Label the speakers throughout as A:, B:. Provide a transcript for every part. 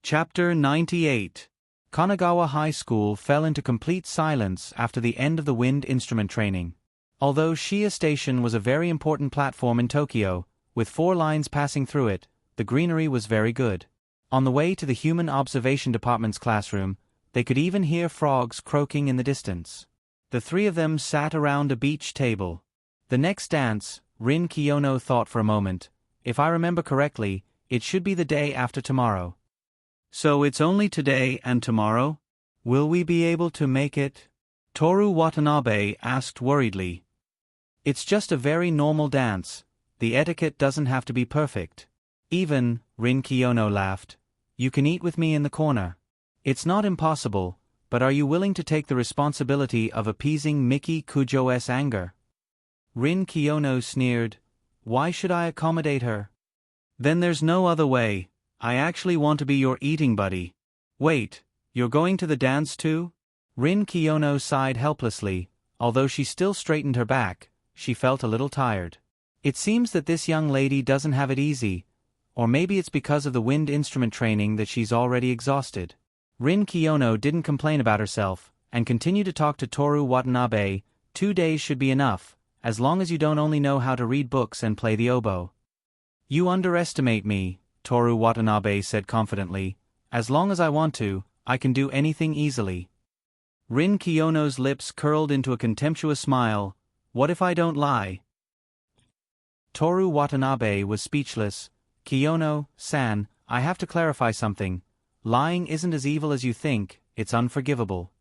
A: Chapter 98. Kanagawa High School fell into complete silence after the end of the wind instrument training. Although Shiya Station was a very important platform in Tokyo, with 4 lines passing through it, the greenery was very good. On the way to the Human Observation Department's classroom, they could even hear frogs croaking in the distance. The 3 of them sat around a beach table. The next dance, Rin Kiyono thought for a moment, if I remember correctly, it should be the day after tomorrow. So it's only today and tomorrow? Will we be able to make it? Toru Watanabe asked worriedly. It's just a very normal dance. The etiquette doesn't have to be perfect. Even, Rin Kiyono laughed, you can eat with me in the corner. It's not impossible, but are you willing to take the responsibility of appeasing Miki Kujo's anger? Rin Kiyono sneered, why should I accommodate her? Then there's no other way. I actually want to be your eating buddy. Wait, you're going to the dance too? Rin Kiyono sighed helplessly. Although she still straightened her back, she felt a little tired. It seems that this young lady doesn't have it easy, or maybe it's because of the wind instrument training that she's already exhausted. Rin Kiyono didn't complain about herself, and continued to talk to Toru Watanabe. 2 days should be enough, as long as you don't only know how to read books and play the oboe. You underestimate me, Toru Watanabe said confidently. As long as I want to, I can do anything easily. Rin Kiyono's lips curled into a contemptuous smile. What if I don't lie? Toru Watanabe was speechless. Kiyono-san, I have to clarify something. Lying isn't as evil as you think, it's unforgivable.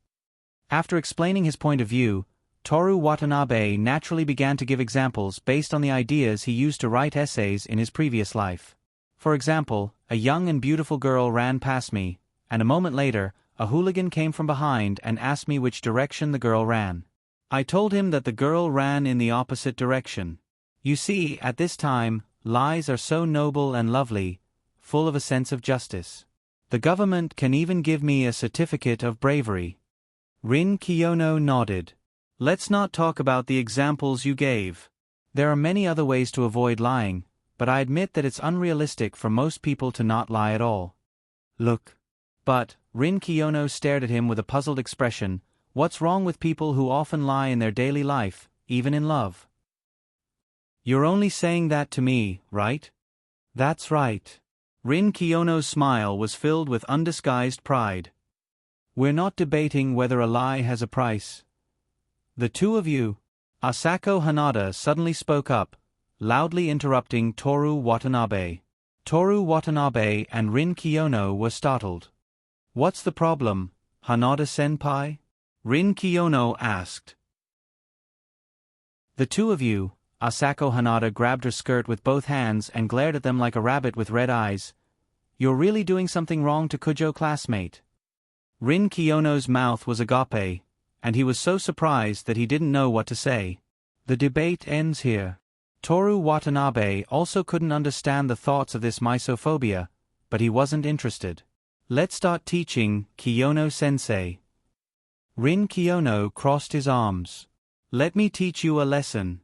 A: After explaining his point of view, Toru Watanabe naturally began to give examples based on the ideas he used to write essays in his previous life. For example, a young and beautiful girl ran past me, and a moment later, a hooligan came from behind and asked me which direction the girl ran. I told him that the girl ran in the opposite direction. You see, at this time, lies are so noble and lovely, full of a sense of justice. The government can even give me a certificate of bravery. Rin Kiyono nodded. Let's not talk about the examples you gave. There are many other ways to avoid lying, but I admit that it's unrealistic for most people to not lie at all. Look. But, Rin Kiyono stared at him with a puzzled expression. What's wrong with people who often lie in their daily life, even in love? You're only saying that to me, right? That's right. Rin Kiyono's smile was filled with undisguised pride. We're not debating whether a lie has a price. The 2 of you. Asako Hanada suddenly spoke up, loudly interrupting Toru Watanabe. Toru Watanabe and Rin Kiyono were startled. What's the problem, Hanada-senpai? Rin Kiyono asked. The 2 of you. Asako Hanada grabbed her skirt with both hands and glared at them like a rabbit with red eyes. You're really doing something wrong to Kujo classmate. Rin Kiyono's mouth was agape, and he was so surprised that he didn't know what to say. The debate ends here. Toru Watanabe also couldn't understand the thoughts of this misophobia, but he wasn't interested. Let's start teaching, Kiyono-sensei. Rin Kiyono crossed his arms. Let me teach you a lesson.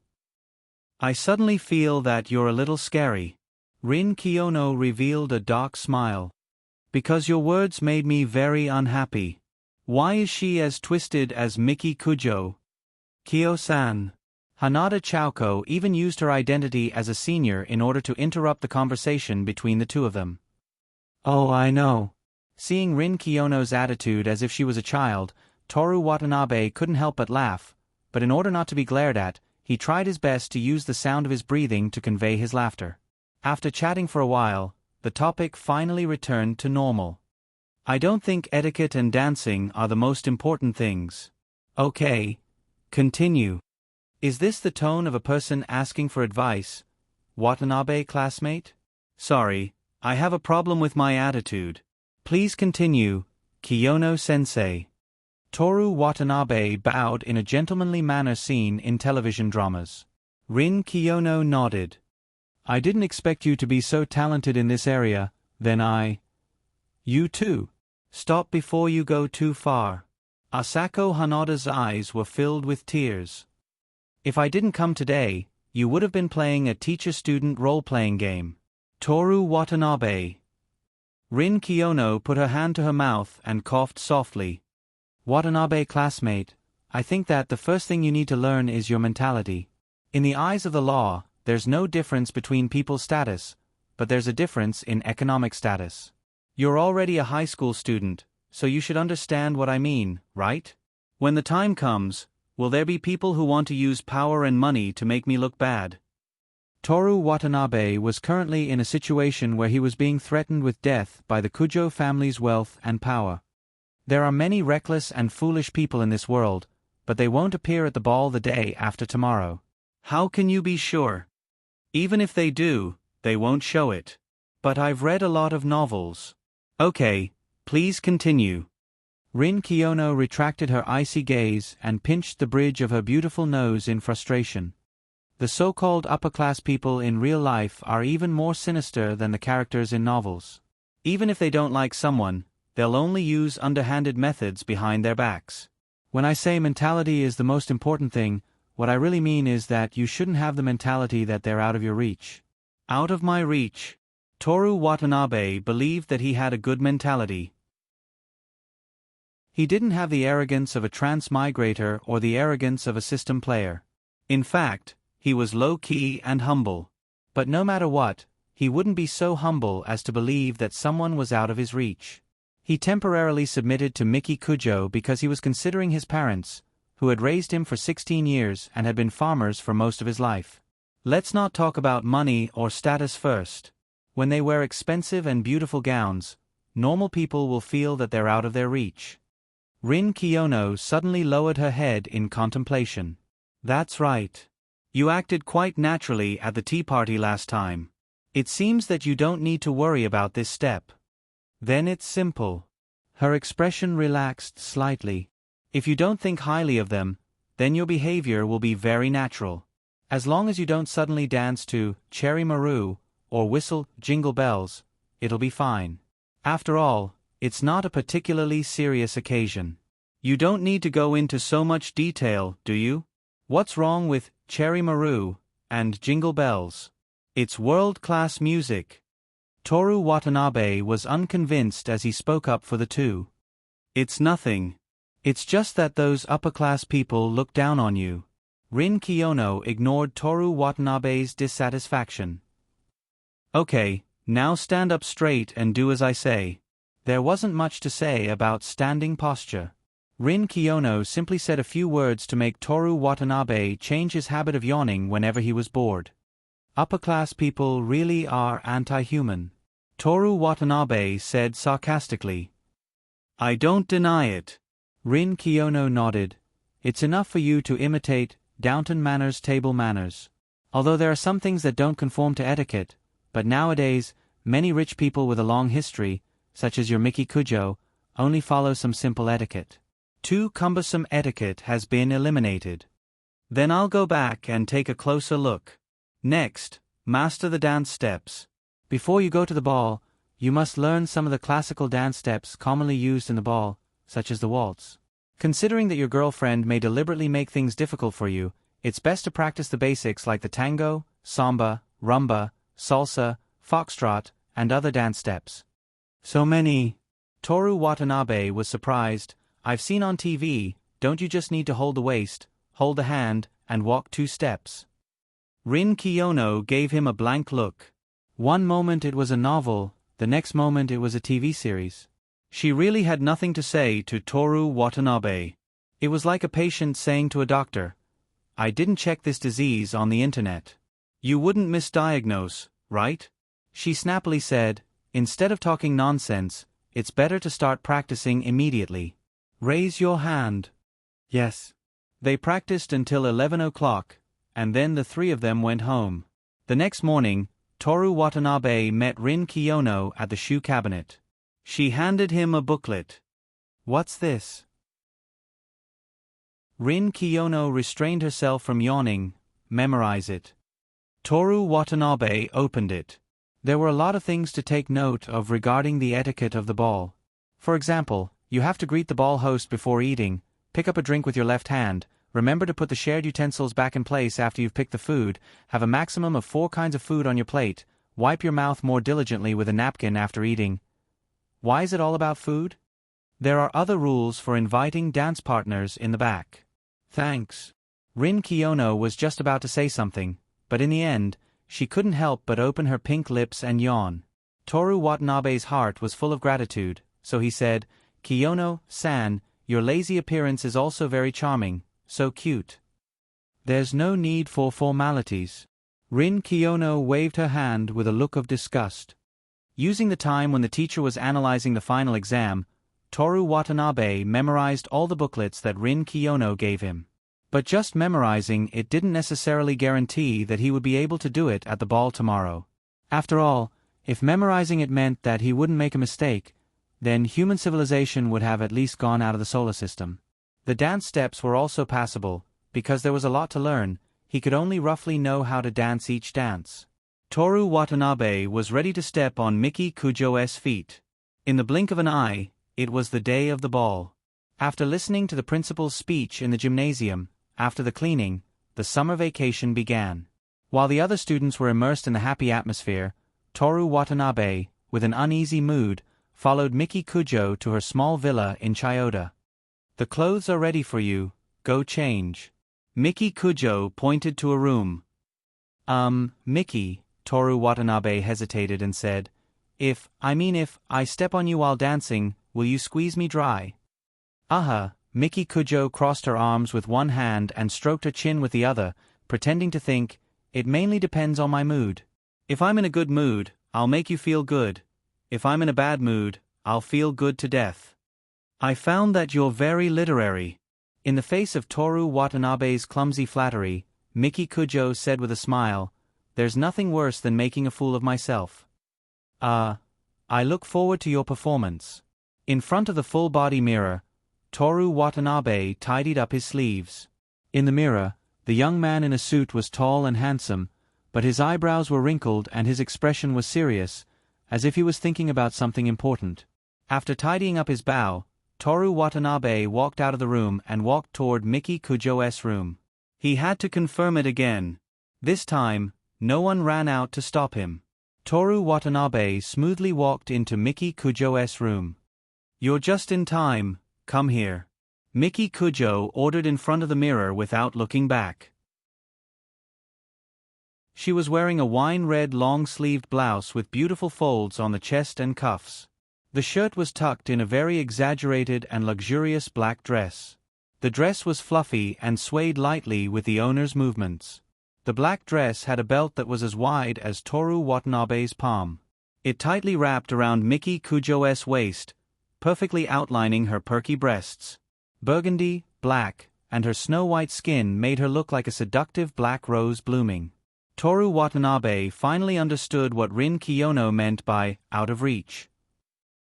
A: I suddenly feel that you're a little scary. Rin Kiyono revealed a dark smile. Because your words made me very unhappy. Why is she as twisted as Miki Kujo? Kiyo-san. Hanada Chouko even used her identity as a senior in order to interrupt the conversation between the 2 of them. Oh, I know. Seeing Rin Kiyono's attitude as if she was a child, Toru Watanabe couldn't help but laugh, but in order not to be glared at, he tried his best to use the sound of his breathing to convey his laughter. After chatting for a while, the topic finally returned to normal. I don't think etiquette and dancing are the most important things. Okay. Continue. Is this the tone of a person asking for advice, Watanabe classmate? Sorry, I have a problem with my attitude. Please continue, Kiyono-sensei. Toru Watanabe bowed in a gentlemanly manner seen in television dramas. Rin Kiyono nodded. I didn't expect you to be so talented in this area, then You too. Stop before you go too far. Asako Hanada's eyes were filled with tears. If I didn't come today, you would have been playing a teacher-student role-playing game. Toru Watanabe. Rin Kiyono put her hand to her mouth and coughed softly. Watanabe classmate, I think that the first thing you need to learn is your mentality. In the eyes of the law, there's no difference between people's status, but there's a difference in economic status. You're already a high school student, so you should understand what I mean, right? When the time comes, will there be people who want to use power and money to make me look bad? Toru Watanabe was currently in a situation where he was being threatened with death by the Kujo family's wealth and power. There are many reckless and foolish people in this world, but they won't appear at the ball the day after tomorrow. How can you be sure? Even if they do, they won't show it. But I've read a lot of novels. Okay, please continue. Rin Kiyono retracted her icy gaze and pinched the bridge of her beautiful nose in frustration. The so-called upper-class people in real life are even more sinister than the characters in novels. Even if they don't like someone, they'll only use underhanded methods behind their backs. When I say mentality is the most important thing, what I really mean is that you shouldn't have the mentality that they're out of your reach. Out of my reach. Toru Watanabe believed that he had a good mentality. He didn't have the arrogance of a transmigrator or the arrogance of a system player. In fact, he was low-key and humble. But no matter what, he wouldn't be so humble as to believe that someone was out of his reach. He temporarily submitted to Miki Kujo because he was considering his parents, who had raised him for 16 years and had been farmers for most of his life. Let's not talk about money or status first. When they wear expensive and beautiful gowns, normal people will feel that they're out of their reach. Rin Kiyono suddenly lowered her head in contemplation. That's right. You acted quite naturally at the tea party last time. It seems that you don't need to worry about this step. Then it's simple. Her expression relaxed slightly. If you don't think highly of them, then your behavior will be very natural. As long as you don't suddenly dance to Cherry Maru or whistle Jingle Bells, it'll be fine. After all, it's not a particularly serious occasion. You don't need to go into so much detail, do you? What's wrong with Cherry Maru and Jingle Bells? It's world-class music. Toru Watanabe was unconvinced as he spoke up for the two. It's nothing. It's just that those upper-class people look down on you. Rin Kiyono ignored Toru Watanabe's dissatisfaction. Okay, now stand up straight and do as I say. There wasn't much to say about standing posture. Rin Kiyono simply said a few words to make Toru Watanabe change his habit of yawning whenever he was bored. Upper-class people really are anti-human. Toru Watanabe said sarcastically. I don't deny it. Rin Kiyono nodded. It's enough for you to imitate Downton Manners' table manners. Although there are some things that don't conform to etiquette, but nowadays, many rich people with a long history, such as your Miki Kujo, only follow some simple etiquette. Too cumbersome etiquette has been eliminated. Then I'll go back and take a closer look. Next, master the dance steps. Before you go to the ball, you must learn some of the classical dance steps commonly used in the ball, such as the waltz. Considering that your girlfriend may deliberately make things difficult for you, it's best to practice the basics like the tango, samba, rumba, salsa, foxtrot, and other dance steps. So many. Toru Watanabe was surprised. I've seen on TV, don't you just need to hold the waist, hold the hand, and walk 2 steps? Rin Kiyono gave him a blank look. One moment it was a novel, the next moment it was a TV series. She really had nothing to say to Toru Watanabe. It was like a patient saying to a doctor, I didn't check this disease on the internet. You wouldn't misdiagnose, right? She snappily said, instead of talking nonsense, it's better to start practicing immediately. Raise your hand. Yes. They practiced until 11 o'clock, and then the 3 of them went home. The next morning, Toru Watanabe met Rin Kiyono at the shoe cabinet. She handed him a booklet. What's this? Rin Kiyono restrained herself from yawning. Memorize it. Toru Watanabe opened it. There were a lot of things to take note of regarding the etiquette of the ball. For example, you have to greet the ball host before eating, pick up a drink with your left hand, remember to put the shared utensils back in place after you've picked the food, have a maximum of 4 kinds of food on your plate, wipe your mouth more diligently with a napkin after eating. Why is it all about food? There are other rules for inviting dance partners in the back. Thanks. Rin Kiyono was just about to say something, but in the end, she couldn't help but open her pink lips and yawn. Toru Watanabe's heart was full of gratitude, so he said, Kiyono-san, your lazy appearance is also very charming, so cute. There's no need for formalities. Rin Kiyono waved her hand with a look of disgust. Using the time when the teacher was analyzing the final exam, Toru Watanabe memorized all the booklets that Rin Kiyono gave him. But just memorizing it didn't necessarily guarantee that he would be able to do it at the ball tomorrow. After all, if memorizing it meant that he wouldn't make a mistake, then human civilization would have at least gone out of the solar system. The dance steps were also passable, because there was a lot to learn. He could only roughly know how to dance each dance. Toru Watanabe was ready to step on Miki Kujo's feet. In the blink of an eye, it was the day of the ball. After listening to the principal's speech in the gymnasium, after the cleaning, the summer vacation began. While the other students were immersed in the happy atmosphere, Toru Watanabe, with an uneasy mood, followed Miki Kujo to her small villa in Chiyoda. The clothes are ready for you, go change. Miki Kujo pointed to a room. Miki, Toru Watanabe hesitated and said, if I step on you while dancing, will you squeeze me dry? Miki Kujo crossed her arms with one hand and stroked her chin with the other, pretending to think, it mainly depends on my mood. If I'm in a good mood, I'll make you feel good. If I'm in a bad mood, I'll feel good to death. I found that you're very literary. In the face of Toru Watanabe's clumsy flattery, Miki Kujo said with a smile, there's nothing worse than making a fool of myself. I look forward to your performance. In front of the full-body mirror, Toru Watanabe tidied up his sleeves. In the mirror, the young man in a suit was tall and handsome, but his eyebrows were wrinkled and his expression was serious, as if he was thinking about something important. After tidying up his bow, Toru Watanabe walked out of the room and walked toward Miki Kujo's room. He had to confirm it again. This time, no one ran out to stop him. Toru Watanabe smoothly walked into Miki Kujo's room. You're just in time, come here. Miki Kujo ordered in front of the mirror without looking back. She was wearing a wine-red long-sleeved blouse with beautiful folds on the chest and cuffs. The shirt was tucked in a very exaggerated and luxurious black dress. The dress was fluffy and swayed lightly with the owner's movements. The black dress had a belt that was as wide as Toru Watanabe's palm. It tightly wrapped around Miki Kujo's waist, perfectly outlining her perky breasts. Burgundy, black, and her snow-white skin made her look like a seductive black rose blooming. Toru Watanabe finally understood what Rin Kiyono meant by out of reach.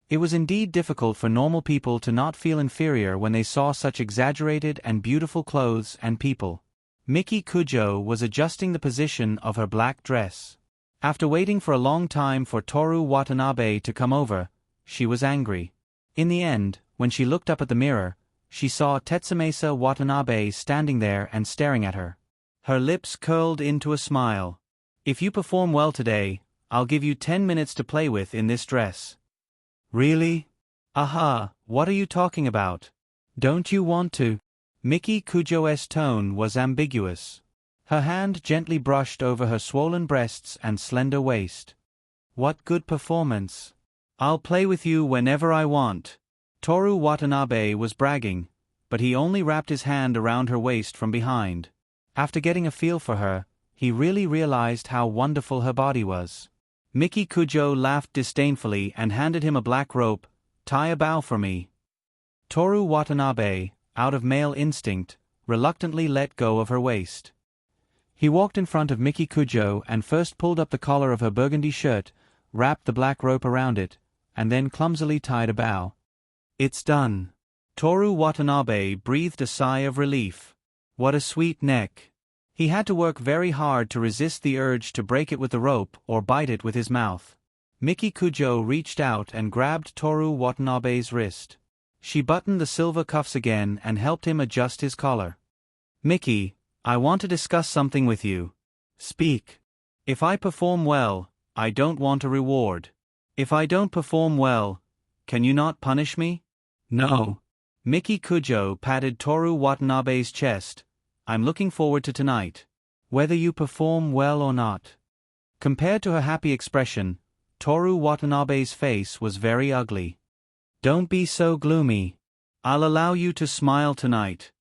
A: It was indeed difficult for normal people to not feel inferior when they saw such exaggerated and beautiful clothes and people. Miki Kujo was adjusting the position of her black dress. After waiting for a long time for Toru Watanabe to come over, she was angry. In the end, when she looked up at the mirror, she saw Tetsumesa Watanabe standing there and staring at her. Her lips curled into a smile. If you perform well today, I'll give you 10 minutes to play with in this dress. Really? What are you talking about? Don't you want to? Miki Kujo's tone was ambiguous. Her hand gently brushed over her swollen breasts and slender waist. What good performance. I'll play with you whenever I want. Toru Watanabe was bragging, but he only wrapped his hand around her waist from behind. After getting a feel for her, he really realized how wonderful her body was. Miki Kujo laughed disdainfully and handed him a black rope. Tie a bow for me. Toru Watanabe, out of male instinct, reluctantly let go of her waist. He walked in front of Miki Kujo and first pulled up the collar of her burgundy shirt, wrapped the black rope around it, and then clumsily tied a bow. It's done. Toru Watanabe breathed a sigh of relief. What a sweet neck. He had to work very hard to resist the urge to break it with the rope or bite it with his mouth. Miki Kujo reached out and grabbed Toru Watanabe's wrist. She buttoned the silver cuffs again and helped him adjust his collar. Miki, I want to discuss something with you. Speak. If I perform well, I don't want a reward. If I don't perform well, can you not punish me? No. Miki Kujo patted Toru Watanabe's chest. I'm looking forward to tonight. Whether you perform well or not. Compared to her happy expression, Toru Watanabe's face was very ugly. Don't be so gloomy. I'll allow you to smile tonight.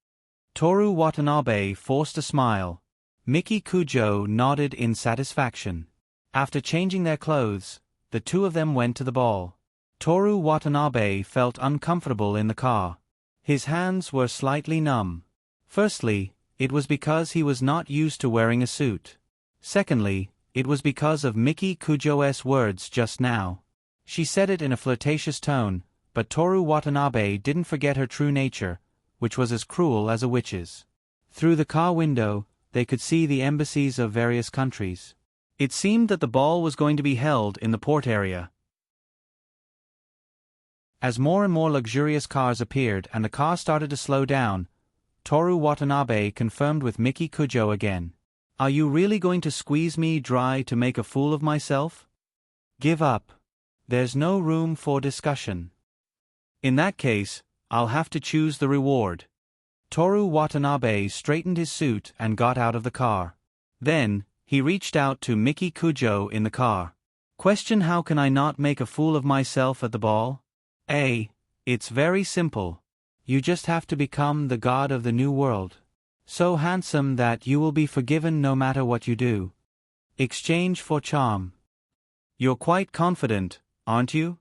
A: Toru Watanabe forced a smile. Miki Kujo nodded in satisfaction. After changing their clothes, the two of them went to the ball. Toru Watanabe felt uncomfortable in the car. His hands were slightly numb. Firstly, it was because he was not used to wearing a suit. Secondly, it was because of Miki Kujo's words just now. She said it in a flirtatious tone, but Toru Watanabe didn't forget her true nature, which was as cruel as a witch's. Through the car window, they could see the embassies of various countries. It seemed that the ball was going to be held in the port area. As more and more luxurious cars appeared and the car started to slow down, Toru Watanabe confirmed with Miki Kujo again. Are you really going to squeeze me dry to make a fool of myself? Give up. There's no room for discussion. In that case, I'll have to choose the reward. Toru Watanabe straightened his suit and got out of the car. Then, he reached out to Miki Kujo in the car. Question: how can I not make a fool of myself at the ball? It's very simple. You just have to become the god of the new world. So handsome that you will be forgiven no matter what you do. Exchange for charm. You're quite confident, aren't you?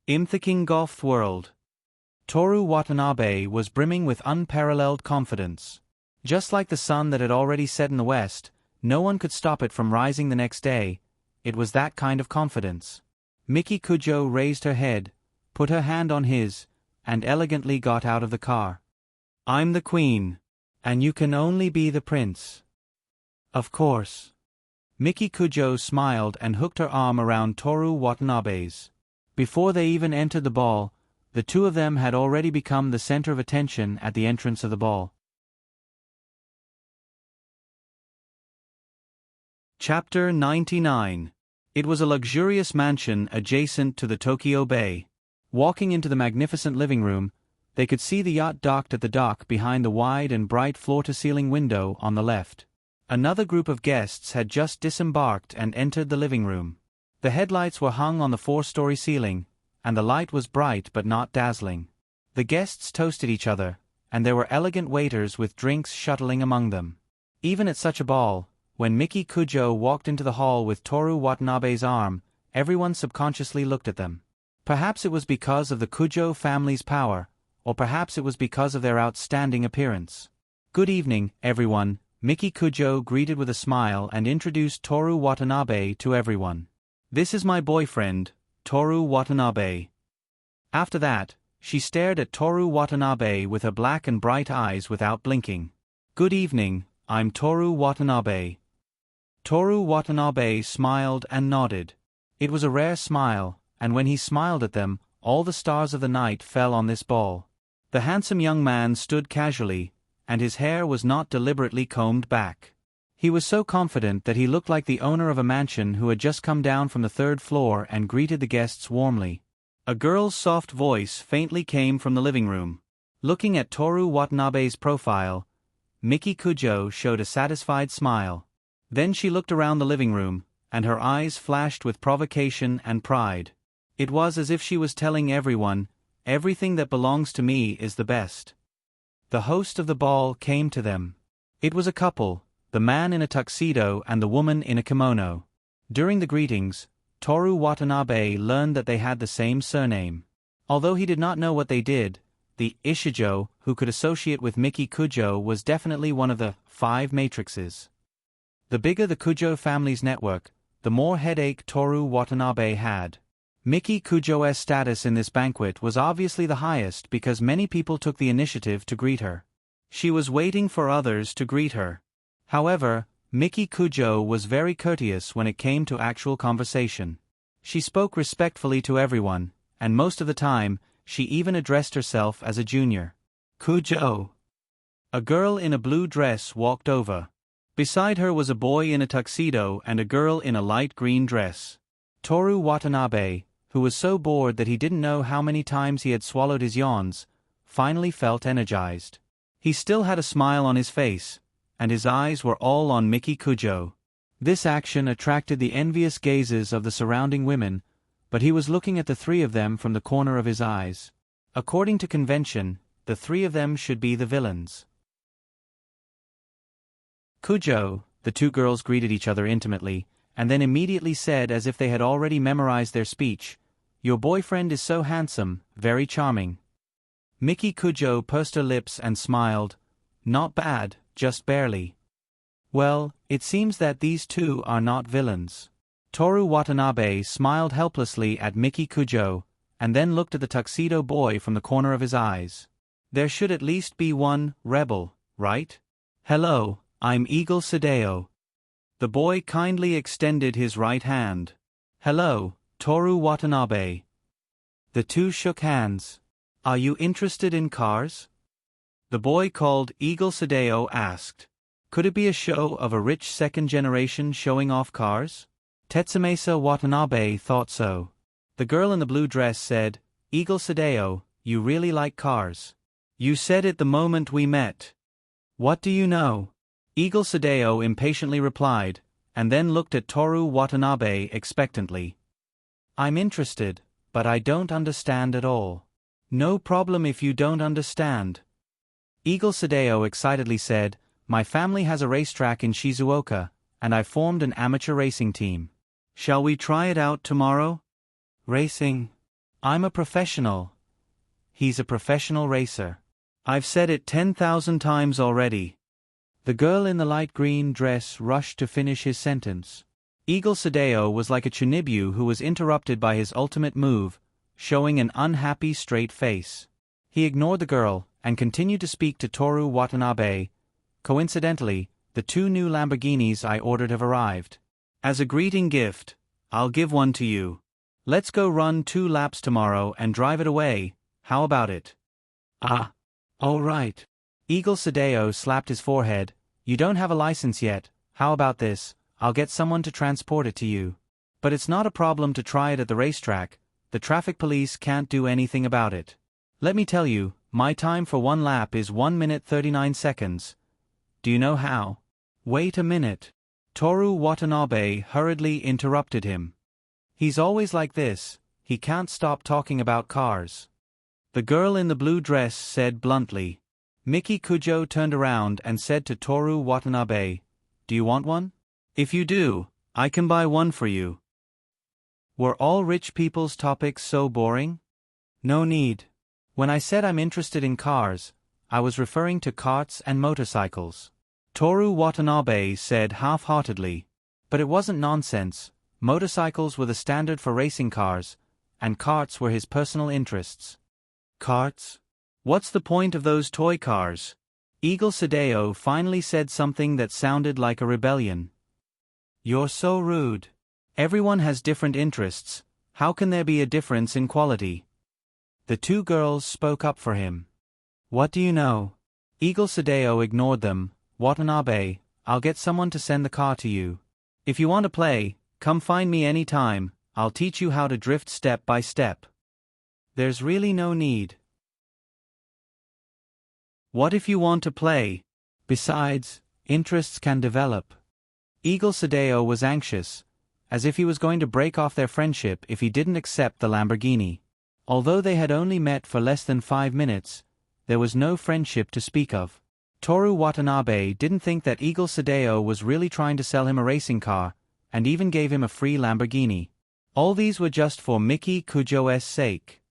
A: I'm thinking golf world. Toru Watanabe was brimming with unparalleled confidence. Just like the sun that had already set in the west, no one could stop it from rising the next day. It was that kind of confidence. Miki Kujo raised her head, put her hand on his, and elegantly got out of the car. I'm the queen. And you can only be the prince. Of course. Miki Kujo smiled and hooked her arm around Toru Watanabe's. Before they even entered the ball, the two of them had already become the center of attention at the entrance of the ball. Chapter 99. It was a luxurious mansion adjacent to the Tokyo Bay. Walking into the magnificent living room, they could see the yacht docked at the dock behind the wide and bright floor-to-ceiling window on the left. Another group of guests had just disembarked and entered the living room. The headlights were hung on the 4-story ceiling, and the light was bright but not dazzling. The guests toasted each other, and there were elegant waiters with drinks shuttling among them. Even at such a ball, when Miki Kujo walked into the hall with Toru Watanabe's arm, everyone subconsciously looked at them. Perhaps it was because of the Kujo family's power, or perhaps it was because of their outstanding appearance. Good evening, everyone, Miki Kujo greeted with a smile and introduced Toru Watanabe to everyone. This is my boyfriend, Toru Watanabe. After that, she stared at Toru Watanabe with her black and bright eyes without blinking. Good evening, I'm Toru Watanabe. Toru Watanabe smiled and nodded. It was a rare smile, and when he smiled at them, all the stars of the night fell on this ball. The handsome young man stood casually, and his hair was not deliberately combed back. He was so confident that he looked like the owner of a mansion who had just come down from the 3rd floor and greeted the guests warmly. A girl's soft voice faintly came from the living room. Looking at Toru Watanabe's profile, Miki Kujo showed a satisfied smile. Then she looked around the living room, and her eyes flashed with provocation and pride. It was as if she was telling everyone, everything that belongs to me is the best. The host of the ball came to them. It was a couple, the man in a tuxedo and the woman in a kimono. During the greetings, Toru Watanabe learned that they had the same surname. Although he did not know what they did, the Ishijo who could associate with Miki Kujo was definitely one of the 5 matrices. The bigger the Kujo family's network, the more headache Toru Watanabe had. Miki Kujo's status in this banquet was obviously the highest because many people took the initiative to greet her. She was waiting for others to greet her. However, Miki Kujo was very courteous when it came to actual conversation. She spoke respectfully to everyone, and most of the time, she even addressed herself as a junior. Kujo. A girl in a blue dress walked over. Beside her was a boy in a tuxedo and a girl in a light green dress. Toru Watanabe, who was so bored that he didn't know how many times he had swallowed his yawns, finally felt energized. He still had a smile on his face, and his eyes were all on Miki Kujo. This action attracted the envious gazes of the surrounding women, but he was looking at the three of them from the corner of his eyes. According to convention, the three of them should be the villains. Kujo, the two girls greeted each other intimately, and then immediately said as if they had already memorized their speech, "Your boyfriend is so handsome, very charming." Miki Kujo pursed her lips and smiled, "Not bad, just barely." "Well, it seems that these two are not villains." Toru Watanabe smiled helplessly at Miki Kujo, and then looked at the tuxedo boy from the corner of his eyes. "There should at least be one rebel, right? Hello, I'm Eagle Sadeo." The boy kindly extended his right hand. "Hello, Toru Watanabe." The two shook hands. "Are you interested in cars?" The boy called Eagle Sadeo asked. Could it be a show of a rich second generation showing off cars? Tetsumesa Watanabe thought so. The girl in the blue dress said, "Eagle Sadeo, you really like cars. You said it the moment we met." "What do you know?" Eagle Sadeo impatiently replied, and then looked at Toru Watanabe expectantly. "I'm interested, but I don't understand at all." "No problem if you don't understand." Eagle Sadeo excitedly said, "My family has a racetrack in Shizuoka, and I formed an amateur racing team. Shall we try it out tomorrow?" "Racing? I'm a professional." "He's a professional racer. I've said it 10,000 times already." The girl in the light green dress rushed to finish his sentence. Eagle Sadeo was like a Chunibyu who was interrupted by his ultimate move, showing an unhappy straight face. He ignored the girl, and continued to speak to Toru Watanabe. "Coincidentally, the two new Lamborghinis I ordered have arrived. As a greeting gift, I'll give one to you. Let's go run 2 laps tomorrow and drive it away, how about it?" "Ah, all right." Eagle Sadeo slapped his forehead. "You don't have a license yet, how about this? I'll get someone to transport it to you. But it's not a problem to try it at the racetrack, the traffic police can't do anything about it. Let me tell you, my time for 1 lap is 1 minute 39 seconds. Do you know how?" "Wait a minute." Toru Watanabe hurriedly interrupted him. "He's always like this, he can't stop talking about cars." The girl in the blue dress said bluntly. Miki Kujo turned around and said to Toru Watanabe, "Do you want one? If you do, I can buy one for you." Were all rich people's topics so boring? No need. When I said I'm interested in cars, I was referring to carts and motorcycles. Toru Watanabe said half-heartedly. But it wasn't nonsense, motorcycles were the standard for racing cars, and carts were his personal interests. Carts? What's the point of those toy cars? Eagle Sadeo finally said something that sounded like a rebellion. "You're so rude. Everyone has different interests, how can there be a difference in quality?" The two girls spoke up for him. "What do you know?" Eagle Sadeo ignored them. "Watanabe, I'll get someone to send the car to you. If you want to play, come find me any time, I'll teach you how to drift step by step." "There's really no need." "What if you want to play? Besides, interests can develop." Eagle Sadeo was anxious, as if he was going to break off their friendship if he didn't accept the Lamborghini. Although they had only met for less than 5 minutes, there was no friendship to speak of. Toru Watanabe didn't think that Eagle Sadeo was really trying to sell him a racing car, and even gave him a free Lamborghini. All these were just for Miki Kujo's sake.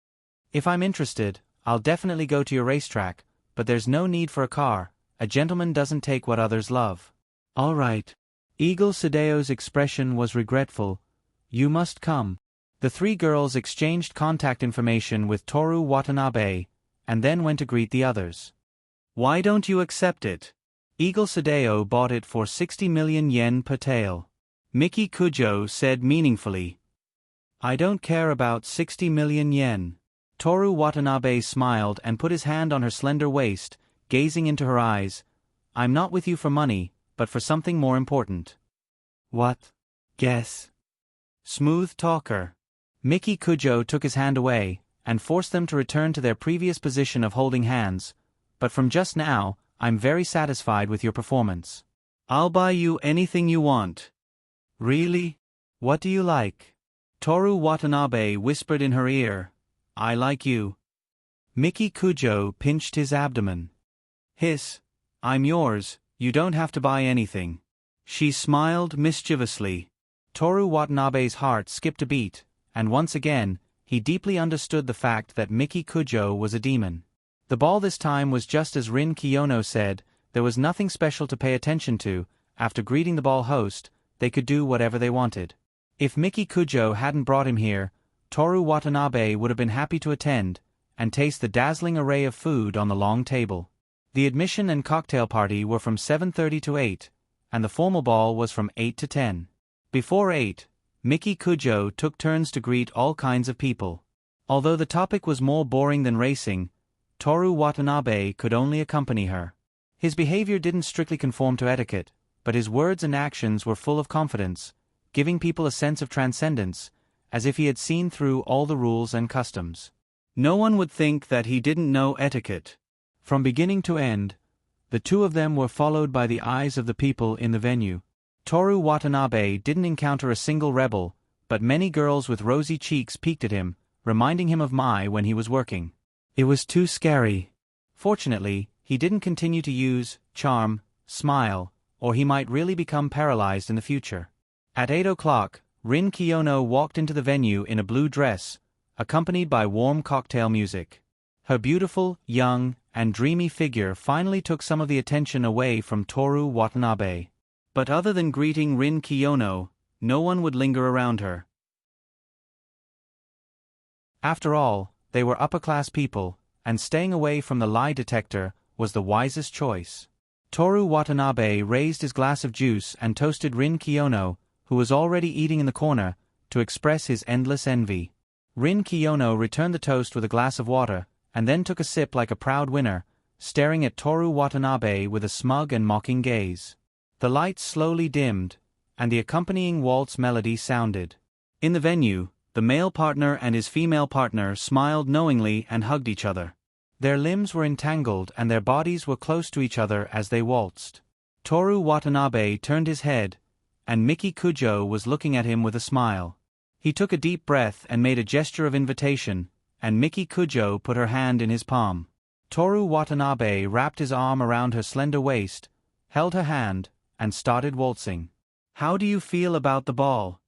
A: "If I'm interested, I'll definitely go to your racetrack, but there's no need for a car, a gentleman doesn't take what others love." "All right." Eagle Sadeo's expression was regretful. "You must come." The three girls exchanged contact information with Toru Watanabe, and then went to greet the others. "Why don't you accept it?" Eagle Sadeo bought it for 60 million yen per tael. Miki Kujo said meaningfully. "I don't care about 60 million yen. Toru Watanabe smiled and put his hand on her slender waist, gazing into her eyes. "I'm not with you for money, but for something more important." "What?" "Guess." "Smooth talker." Miki Kujo took his hand away, and forced them to return to their previous position of holding hands. But from just now, I'm very satisfied with your performance. I'll buy you anything you want. Really? What do you like? Toru Watanabe whispered in her ear. I like you. Miki Kujo pinched his abdomen. Hiss. I'm yours, you don't have to buy anything. She smiled mischievously. Toru Watanabe's heart skipped a beat, and once again, he deeply understood the fact that Miki Kujo was a demon. The ball this time was just as Rin Kiyono said, there was nothing special to pay attention to. After greeting the ball host, they could do whatever they wanted. If Miki Kujo hadn't brought him here, Toru Watanabe would have been happy to attend, and taste the dazzling array of food on the long table. The admission and cocktail party were from 7:30 to 8, and the formal ball was from 8 to 10. Before 8, Miki Kujo took turns to greet all kinds of people. Although the topic was more boring than racing, Toru Watanabe could only accompany her. His behavior didn't strictly conform to etiquette, but his words and actions were full of confidence, giving people a sense of transcendence, as if he had seen through all the rules and customs. No one would think that he didn't know etiquette. From beginning to end, the two of them were followed by the eyes of the people in the venue. Toru Watanabe didn't encounter a single rebel, but many girls with rosy cheeks peeked at him, reminding him of Mai when he was working. It was too scary. Fortunately, he didn't continue to use charm, smile, or he might really become paralyzed in the future. At 8 o'clock, Rin Kiyono walked into the venue in a blue dress, accompanied by warm cocktail music. Her beautiful, young, and dreamy figure finally took some of the attention away from Toru Watanabe. But other than greeting Rin Kiyono, no one would linger around her. After all, they were upper-class people, and staying away from the lie detector was the wisest choice. Toru Watanabe raised his glass of juice and toasted Rin Kiyono, who was already eating in the corner, to express his endless envy. Rin Kiyono returned the toast with a glass of water, and then took a sip like a proud winner, staring at Toru Watanabe with a smug and mocking gaze. The lights slowly dimmed, and the accompanying waltz melody sounded. In the venue, the male partner and his female partner smiled knowingly and hugged each other. Their limbs were entangled and their bodies were close to each other as they waltzed. Toru Watanabe turned his head, and Miki Kujo was looking at him with a smile. He took a deep breath and made a gesture of invitation, and Miki Kujo put her hand in his palm. Toru Watanabe wrapped his arm around her slender waist, held her hand, and started waltzing. How do you feel about the ball?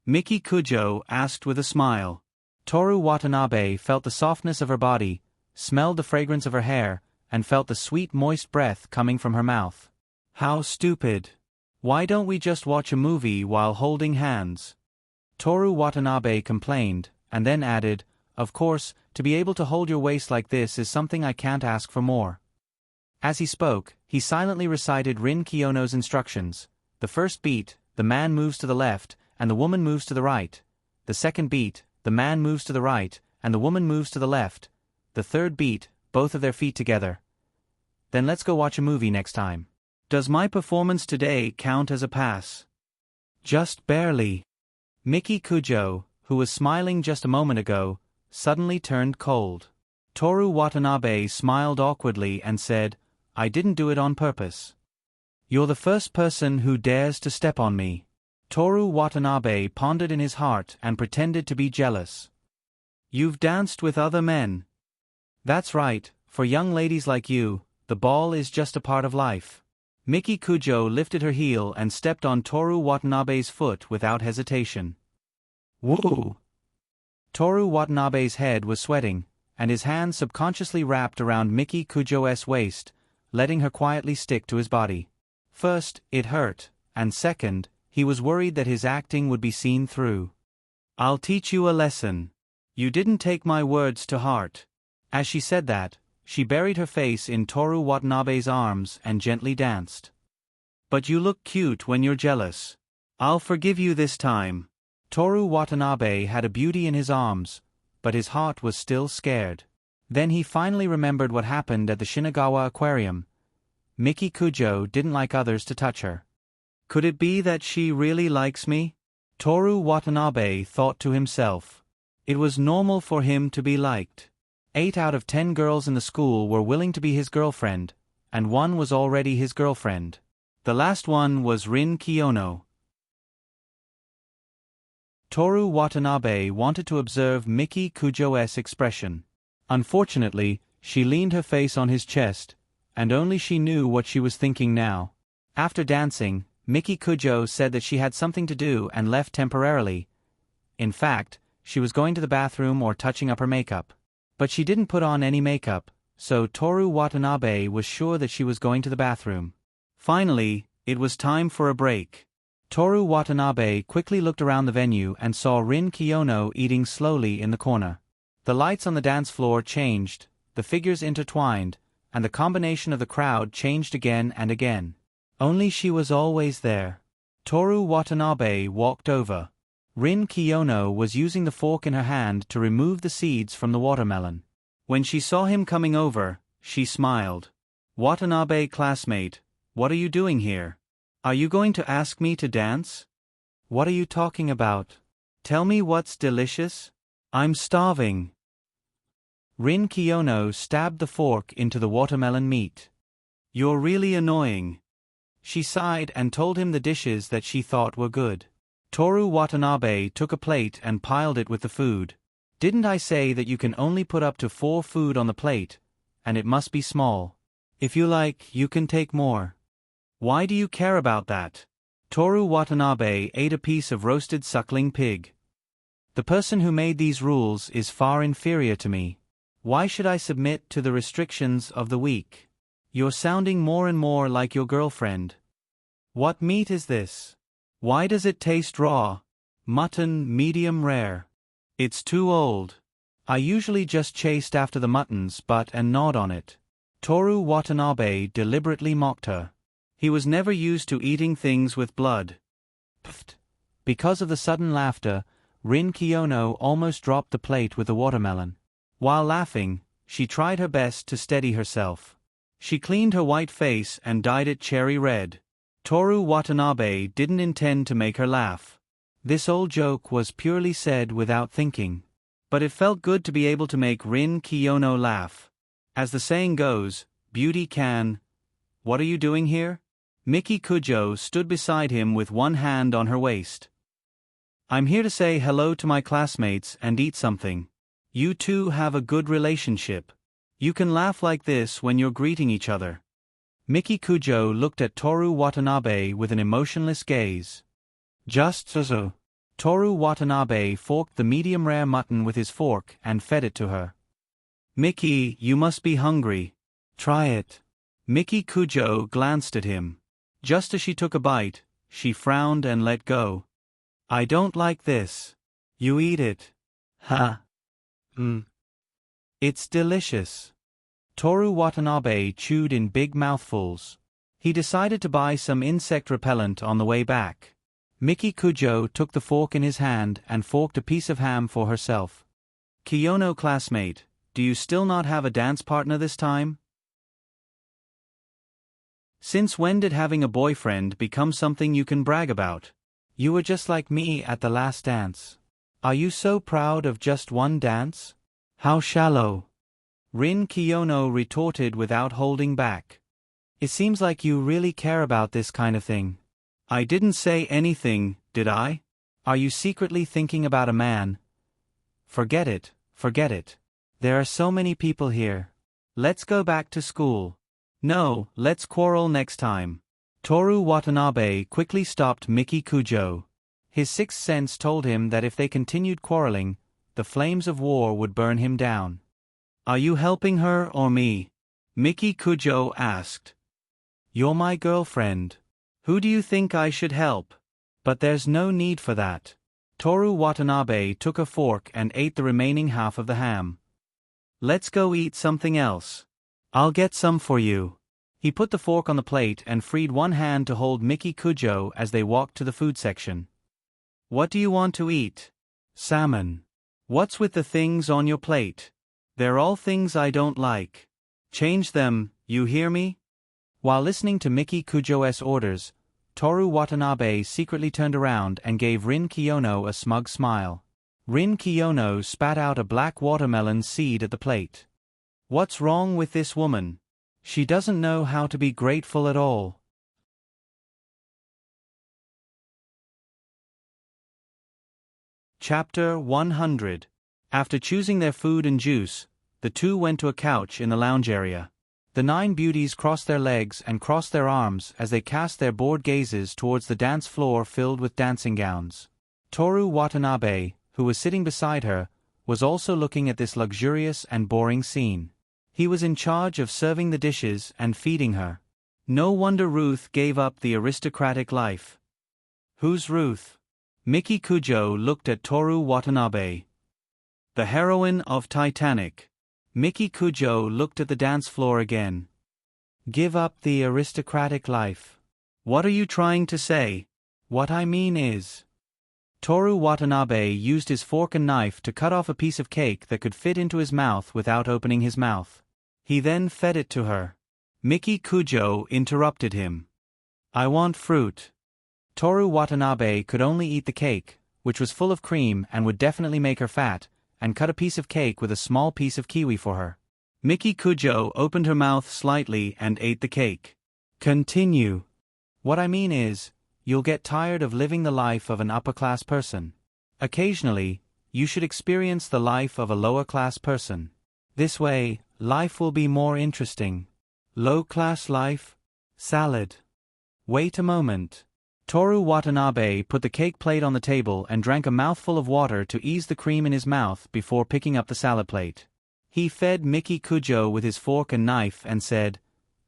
A: Miki Kujo asked with a smile. Toru Watanabe felt the softness of her body, smelled the fragrance of her hair, and felt the sweet moist breath coming from her mouth. How stupid. Why don't we just watch a movie while holding hands? Toru Watanabe complained, and then added, of course, to be able to hold your waist like this is something I can't ask for more. As he spoke, he silently recited Rin Kiyono's instructions. The first beat, the man moves to the left, and the woman moves to the right. The second beat, the man moves to the right, and the woman moves to the left. The third beat, both of their feet together. Then let's go watch a movie next time. Does my performance today count as a pass? Just barely. Miki Kujo, who was smiling just a moment ago, suddenly turned cold. Toru Watanabe smiled awkwardly and said, I didn't do it on purpose. You're the first person who dares to step on me. Toru Watanabe pondered in his heart and pretended to be jealous. You've danced with other men. That's right, for young ladies like you, the ball is just a part of life. Miki Kujo lifted her heel and stepped on Toru Watanabe's foot without hesitation. Whoa! Toru Watanabe's head was sweating, and his hand subconsciously wrapped around Miki Kujo's waist, letting her quietly stick to his body. First, it hurt, and second, he was worried that his acting would be seen through. I'll teach you a lesson. You didn't take my words to heart. As she said that, she buried her face in Toru Watanabe's arms and gently danced. But you look cute when you're jealous. I'll forgive you this time. Toru Watanabe had a beauty in his arms, but his heart was still scared. Then he finally remembered what happened at the Shinagawa Aquarium. Miki Kujo didn't like others to touch her. Could it be that she really likes me? Toru Watanabe thought to himself. It was normal for him to be liked. 8 out of 10 girls in the school were willing to be his girlfriend, and one was already his girlfriend. The last one was Rin Kiyono. Toru Watanabe wanted to observe Miki Kujo's expression. Unfortunately, she leaned her face on his chest, and only she knew what she was thinking now. After dancing, Miki Kujo said that she had something to do and left temporarily. In fact, she was going to the bathroom or touching up her makeup. But she didn't put on any makeup, so Toru Watanabe was sure that she was going to the bathroom. Finally, it was time for a break. Toru Watanabe quickly looked around the venue and saw Rin Kiyono eating slowly in the corner. The lights on the dance floor changed, the figures intertwined, and the combination of the crowd changed again and again. Only she was always there. Toru Watanabe walked over. Rin Kiyono was using the fork in her hand to remove the seeds from the watermelon. When she saw him coming over, she smiled. "Watanabe classmate, what are you doing here? Are you going to ask me to dance?" "What are you talking about? Tell me what's delicious? I'm starving." Rin Kiyono stabbed the fork into the watermelon meat. "You're really annoying." She sighed and told him the dishes that she thought were good. Toru Watanabe took a plate and piled it with the food. "Didn't I say that you can only put up to 4 food on the plate, and it must be small? If you like, you can take more." "Why do you care about that?" Toru Watanabe ate a piece of roasted suckling pig. "The person who made these rules is far inferior to me. Why should I submit to the restrictions of the weak? You're sounding more and more like your girlfriend. What meat is this? Why does it taste raw? Mutton medium rare. It's too old. I usually just chased after the mutton's butt and gnawed on it." Toru Watanabe deliberately mocked her. He was never used to eating things with blood. Pfft. Because of the sudden laughter, Rin Kiyono almost dropped the plate with the watermelon. While laughing, she tried her best to steady herself. She cleaned her white face and dyed it cherry red. Toru Watanabe didn't intend to make her laugh. This old joke was purely said without thinking. But it felt good to be able to make Rin Kiyono laugh. As the saying goes, beauty can. "What are you doing here?" Miki Kujo stood beside him with one hand on her waist. "I'm here to say hello to my classmates and eat something. You two have a good relationship. You can laugh like this when you're greeting each other." Miki Kujo looked at Toru Watanabe with an emotionless gaze. "Just so." Toru Watanabe forked the medium-rare mutton with his fork and fed it to her. "Miki, you must be hungry. Try it." Miki Kujo glanced at him. Just as she took a bite, she frowned and let go. "I don't like this." "You eat it." "Ha." "It's delicious." Toru Watanabe chewed in big mouthfuls. He decided to buy some insect repellent on the way back. Miki Kujo took the fork in his hand and forked a piece of ham for herself. "Kiyono classmate, do you still not have a dance partner this time? Since when did having a boyfriend become something you can brag about? You were just like me at the last dance. Are you so proud of just one dance? How shallow." Rin Kiyono retorted without holding back. "It seems like you really care about this kind of thing." "I didn't say anything, did I? Are you secretly thinking about a man?" Forget it, forget it. There are so many people here. Let's go back to school." "No, let's quarrel next time." Toru Watanabe quickly stopped Miki Kujo. His sixth sense told him that if they continued quarreling, the flames of war would burn him down. "Are you helping her or me?" Miki Kujo asked. "You're my girlfriend. Who do you think I should help? But there's no need for that." Toru Watanabe took a fork and ate the remaining half of the ham. "Let's go eat something else. I'll get some for you." He put the fork on the plate and freed one hand to hold Miki Kujo as they walked to the food section. "What do you want to eat?" "Salmon." "What's with the things on your plate? They're all things I don't like. Change them, you hear me?" While listening to Miki Kujo's orders, Toru Watanabe secretly turned around and gave Rin Kiyono a smug smile. Rin Kiyono spat out a black watermelon seed at the plate. What's wrong with this woman? She doesn't know how to be grateful at all. Chapter 100. After choosing their food and juice, the two went to a couch in the lounge area. The 9 beauties crossed their legs and crossed their arms as they cast their bored gazes towards the dance floor filled with dancing gowns. Toru Watanabe, who was sitting beside her, was also looking at this luxurious and boring scene. He was in charge of serving the dishes and feeding her. No wonder Ruth gave up the aristocratic life. Who's Ruth? Miki Kujo looked at Toru Watanabe. The heroine of Titanic. Miki Kujo looked at the dance floor again. Give up the aristocratic life. What are you trying to say? What I mean is... Toru Watanabe used his fork and knife to cut off a piece of cake that could fit into his mouth without opening his mouth. He then fed it to her. Miki Kujo interrupted him. I want fruit. Toru Watanabe could only eat the cake, which was full of cream and would definitely make her fat, and cut a piece of cake with a small piece of kiwi for her. Miki Kujo opened her mouth slightly and ate the cake. Continue. What I mean is, you'll get tired of living the life of an upper-class person. Occasionally, you should experience the life of a lower-class person. This way, life will be more interesting. Low-class life? Salad. Wait a moment. Toru Watanabe put the cake plate on the table and drank a mouthful of water to ease the cream in his mouth before picking up the salad plate. He fed Miki Kujo with his fork and knife and said,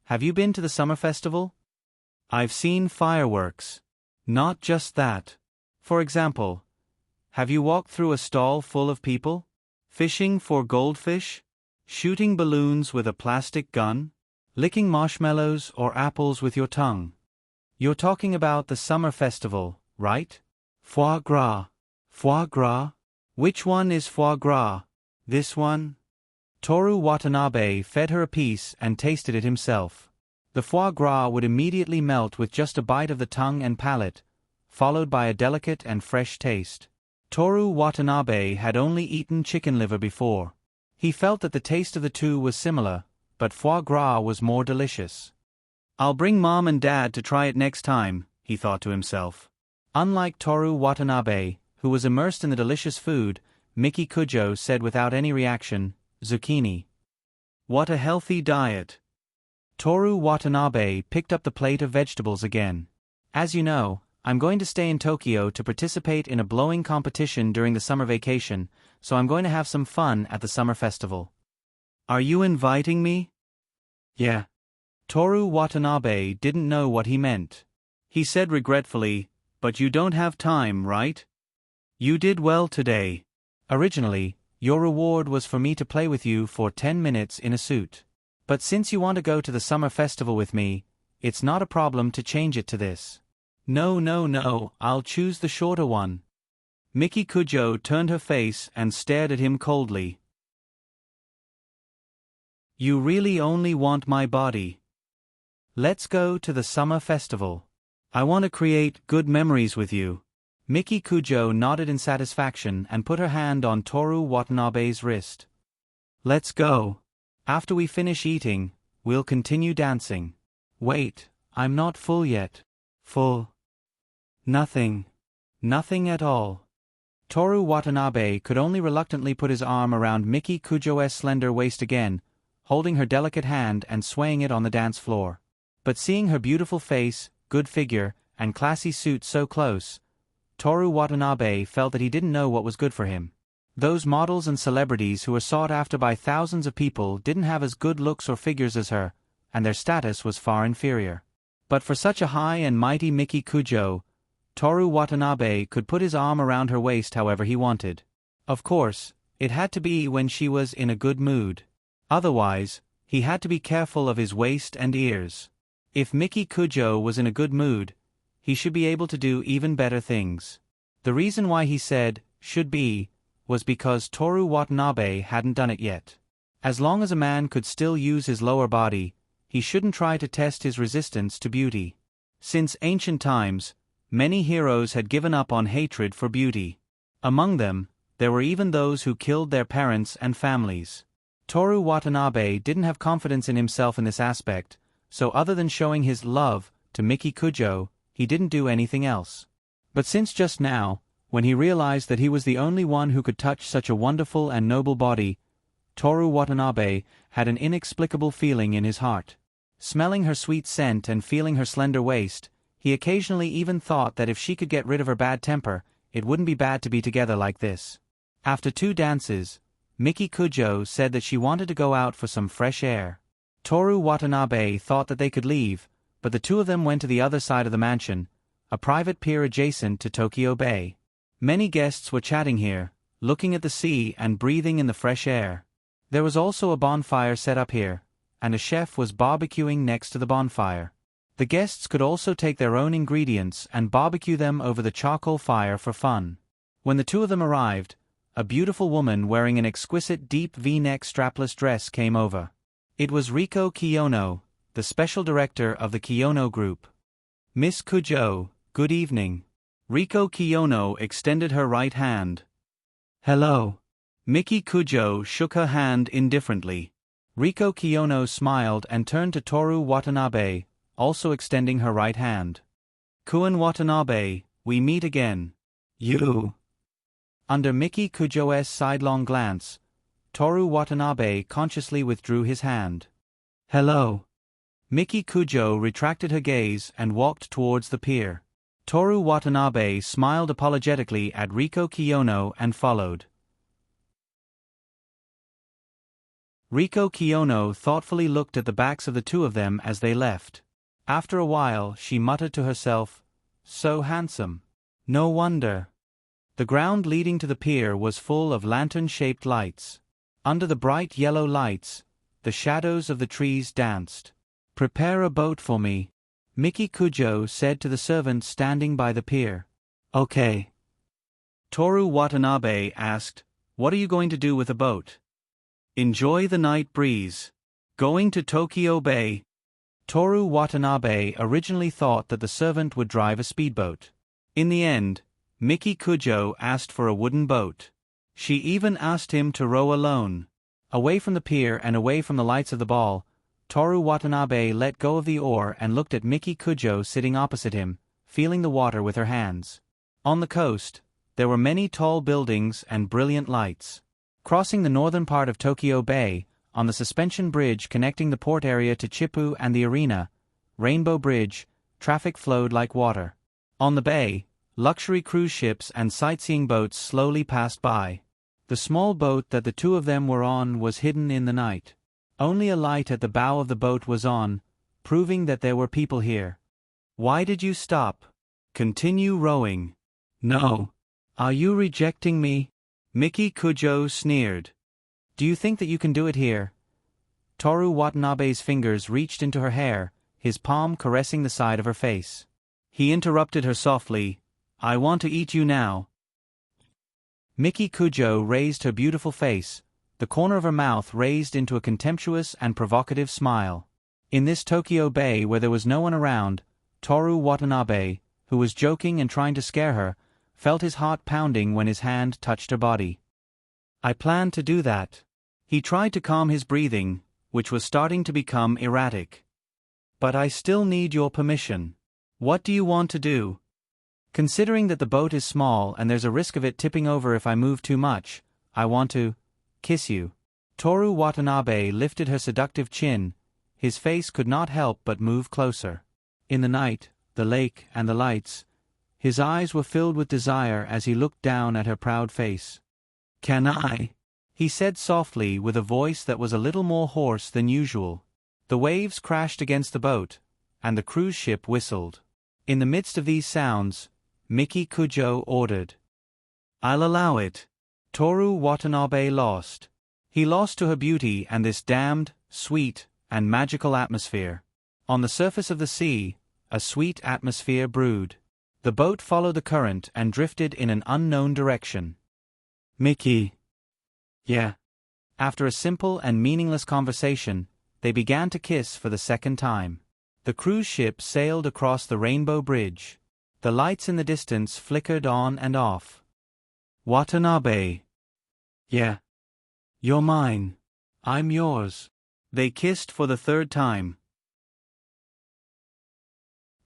A: Have you been to the summer festival? I've seen fireworks. Not just that. For example, have you walked through a stall full of people? Fishing for goldfish? Shooting balloons with a plastic gun? Licking marshmallows or apples with your tongue? You're talking about the summer festival, right? Foie gras. Foie gras? Which one is foie gras? This one? Toru Watanabe fed her a piece and tasted it himself. The foie gras would immediately melt with just a bite of the tongue and palate, followed by a delicate and fresh taste. Toru Watanabe had only eaten chicken liver before. He felt that the taste of the two was similar, but foie gras was more delicious. I'll bring Mom and Dad to try it next time, he thought to himself. Unlike Toru Watanabe, who was immersed in the delicious food, Miki Kujo said without any reaction, Zucchini. What a healthy diet. Toru Watanabe picked up the plate of vegetables again. As you know, I'm going to stay in Tokyo to participate in a blowing competition during the summer vacation, so I'm going to have some fun at the summer festival. Are you inviting me? Yeah. Toru Watanabe didn't know what he meant. He said regretfully, But you don't have time, right? You did well today. Originally, your reward was for me to play with you for 10 minutes in a suit. But since you want to go to the summer festival with me, it's not a problem to change it to this. No, I'll choose the shorter one. Miki Kujo turned her face and stared at him coldly. You really only want my body. Let's go to the summer festival. I want to create good memories with you. Miki Kujo nodded in satisfaction and put her hand on Toru Watanabe's wrist. Let's go. After we finish eating, we'll continue dancing. Wait, I'm not full yet. Full? Nothing. Nothing at all. Toru Watanabe could only reluctantly put his arm around Miki Kujo's slender waist again, holding her delicate hand and swaying it on the dance floor. But seeing her beautiful face, good figure, and classy suit so close, Toru Watanabe felt that he didn't know what was good for him. Those models and celebrities who were sought after by thousands of people didn't have as good looks or figures as her, and their status was far inferior. But for such a high and mighty Miki Kujo, Toru Watanabe could put his arm around her waist however he wanted. Of course, it had to be when she was in a good mood. Otherwise, he had to be careful of his waist and ears. If Miki Kujo was in a good mood, he should be able to do even better things. The reason why he said, should be, was because Toru Watanabe hadn't done it yet. As long as a man could still use his lower body, he shouldn't try to test his resistance to beauty. Since ancient times, many heroes had given up on hatred for beauty. Among them, There were even those who killed their parents and families. Toru Watanabe didn't have confidence in himself in this aspect, so other than showing his love to Miki Kujo, he didn't do anything else. But since just now, when he realized that he was the only one who could touch such a wonderful and noble body, Toru Watanabe had an inexplicable feeling in his heart. Smelling her sweet scent and feeling her slender waist, he occasionally even thought that if she could get rid of her bad temper, it wouldn't be bad to be together like this. After 2 dances, Miki Kujo said that she wanted to go out for some fresh air. Toru Watanabe thought that they could leave, but the two of them went to the other side of the mansion, a private pier adjacent to Tokyo Bay. Many guests were chatting here, looking at the sea and breathing in the fresh air. There was also a bonfire set up here, and a chef was barbecuing next to the bonfire. The guests could also take their own ingredients and barbecue them over the charcoal fire for fun. When the two of them arrived, a beautiful woman wearing an exquisite deep V-neck strapless dress came over. It was Riko Kiyono, the special director of the Kiyono Group. "Miss Kujo, good evening." Riko Kiyono extended her right hand. "Hello." Miki Kujo shook her hand indifferently. Riko Kiyono smiled and turned to Toru Watanabe, also extending her right hand. "Kun Watanabe, we meet again." "You." Under Miki Kujo's sidelong glance, Toru Watanabe consciously withdrew his hand. "Hello." Miki Kujo retracted her gaze and walked towards the pier. Toru Watanabe smiled apologetically at Riko Kiyono and followed. Riko Kiyono thoughtfully looked at the backs of the two of them as they left. After a while, she muttered to herself, "So handsome. No wonder." The ground leading to the pier was full of lantern-shaped lights. Under the bright yellow lights, the shadows of the trees danced. "Prepare a boat for me," Miki Kujo said to the servant standing by the pier. "Okay." Toru Watanabe asked, "What are you going to do with a boat?" "Enjoy the night breeze. Going to Tokyo Bay." Toru Watanabe originally thought that the servant would drive a speedboat. In the end, Miki Kujo asked for a wooden boat. She even asked him to row alone. Away from the pier and away from the lights of the ball, Toru Watanabe let go of the oar and looked at Miki Kujo sitting opposite him, feeling the water with her hands. On the coast, there were many tall buildings and brilliant lights. Crossing the northern part of Tokyo Bay, on the suspension bridge connecting the port area to Chippu and the arena, Rainbow Bridge, traffic flowed like water. On the bay, luxury cruise ships and sightseeing boats slowly passed by. The small boat that the two of them were on was hidden in the night. Only a light at the bow of the boat was on, proving that there were people here. "Why did you stop? Continue rowing." "No." "Are you rejecting me?" Miki Kujo sneered. "Do you think that you can do it here?" Toru Watanabe's fingers reached into her hair, his palm caressing the side of her face. He interrupted her softly, "I want to eat you now." Miki Kujo raised her beautiful face, the corner of her mouth raised into a contemptuous and provocative smile. In this Tokyo Bay where there was no one around, Toru Watanabe, who was joking and trying to scare her, felt his heart pounding when his hand touched her body. "I planned to do that." He tried to calm his breathing, which was starting to become erratic. "But I still need your permission." "What do you want to do?" "Considering that the boat is small and there's a risk of it tipping over if I move too much, I want to kiss you." Toru Watanabe lifted her seductive chin. His face could not help but move closer. In the night, the lake, and the lights, his eyes were filled with desire as he looked down at her proud face. "Can I?" he said softly with a voice that was a little more hoarse than usual. The waves crashed against the boat, and the cruise ship whistled. In the midst of these sounds, Miki Kujo ordered, "I'll allow it." Toru Watanabe lost. He lost to her beauty and this damned, sweet, and magical atmosphere. On the surface of the sea, a sweet atmosphere brewed. The boat followed the current and drifted in an unknown direction. "Miki." "Yeah." After a simple and meaningless conversation, they began to kiss for the second time. The cruise ship sailed across the Rainbow Bridge. The lights in the distance flickered on and off. "Watanabe, Yeah. You're mine. I'm yours. They kissed for the third time.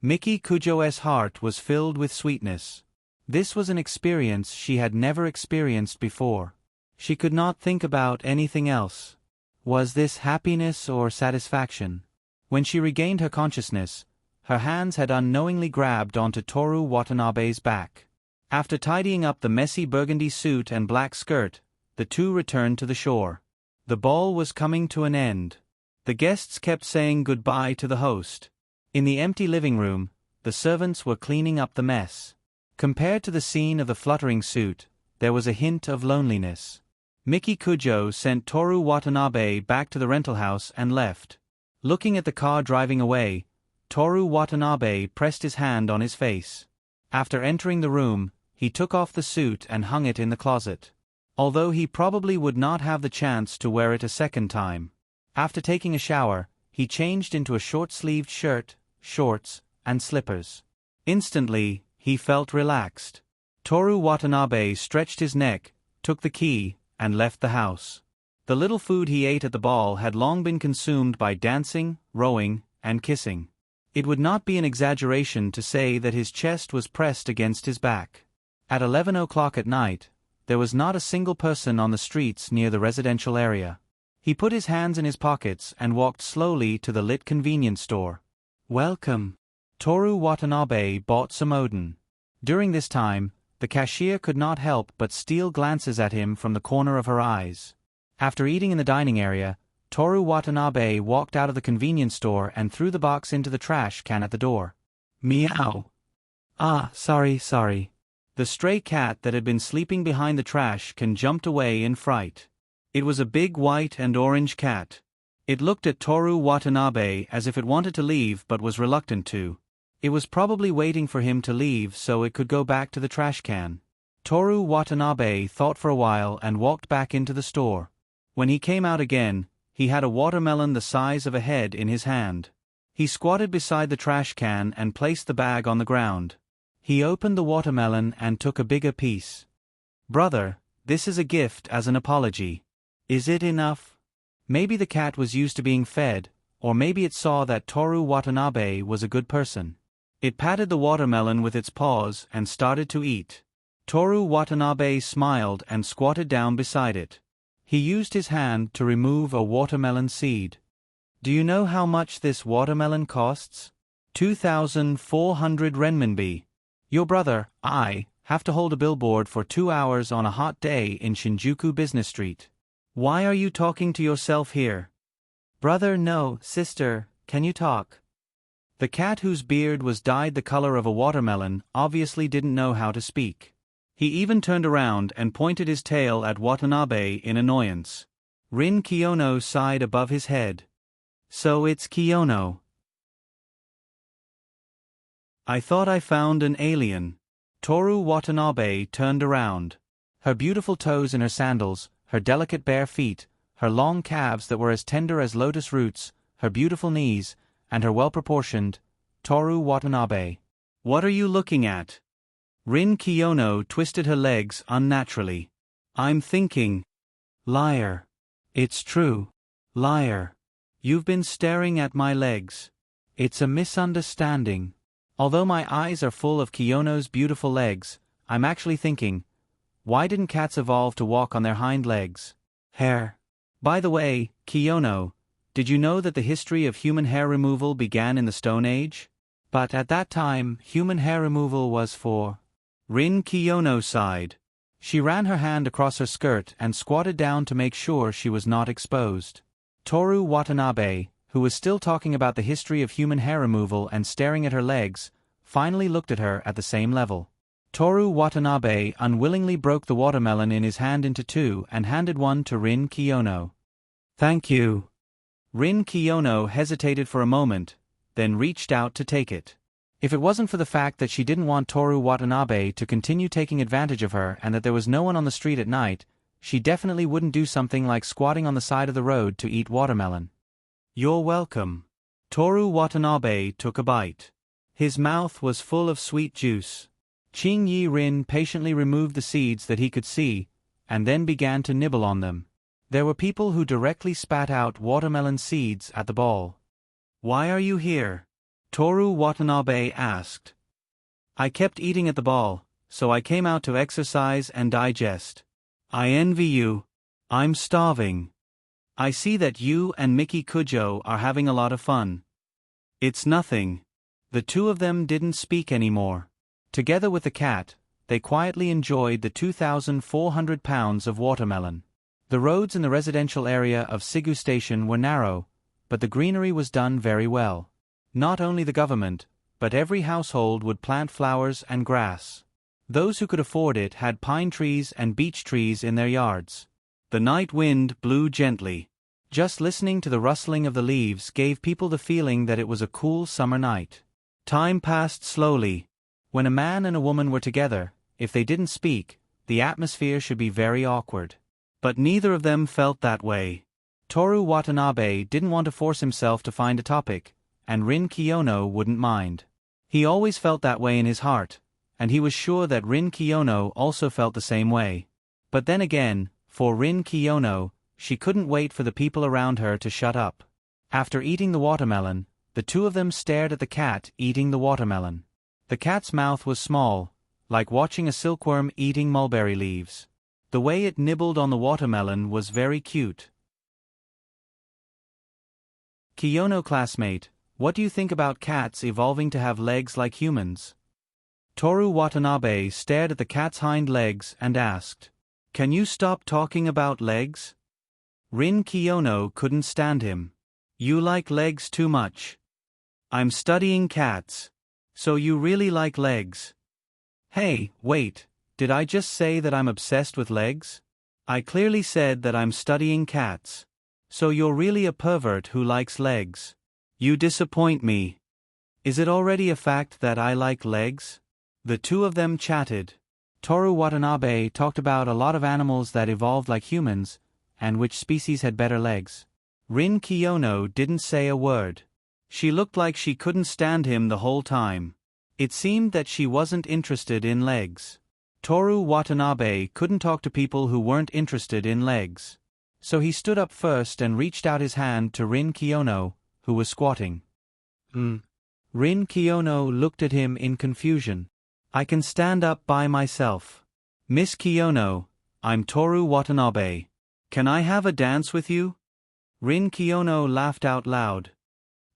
A: Miki Kujo's heart was filled with sweetness. This was an experience she had never experienced before. She could not think about anything else. Was this happiness or satisfaction? When she regained her consciousness, her hands had unknowingly grabbed onto Toru Watanabe's back. After tidying up the messy burgundy suit and black skirt, the two returned to the shore. The ball was coming to an end. The guests kept saying goodbye to the host. In the empty living room, the servants were cleaning up the mess. Compared to the scene of the fluttering suit, there was a hint of loneliness. Miki Kujo sent Toru Watanabe back to the rental house and left. Looking at the car driving away, Toru Watanabe pressed his hand on his face. After entering the room, he took off the suit and hung it in the closet. Although he probably would not have the chance to wear it a second time. After taking a shower, he changed into a short-sleeved shirt, shorts, and slippers. Instantly, he felt relaxed. Toru Watanabe stretched his neck, took the key, and left the house. The little food he ate at the ball had long been consumed by dancing, rowing, and kissing. It would not be an exaggeration to say that his chest was pressed against his back. At 11 o'clock at night, there was not a single person on the streets near the residential area. He put his hands in his pockets and walked slowly to the lit convenience store. Welcome. Toru Watanabe bought some Oden. During this time, the cashier could not help but steal glances at him from the corner of her eyes. After eating in the dining area, Toru Watanabe walked out of the convenience store and threw the box into the trash can at the door. Meow. Ah, sorry. The stray cat that had been sleeping behind the trash can jumped away in fright. It was a big white and orange cat. It looked at Toru Watanabe as if it wanted to leave but was reluctant to. It was probably waiting for him to leave so it could go back to the trash can. Toru Watanabe thought for a while and walked back into the store. When he came out again, he had a watermelon the size of a head in his hand. He squatted beside the trash can and placed the bag on the ground. He opened the watermelon and took a bigger piece. Brother, this is a gift as an apology. Is it enough? Maybe the cat was used to being fed, or maybe it saw that Toru Watanabe was a good person. It patted the watermelon with its paws and started to eat. Toru Watanabe smiled and squatted down beside it. He used his hand to remove a watermelon seed. Do you know how much this watermelon costs? 2,400 renminbi. Your brother, I, have to hold a billboard for 2 hours on a hot day in Shinjuku Business Street. Why are you talking to yourself here? Brother, no, sister, can you talk? The cat whose beard was dyed the color of a watermelon obviously didn't know how to speak. He even turned around and pointed his tail at Watanabe in annoyance. Rin Kiyono sighed above his head. So it's Kiyono. I thought I found an alien. Toru Watanabe turned around. Her beautiful toes in her sandals, her delicate bare feet, her long calves that were as tender as lotus roots, her beautiful knees, and her well-proportioned, Toru Watanabe. What are you looking at? Rin Kiyono twisted her legs unnaturally. I'm thinking. Liar. It's true. Liar. You've been staring at my legs. It's a misunderstanding. Although my eyes are full of Kiyono's beautiful legs, I'm actually thinking, why didn't cats evolve to walk on their hind legs? Hair. By the way, Kiyono, did you know that the history of human hair removal began in the Stone Age? But at that time, human hair removal was for... Rin Kiyono sighed. She ran her hand across her skirt and squatted down to make sure she was not exposed. Toru Watanabe, who was still talking about the history of human hair removal and staring at her legs, finally looked at her at the same level. Toru Watanabe unwillingly broke the watermelon in his hand into two and handed one to Rin Kiyono. Thank you. Rin Kiyono hesitated for a moment, then reached out to take it. If it wasn't for the fact that she didn't want Toru Watanabe to continue taking advantage of her and that there was no one on the street at night, she definitely wouldn't do something like squatting on the side of the road to eat watermelon. You're welcome. Toru Watanabe took a bite. His mouth was full of sweet juice. Qing Yi Rin patiently removed the seeds that he could see, and then began to nibble on them. There were people who directly spat out watermelon seeds at the ball. "Why are you here?" Toru Watanabe asked. "I kept eating at the ball, so I came out to exercise and digest." "I envy you. I'm starving. I see that you and Miki Kujo are having a lot of fun." "It's nothing." The two of them didn't speak anymore. Together with the cat, they quietly enjoyed the 2,400 pounds of watermelon. The roads in the residential area of Sigu Station were narrow, but the greenery was done very well. Not only the government, but every household would plant flowers and grass. Those who could afford it had pine trees and beech trees in their yards. The night wind blew gently. Just listening to the rustling of the leaves gave people the feeling that it was a cool summer night. Time passed slowly. When a man and a woman were together, if they didn't speak, the atmosphere should be very awkward. But neither of them felt that way. Toru Watanabe didn't want to force himself to find a topic, and Rin Kiyono wouldn't mind. He always felt that way in his heart, and he was sure that Rin Kiyono also felt the same way. But then again, for Rin Kiyono, she couldn't wait for the people around her to shut up. After eating the watermelon, the two of them stared at the cat eating the watermelon. The cat's mouth was small, like watching a silkworm eating mulberry leaves. The way it nibbled on the watermelon was very cute. "Kiyono classmate, what do you think about cats evolving to have legs like humans?" Toru Watanabe stared at the cat's hind legs and asked. "Can you stop talking about legs?" Rin Kiyono couldn't stand him. "You like legs too much." "I'm studying cats. So you really like legs?" "Hey, wait, did I just say that I'm obsessed with legs?" "I clearly said that I'm studying cats. So you're really a pervert who likes legs." "You disappoint me. Is it already a fact that I like legs?" The two of them chatted. Toru Watanabe talked about a lot of animals that evolved like humans, and which species had better legs. Rin Kiyono didn't say a word. She looked like she couldn't stand him the whole time. It seemed that she wasn't interested in legs. Toru Watanabe couldn't talk to people who weren't interested in legs. So he stood up first and reached out his hand to Rin Kiyono, who was squatting. Rin Kiyono looked at him in confusion. "I can stand up by myself." "Miss Kiyono, I'm Toru Watanabe. Can I have a dance with you?" Rin Kiyono laughed out loud.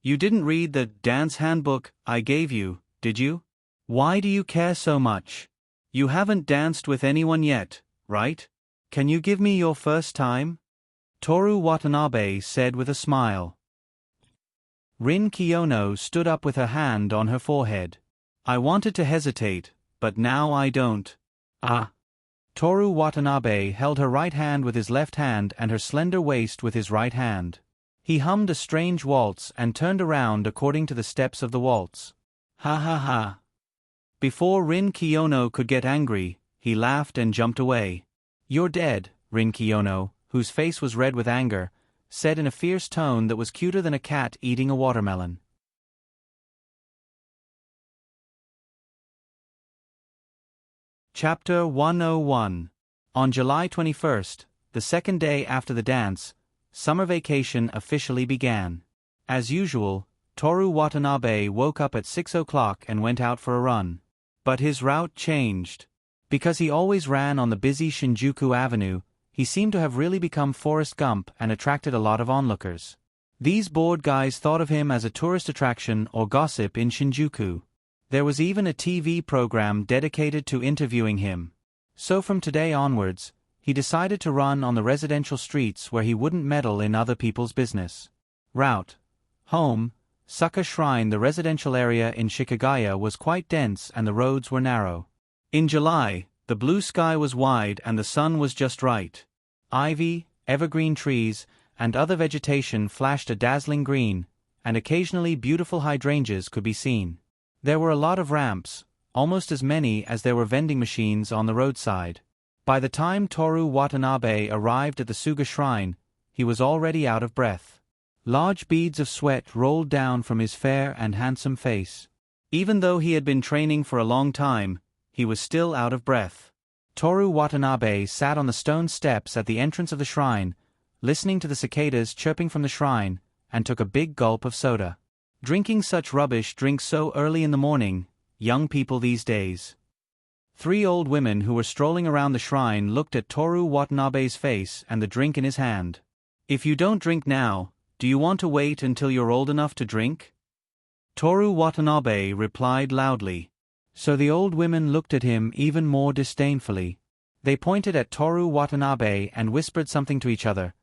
A: "You didn't read the dance handbook I gave you, did you? Why do you care so much? You haven't danced with anyone yet, right? Can you give me your first time?" Toru Watanabe said with a smile. Rin Kiyono stood up with her hand on her forehead. "I wanted to hesitate, but now I don't." "Ah." Toru Watanabe held her right hand with his left hand and her slender waist with his right hand. He hummed a strange waltz and turned around according to the steps of the waltz. "Ha ha ha." Before Rin Kiyono could get angry, he laughed and jumped away. "You're dead," Rin Kiyono, whose face was red with anger, said in a fierce tone that was cuter than a cat eating a watermelon. Chapter 101. On July 21st, the second day after the dance, summer vacation officially began. As usual, Toru Watanabe woke up at 6 o'clock and went out for a run. But his route changed. Because he always ran on the busy Shinjuku Avenue, he seemed to have really become Forrest Gump and attracted a lot of onlookers. These bored guys thought of him as a tourist attraction or gossip in Shinjuku. There was even a TV program dedicated to interviewing him. So from today onwards, he decided to run on the residential streets where he wouldn't meddle in other people's business. Route. Home. Saka Shrine. The residential area in Shikagaya was quite dense and the roads were narrow. In July, the blue sky was wide and the sun was just right. Ivy, evergreen trees, and other vegetation flashed a dazzling green, and occasionally beautiful hydrangeas could be seen. There were a lot of ramps, almost as many as there were vending machines on the roadside. By the time Toru Watanabe arrived at the Suga Shrine, he was already out of breath. Large beads of sweat rolled down from his fair and handsome face. Even though he had been training for a long time, he was still out of breath. Toru Watanabe sat on the stone steps at the entrance of the shrine, listening to the cicadas chirping from the shrine, and took a big gulp of soda. Drinking such rubbish drink so early in the morning, young people these days. 3 old women who were strolling around the shrine looked at Toru Watanabe's face and the drink in his hand. If you don't drink now, do you want to wait until you're old enough to drink? Toru Watanabe replied loudly. So the old women looked at him even more disdainfully. They pointed at Toru Watanabe and whispered something to each other,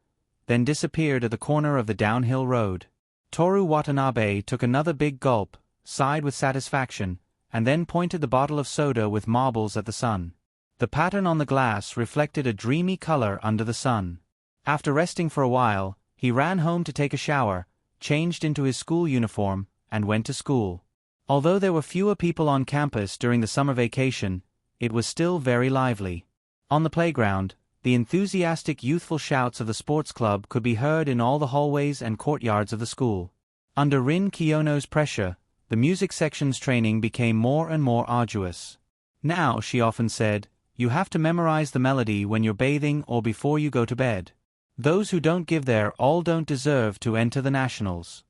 A: then disappeared at the corner of the downhill road. Toru Watanabe took another big gulp, sighed with satisfaction, and then pointed the bottle of soda with marbles at the sun. The pattern on the glass reflected a dreamy color under the sun. After resting for a while, he ran home to take a shower, changed into his school uniform, and went to school. Although there were fewer people on campus during the summer vacation, it was still very lively. On the playground, the enthusiastic youthful shouts of the sports club could be heard in all the hallways and courtyards of the school. Under Rin Kiyono's pressure, the music section's training became more and more arduous. Now, she often said, you have to memorize the melody when you're bathing or before you go to bed. Those who don't give their all don't deserve to enter the nationals.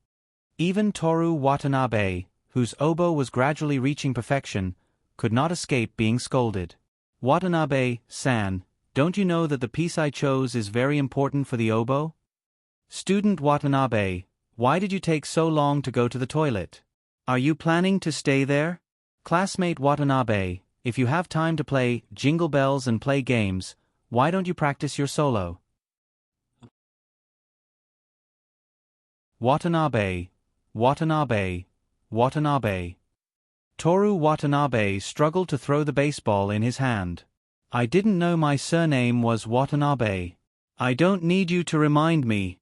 A: Even Toru Watanabe, whose oboe was gradually reaching perfection, could not escape being scolded. Watanabe-san, don't you know that the piece I chose is very important for the oboe? Student Watanabe, why did you take so long to go to the toilet? Are you planning to stay there? Classmate Watanabe, if you have time to play Jingle Bells and play games, why don't you practice your solo? Watanabe, Watanabe, Watanabe. Toru Watanabe struggled to throw the baseball in his hand. I didn't know my surname was Watanabe. I don't need you to remind me.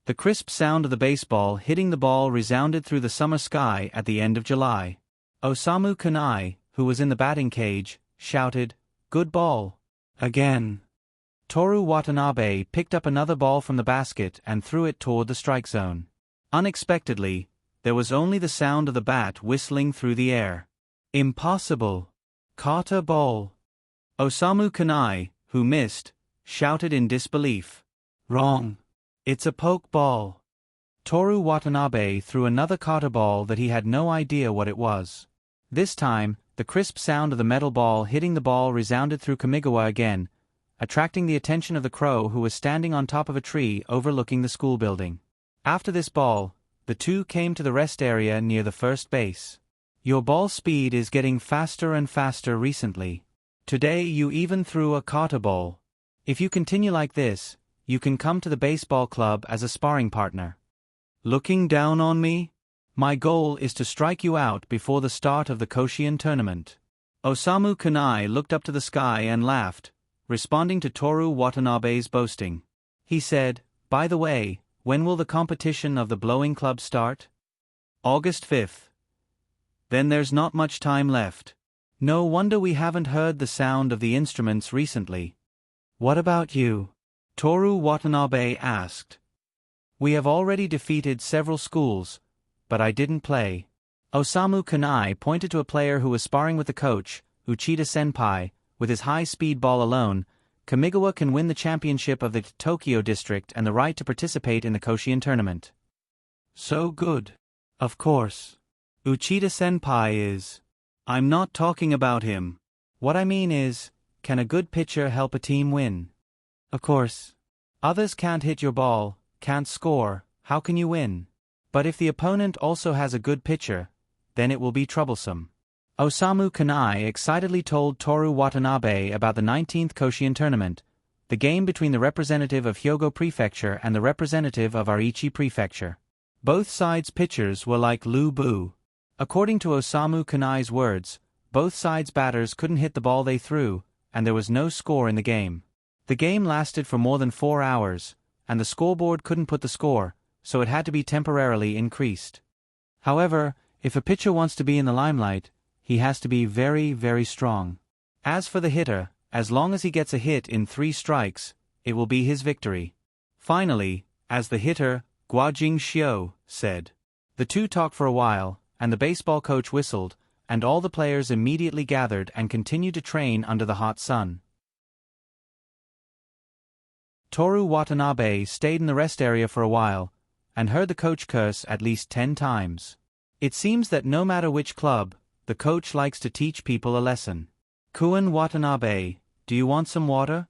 A: The crisp sound of the baseball hitting the ball resounded through the summer sky at the end of July. Osamu Kanai, who was in the batting cage, shouted, "Good ball." Again. Toru Watanabe picked up another ball from the basket and threw it toward the strike zone. Unexpectedly, there was only the sound of the bat whistling through the air. Impossible. Kata ball. Osamu Kanai, who missed, shouted in disbelief. Wrong. It's a poke ball. Toru Watanabe threw another kata ball that he had no idea what it was. This time, the crisp sound of the metal ball hitting the ball resounded through Kamigawa again, attracting the attention of the crow who was standing on top of a tree overlooking the school building. After this ball, the two came to the rest area near the first base. Your ball speed is getting faster and faster recently. Today you even threw a kata ball. If you continue like this, you can come to the baseball club as a sparring partner. Looking down on me? My goal is to strike you out before the start of the Koshien tournament. Osamu Kanai looked up to the sky and laughed, responding to Toru Watanabe's boasting. He said, "By the way, when will the competition of the blowing club start?" August 5th. Then there's not much time left. No wonder we haven't heard the sound of the instruments recently. What about you? Toru Watanabe asked. We have already defeated several schools, but I didn't play. Osamu Kanai pointed to a player who was sparring with the coach, Uchida Senpai. With his high-speed ball alone, Kamigawa can win the championship of the Tokyo district and the right to participate in the Koshien tournament. So good. Of course. Uchida Senpai is. I'm not talking about him. What I mean is, can a good pitcher help a team win? Of course. Others can't hit your ball, can't score, how can you win? But if the opponent also has a good pitcher, then it will be troublesome. Osamu Kanai excitedly told Toru Watanabe about the 19th Koshien tournament, the game between the representative of Hyogo Prefecture and the representative of Aichi Prefecture. Both sides' pitchers were like Lu Bu. According to Osamu Kanai's words, both sides' batters couldn't hit the ball they threw, and there was no score in the game. The game lasted for more than 4 hours, and the scoreboard couldn't put the score, so it had to be temporarily increased. However, if a pitcher wants to be in the limelight, he has to be very, very strong. As for the hitter, as long as he gets a hit in 3 strikes, it will be his victory. Finally, as the hitter, Guajing Xiao, said. The two talked for a while, and the baseball coach whistled, and all the players immediately gathered and continued to train under the hot sun. Toru Watanabe stayed in the rest area for a while, and heard the coach curse at least 10 times. It seems that no matter which club, the coach likes to teach people a lesson. Kun Watanabe, do you want some water?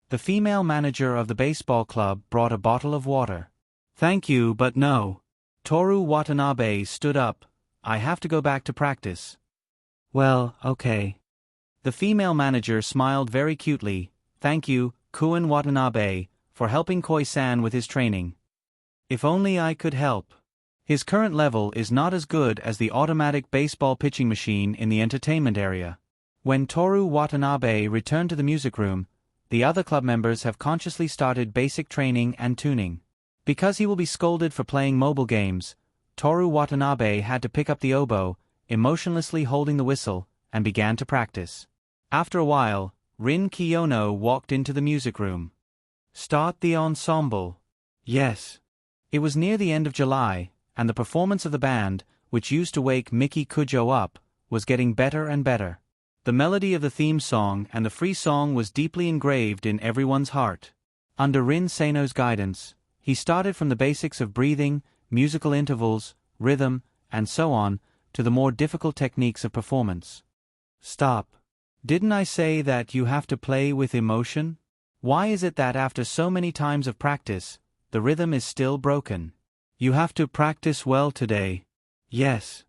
A: The female manager of the baseball club brought a bottle of water. Thank you, but no. Toru Watanabe stood up. I have to go back to practice. Well, okay. The female manager smiled very cutely. Thank you, Kun Watanabe, for helping Koi-san with his training. If only I could help. His current level is not as good as the automatic baseball pitching machine in the entertainment area. When Toru Watanabe returned to the music room, the other club members have consciously started basic training and tuning. Because he will be scolded for playing mobile games, Toru Watanabe had to pick up the oboe, emotionlessly holding the whistle, and began to practice. After a while, Rin Kiyono walked into the music room. Start the ensemble. Yes. It was near the end of July, and the performance of the band, which used to wake Miki Kujo up, was getting better and better. The melody of the theme song and the free song was deeply engraved in everyone's heart. Under Rin Seino's guidance, he started from the basics of breathing, musical intervals, rhythm, and so on, to the more difficult techniques of performance. Stop. Didn't I say that you have to play with emotion? Why is it that after so many times of practice, the rhythm is still broken? You have to practice well today. Yes.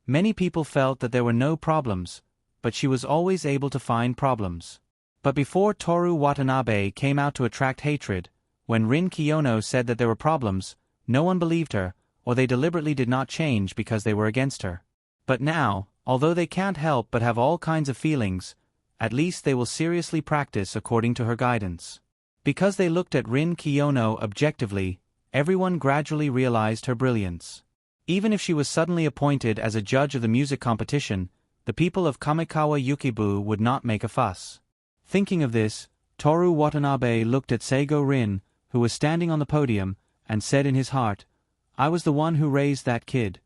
A: Many people felt that there were no problems, but she was always able to find problems. But before Toru Watanabe came out to attract hatred, when Rin Kiyono said that there were problems, no one believed her, or they deliberately did not change because they were against her. But now, although they can't help but have all kinds of feelings, at least they will seriously practice according to her guidance. Because they looked at Rin Kiyono objectively, everyone gradually realized her brilliance. Even if she was suddenly appointed as a judge of the music competition, the people of Kamikawa Yukibu would not make a fuss. Thinking of this, Toru Watanabe looked at Seigo Rin, who was standing on the podium, and said in his heart, I was the one who raised that kid.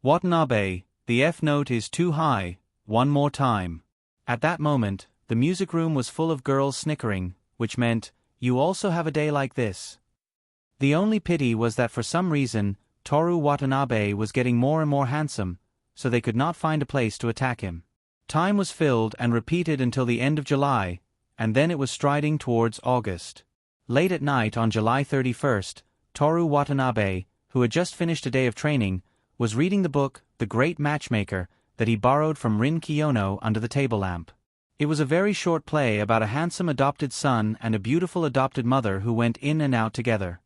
A: Watanabe, the F note is too high, one more time. At that moment, the music room was full of girls snickering, which meant, you also have a day like this. The only pity was that for some reason, Toru Watanabe was getting more and more handsome, so they could not find a place to attack him. Time was filled and repeated until the end of July, and then it was striding towards August. Late at night on July 31st, Toru Watanabe, who had just finished a day of training, was reading the book, The Great Matchmaker, that he borrowed from Rin Kiyono under the table lamp. It was a very short play about a handsome adopted son and a beautiful adopted mother who went in and out together.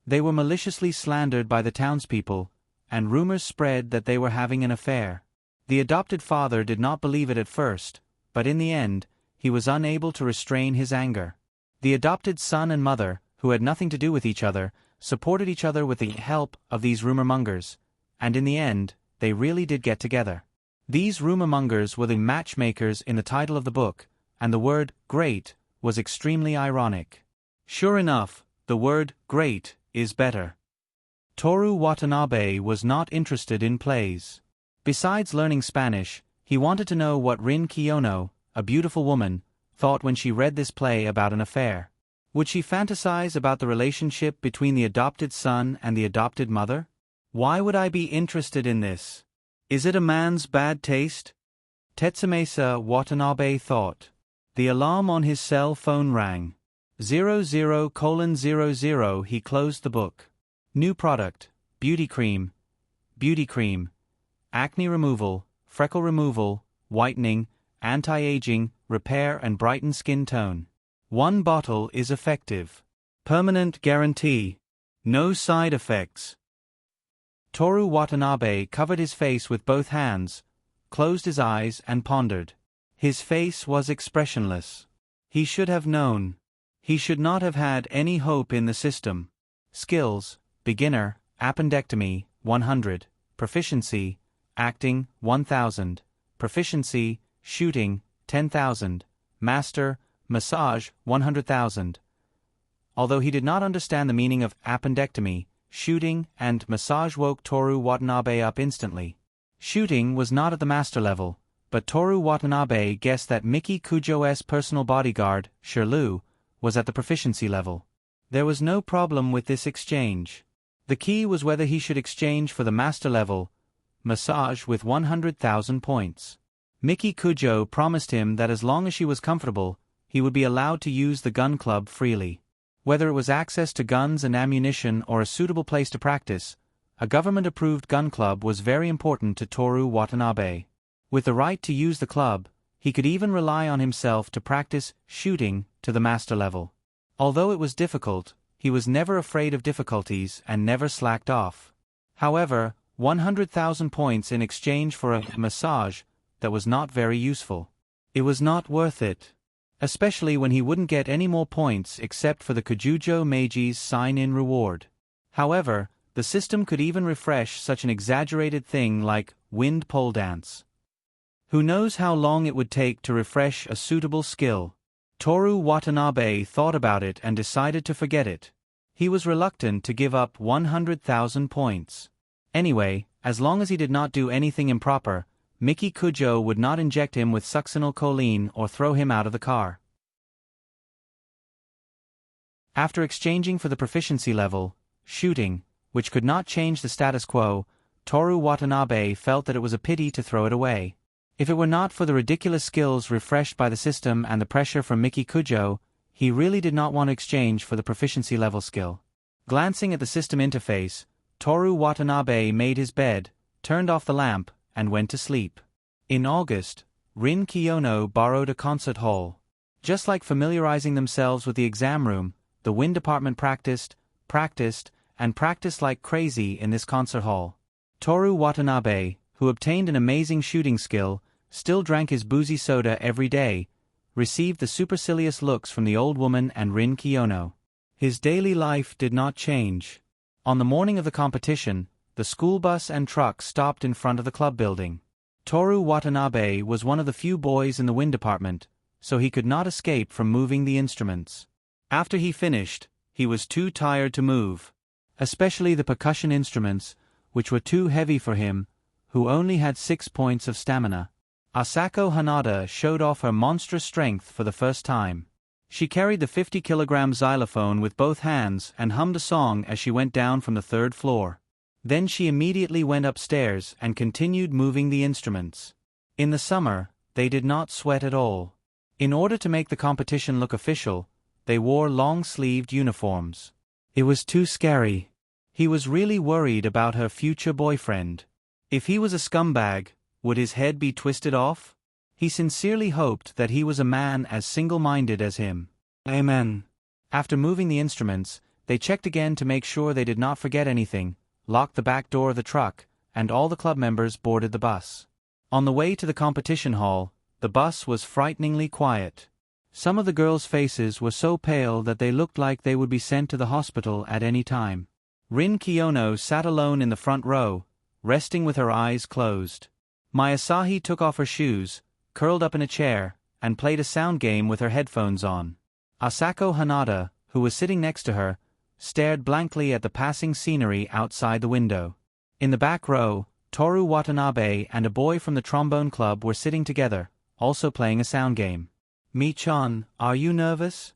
A: They were maliciously slandered by the townspeople, and rumors spread that they were having an affair. The adopted father did not believe it at first, but in the end, he was unable to restrain his anger. The adopted son and mother, who had nothing to do with each other, supported each other with the help of these rumor-mongers, and in the end, they really did get together. These rumor-mongers were the matchmakers in the title of the book, and the word great was extremely ironic. Sure enough, the word great is better. Toru Watanabe was not interested in plays. Besides learning Spanish, he wanted to know what Rin Kiyono, a beautiful woman, thought when she read this play about an affair. Would she fantasize about the relationship between the adopted son and the adopted mother? Why would I be interested in this? Is it a man's bad taste? Tetsumesa Watanabe thought. The alarm on his cell phone rang. 00:00. He closed the book. New product, beauty cream, acne removal, freckle removal, whitening, anti-aging, repair and brighten skin tone. One bottle is effective. Permanent guarantee. No side effects. Toru Watanabe covered his face with both hands, closed his eyes and pondered. His face was expressionless. He should have known. He should not have had any hope in the system. Skills, beginner, appendectomy, 100. Proficiency, acting, 1000. Proficiency, shooting, 10,000. Master, massage, 100,000. Although he did not understand the meaning of appendectomy, shooting and massage woke Toru Watanabe up instantly. Shooting was not at the master level, but Toru Watanabe guessed that Miki Kujo's personal bodyguard, Shirlu, was at the proficiency level. There was no problem with this exchange. The key was whether he should exchange for the master level massage with 100,000 points. Miki Kujo promised him that as long as she was comfortable, he would be allowed to use the gun club freely. Whether it was access to guns and ammunition or a suitable place to practice, a government-approved gun club was very important to Toru Watanabe. With the right to use the club, he could even rely on himself to practice shooting to the master level. Although it was difficult, he was never afraid of difficulties and never slacked off. However, 100,000 points in exchange for a massage that was not very useful. It was not worth it. Especially when he wouldn't get any more points except for the Kujujo Meiji's sign-in reward. However, the system could even refresh such an exaggerated thing like wind pole dance. Who knows how long it would take to refresh a suitable skill? Toru Watanabe thought about it and decided to forget it. He was reluctant to give up 100,000 points. Anyway, as long as he did not do anything improper, Miki Kujo would not inject him with succinylcholine or throw him out of the car. After exchanging for the proficiency level, shooting, which could not change the status quo, Toru Watanabe felt that it was a pity to throw it away. If it were not for the ridiculous skills refreshed by the system and the pressure from Miki Kujo, he really did not want to exchange for the proficiency level skill. Glancing at the system interface, Toru Watanabe made his bed, turned off the lamp, and went to sleep. In August, Rin Kiyono borrowed a concert hall. Just like familiarizing themselves with the exam room, the wind department practiced like crazy in this concert hall. Toru Watanabe, who obtained an amazing shooting skill, still drank his boozy soda every day, received the supercilious looks from the old woman and Rin Kiyono. His daily life did not change. On the morning of the competition, the school bus and truck stopped in front of the club building. Toru Watanabe was one of the few boys in the wind department, so he could not escape from moving the instruments. After he finished, he was too tired to move. Especially the percussion instruments, which were too heavy for him, who only had 6 points of stamina. Asako Hanada showed off her monstrous strength for the first time. She carried the 50-kilogram xylophone with both hands and hummed a song as she went down from the 3rd floor. Then she immediately went upstairs and continued moving the instruments. In the summer, they did not sweat at all. In order to make the competition look official, they wore long-sleeved uniforms. It was too scary. He was really worried about her future boyfriend. If he was a scumbag, would his head be twisted off? He sincerely hoped that he was a man as single-minded as him. Amen. After moving the instruments, they checked again to make sure they did not forget anything, locked the back door of the truck, and all the club members boarded the bus. On the way to the competition hall, the bus was frighteningly quiet. Some of the girls' faces were so pale that they looked like they would be sent to the hospital at any time. Rin Kiyono sat alone in the front row, resting with her eyes closed. Mayasahi took off her shoes, curled up in a chair, and played a sound game with her headphones on. Asako Hanada, who was sitting next to her, stared blankly at the passing scenery outside the window. In the back row, Toru Watanabe and a boy from the trombone club were sitting together, also playing a sound game. "Mi-chan, are you nervous?"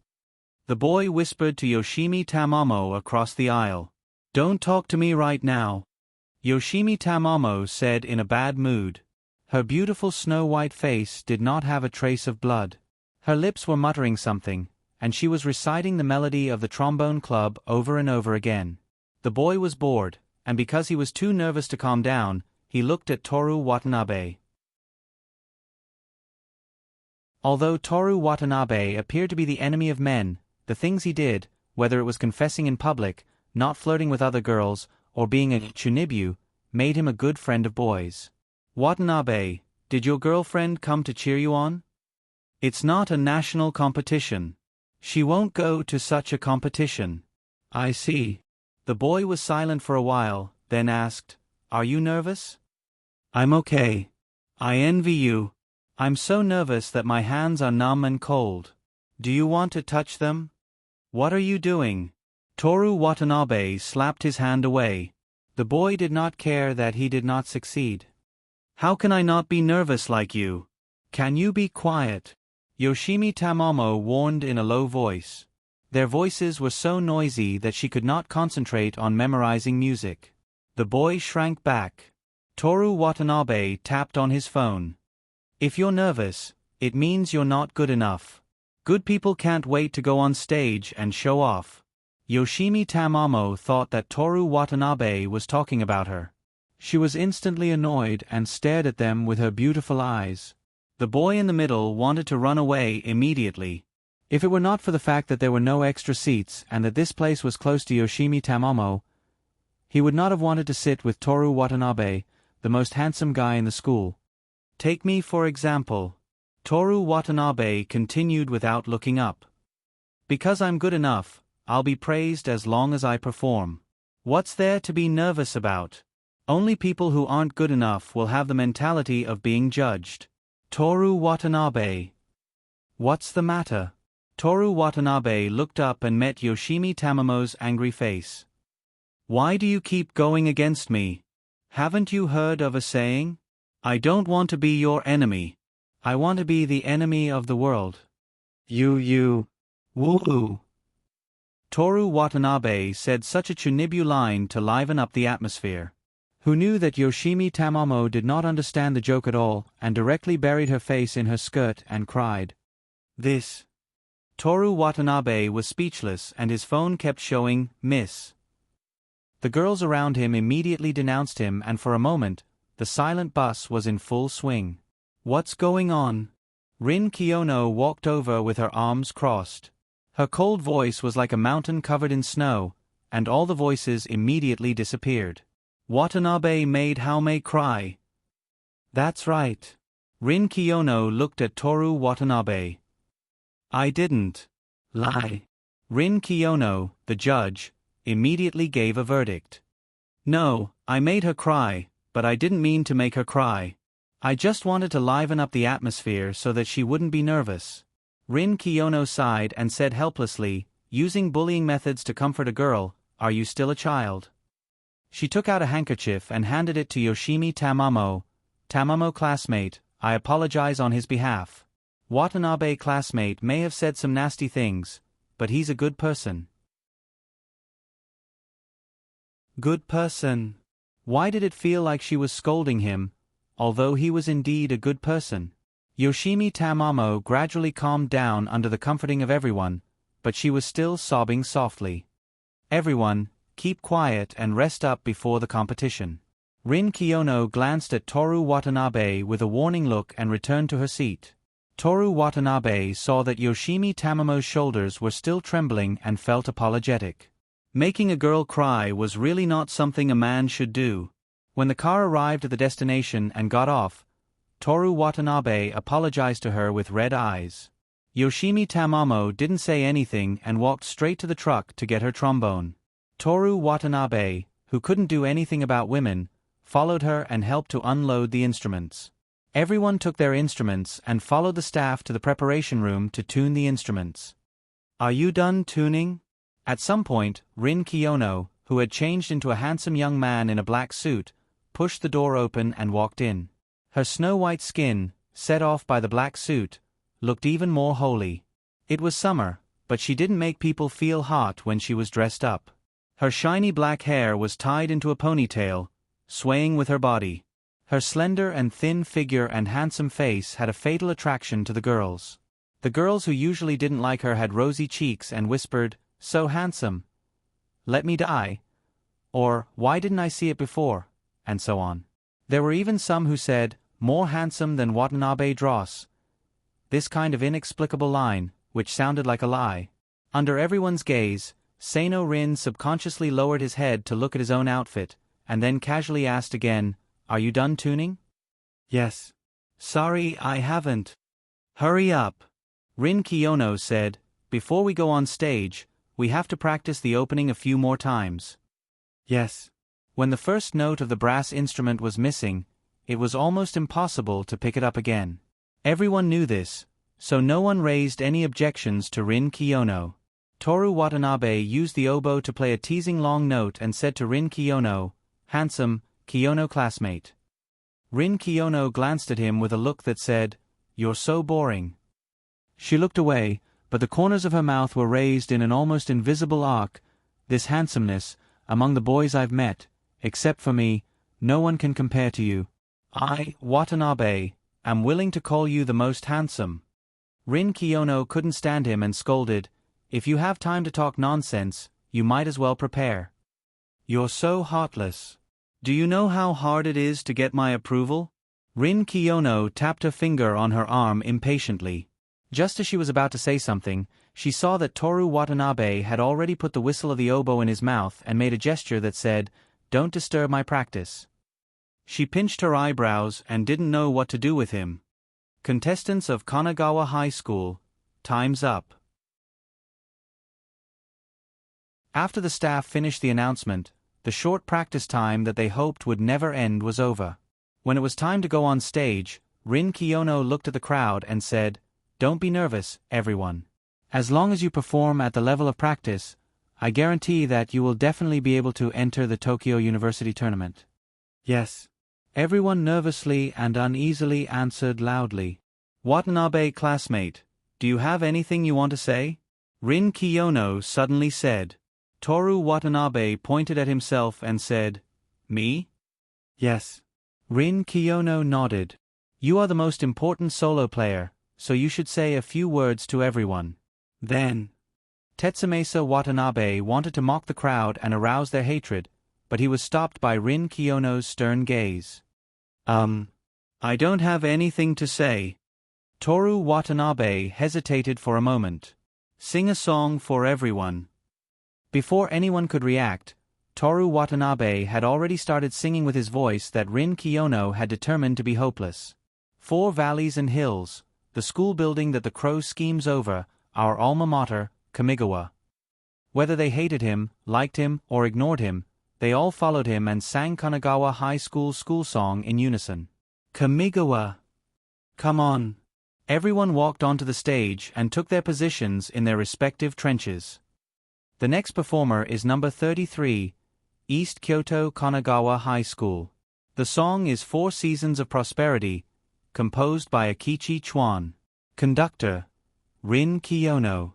A: The boy whispered to Yoshimi Tamamo across the aisle. "Don't talk to me right now," Yoshimi Tamamo said in a bad mood. Her beautiful snow-white face did not have a trace of blood. Her lips were muttering something, and she was reciting the melody of the trombone club over and over again. The boy was bored, and because he was too nervous to calm down, he looked at Toru Watanabe. Although Toru Watanabe appeared to be the enemy of men, the things he did, whether it was confessing in public, not flirting with other girls, or being a chunibyu, made him a good friend of boys. "Watanabe, did your girlfriend come to cheer you on? It's not a national competition. She won't go to such a competition." "I see." The boy was silent for a while, then asked, "Are you nervous?" "I'm okay. I envy you. I'm so nervous that my hands are numb and cold. Do you want to touch them?" "What are you doing?" Toru Watanabe slapped his hand away. The boy did not care that he did not succeed. How can I not be nervous like you? Can you be quiet? Yoshimi Tamamo warned in a low voice. Their voices were so noisy that she could not concentrate on memorizing music. The boy shrank back. Toru Watanabe tapped on his phone. If you're nervous, it means you're not good enough. Good people can't wait to go on stage and show off. Yoshimi Tamamo thought that Toru Watanabe was talking about her. She was instantly annoyed and stared at them with her beautiful eyes. The boy in the middle wanted to run away immediately. If it were not for the fact that there were no extra seats and that this place was close to Yoshimi Tamamo, he would not have wanted to sit with Toru Watanabe, the most handsome guy in the school. Take me for example. Toru Watanabe continued without looking up. Because I'm good enough, I'll be praised as long as I perform. What's there to be nervous about? Only people who aren't good enough will have the mentality of being judged. Toru Watanabe. What's the matter? Toru Watanabe looked up and met Yoshimi Tamamo's angry face. Why do you keep going against me? Haven't you heard of a saying? I don't want to be your enemy. I want to be the enemy of the world. Woo. Toru Watanabe said such a Chunibu line to liven up the atmosphere. Who knew that Yoshimi Tamamo did not understand the joke at all, and directly buried her face in her skirt and cried. This. Toru Watanabe was speechless and his phone kept showing, Miss. The girls around him immediately denounced him and for a moment, the silent bus was in full swing. What's going on? Rin Kiyono walked over with her arms crossed. Her cold voice was like a mountain covered in snow, and all the voices immediately disappeared. Watanabe made Haume cry. That's right. Rin Kiyono looked at Toru Watanabe. I didn't. Lie. Rin Kiyono, the judge, immediately gave a verdict. No, I made her cry, but I didn't mean to make her cry. I just wanted to liven up the atmosphere so that she wouldn't be nervous. Rin Kiyono sighed and said helplessly, using bullying methods to comfort a girl, Are you still a child? She took out a handkerchief and handed it to Yoshimi Tamamo. Tamamo classmate, I apologize on his behalf. Watanabe classmate may have said some nasty things, but he's a good person. Good person. Why did it feel like she was scolding him, although he was indeed a good person? Yoshimi Tamamo gradually calmed down under the comforting of everyone, but she was still sobbing softly. Everyone, keep quiet and rest up before the competition. Rin Kiyono glanced at Toru Watanabe with a warning look and returned to her seat. Toru Watanabe saw that Yoshimi Tamamo's shoulders were still trembling and felt apologetic. Making a girl cry was really not something a man should do. When the car arrived at the destination and got off, Toru Watanabe apologized to her with red eyes. Yoshimi Tamamo didn't say anything and walked straight to the truck to get her trombone. Toru Watanabe, who couldn't do anything about women, followed her and helped to unload the instruments. Everyone took their instruments and followed the staff to the preparation room to tune the instruments. Are you done tuning? At some point, Rin Kiyono, who had changed into a handsome young man in a black suit, pushed the door open and walked in. Her snow-white skin, set off by the black suit, looked even more holy. It was summer, but she didn't make people feel hot when she was dressed up. Her shiny black hair was tied into a ponytail, swaying with her body. Her slender and thin figure and handsome face had a fatal attraction to the girls. The girls who usually didn't like her had rosy cheeks and whispered, So handsome. Let me die. Or, why didn't I see it before? And so on. There were even some who said, More handsome than Watanabe Dross. This kind of inexplicable line, which sounded like a lie. Under everyone's gaze, Seino Rin subconsciously lowered his head to look at his own outfit, and then casually asked again, Are you done tuning? Yes. Sorry, I haven't. Hurry up. Rin Kiyono said, Before we go on stage, we have to practice the opening a few more times. Yes. When the first note of the brass instrument was missing, it was almost impossible to pick it up again. Everyone knew this, so no one raised any objections to Rin Kiyono. Toru Watanabe used the oboe to play a teasing long note and said to Rin Kiyono, Handsome, Kiyono classmate. Rin Kiyono glanced at him with a look that said, "You're so boring." She looked away, but the corners of her mouth were raised in an almost invisible arc. "This handsomeness, among the boys I've met, except for me, no one can compare to you. I, Watanabe, am willing to call you the most handsome." Rin Kiyono couldn't stand him and scolded, "If you have time to talk nonsense, you might as well prepare. You're so heartless. Do you know how hard it is to get my approval?" Rin Kiyono tapped her finger on her arm impatiently. Just as she was about to say something, she saw that Toru Watanabe had already put the whistle of the oboe in his mouth and made a gesture that said, "Don't disturb my practice." She pinched her eyebrows and didn't know what to do with him. Contestants of Kanagawa High School, time's up. After the staff finished the announcement, the short practice time that they hoped would never end was over. When it was time to go on stage, Rin Kiyono looked at the crowd and said, "Don't be nervous, everyone. As long as you perform at the level of practice, I guarantee that you will definitely be able to enter the Tokyo University tournament." "Yes." Everyone nervously and uneasily answered loudly. "Watanabe classmate, do you have anything you want to say?" Rin Kiyono suddenly said. Toru Watanabe pointed at himself and said, "Me?" "Yes." Rin Kiyono nodded. "You are the most important solo player, so you should say a few words to everyone." Then, Tetsumesa Watanabe wanted to mock the crowd and arouse their hatred, but he was stopped by Rin Kiyono's stern gaze. I don't have anything to say." Toru Watanabe hesitated for a moment. "Sing a song for everyone." Before anyone could react, Toru Watanabe had already started singing with his voice that Rin Kiyono had determined to be hopeless. "Four valleys and hills, the school building that the crow schemes over, our alma mater, Kamigawa." Whether they hated him, liked him, or ignored him, they all followed him and sang Kanagawa High School school song in unison. "Kamigawa. Come on." Everyone walked onto the stage and took their positions in their respective trenches. The next performer is number 33, East Kyoto Kanagawa High School. The song is Four Seasons of Prosperity, composed by Akichi Chuan. Conductor, Rin Kiyono.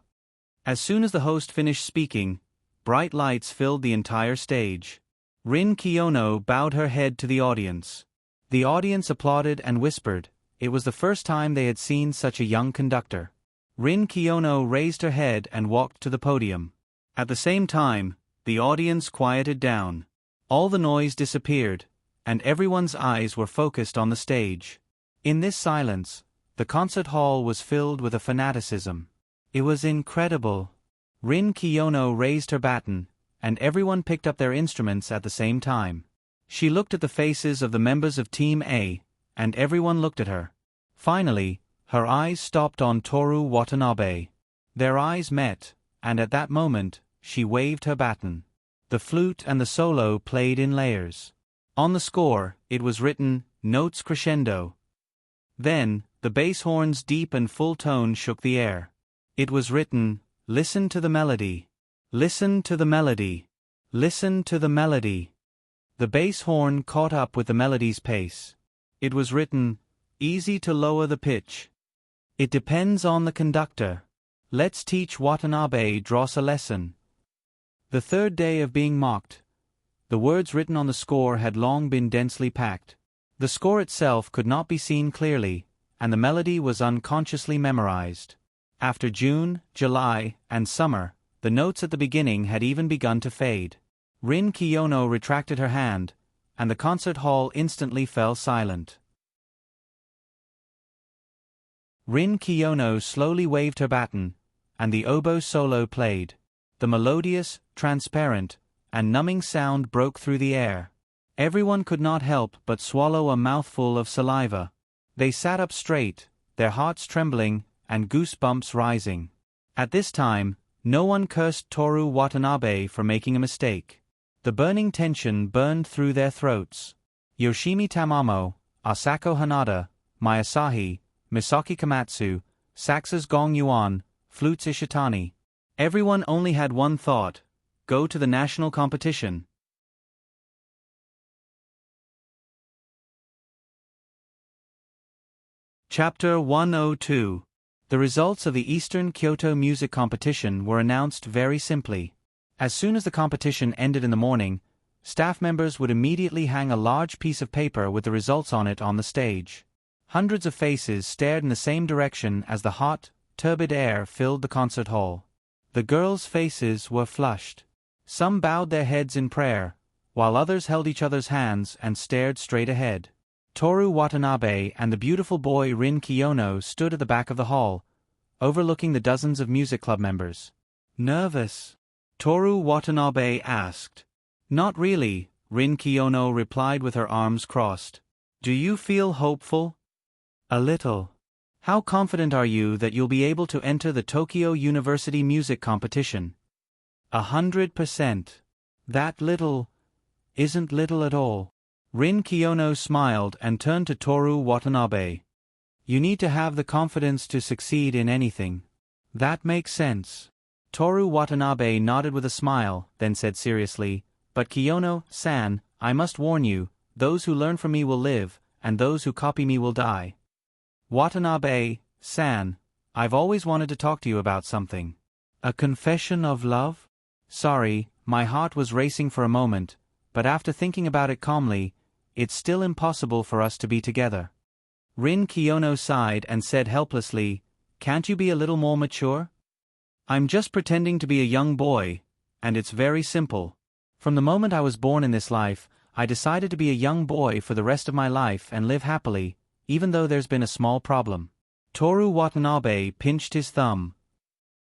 A: As soon as the host finished speaking, bright lights filled the entire stage. Rin Kiyono bowed her head to the audience. The audience applauded and whispered. It was the first time they had seen such a young conductor. Rin Kiyono raised her head and walked to the podium. At the same time, the audience quieted down. All the noise disappeared, and everyone's eyes were focused on the stage. In this silence, the concert hall was filled with a fanaticism. It was incredible. Rin Kiyono raised her baton, and everyone picked up their instruments at the same time. She looked at the faces of the members of Team A, and everyone looked at her. Finally, her eyes stopped on Toru Watanabe. Their eyes met, and at that moment, she waved her baton. The flute and the solo played in layers. On the score, it was written, "Notes crescendo." Then, the bass horn's deep and full tone shook the air. It was written, "Listen to the melody. Listen to the melody. Listen to the melody." The bass horn caught up with the melody's pace. It was written, "Easy to lower the pitch. It depends on the conductor. Let's teach Watanabe Dross a lesson." The third day of being mocked. The words written on the score had long been densely packed. The score itself could not be seen clearly, and the melody was unconsciously memorized. After June, July, and summer, the notes at the beginning had even begun to fade. Rin Kiyono retracted her hand, and the concert hall instantly fell silent. Rin Kiyono slowly waved her baton, and the oboe solo played. The melodious, transparent, and numbing sound broke through the air. Everyone could not help but swallow a mouthful of saliva. They sat up straight, their hearts trembling, and goosebumps rising. At this time, no one cursed Toru Watanabe for making a mistake. The burning tension burned through their throats. Yoshimi Tamamo, Asako Hanada, Mayasahi, Misaki Komatsu, saxes Gong Yuan, flutes Ishitani. Everyone only had one thought: go to the national competition. Chapter 102. The results of the Eastern Kyoto Music Competition were announced very simply. As soon as the competition ended in the morning, staff members would immediately hang a large piece of paper with the results on it on the stage. Hundreds of faces stared in the same direction as the hot, turbid air filled the concert hall. The girls' faces were flushed. Some bowed their heads in prayer, while others held each other's hands and stared straight ahead. Toru Watanabe and the beautiful boy Rin Kiyono stood at the back of the hall, overlooking the dozens of music club members. Nervous? Toru Watanabe asked. Not really, Rin Kiyono replied with her arms crossed. Do you feel hopeful? A little. How confident are you that you'll be able to enter the Tokyo University Music Competition? 100%. That little isn't little at all. Rin Kiyono smiled and turned to Toru Watanabe. You need to have the confidence to succeed in anything. That makes sense. Toru Watanabe nodded with a smile, then said seriously, But Kiyono-san, I must warn you, those who learn from me will live, and those who copy me will die. Watanabe-san, I've always wanted to talk to you about something. A confession of love? Sorry, my heart was racing for a moment, but after thinking about it calmly, it's still impossible for us to be together. Rin Kiyono sighed and said helplessly, Can't you be a little more mature? I'm just pretending to be a young boy, and it's very simple. From the moment I was born in this life, I decided to be a young boy for the rest of my life and live happily, even though there's been a small problem. Toru Watanabe pinched his thumb.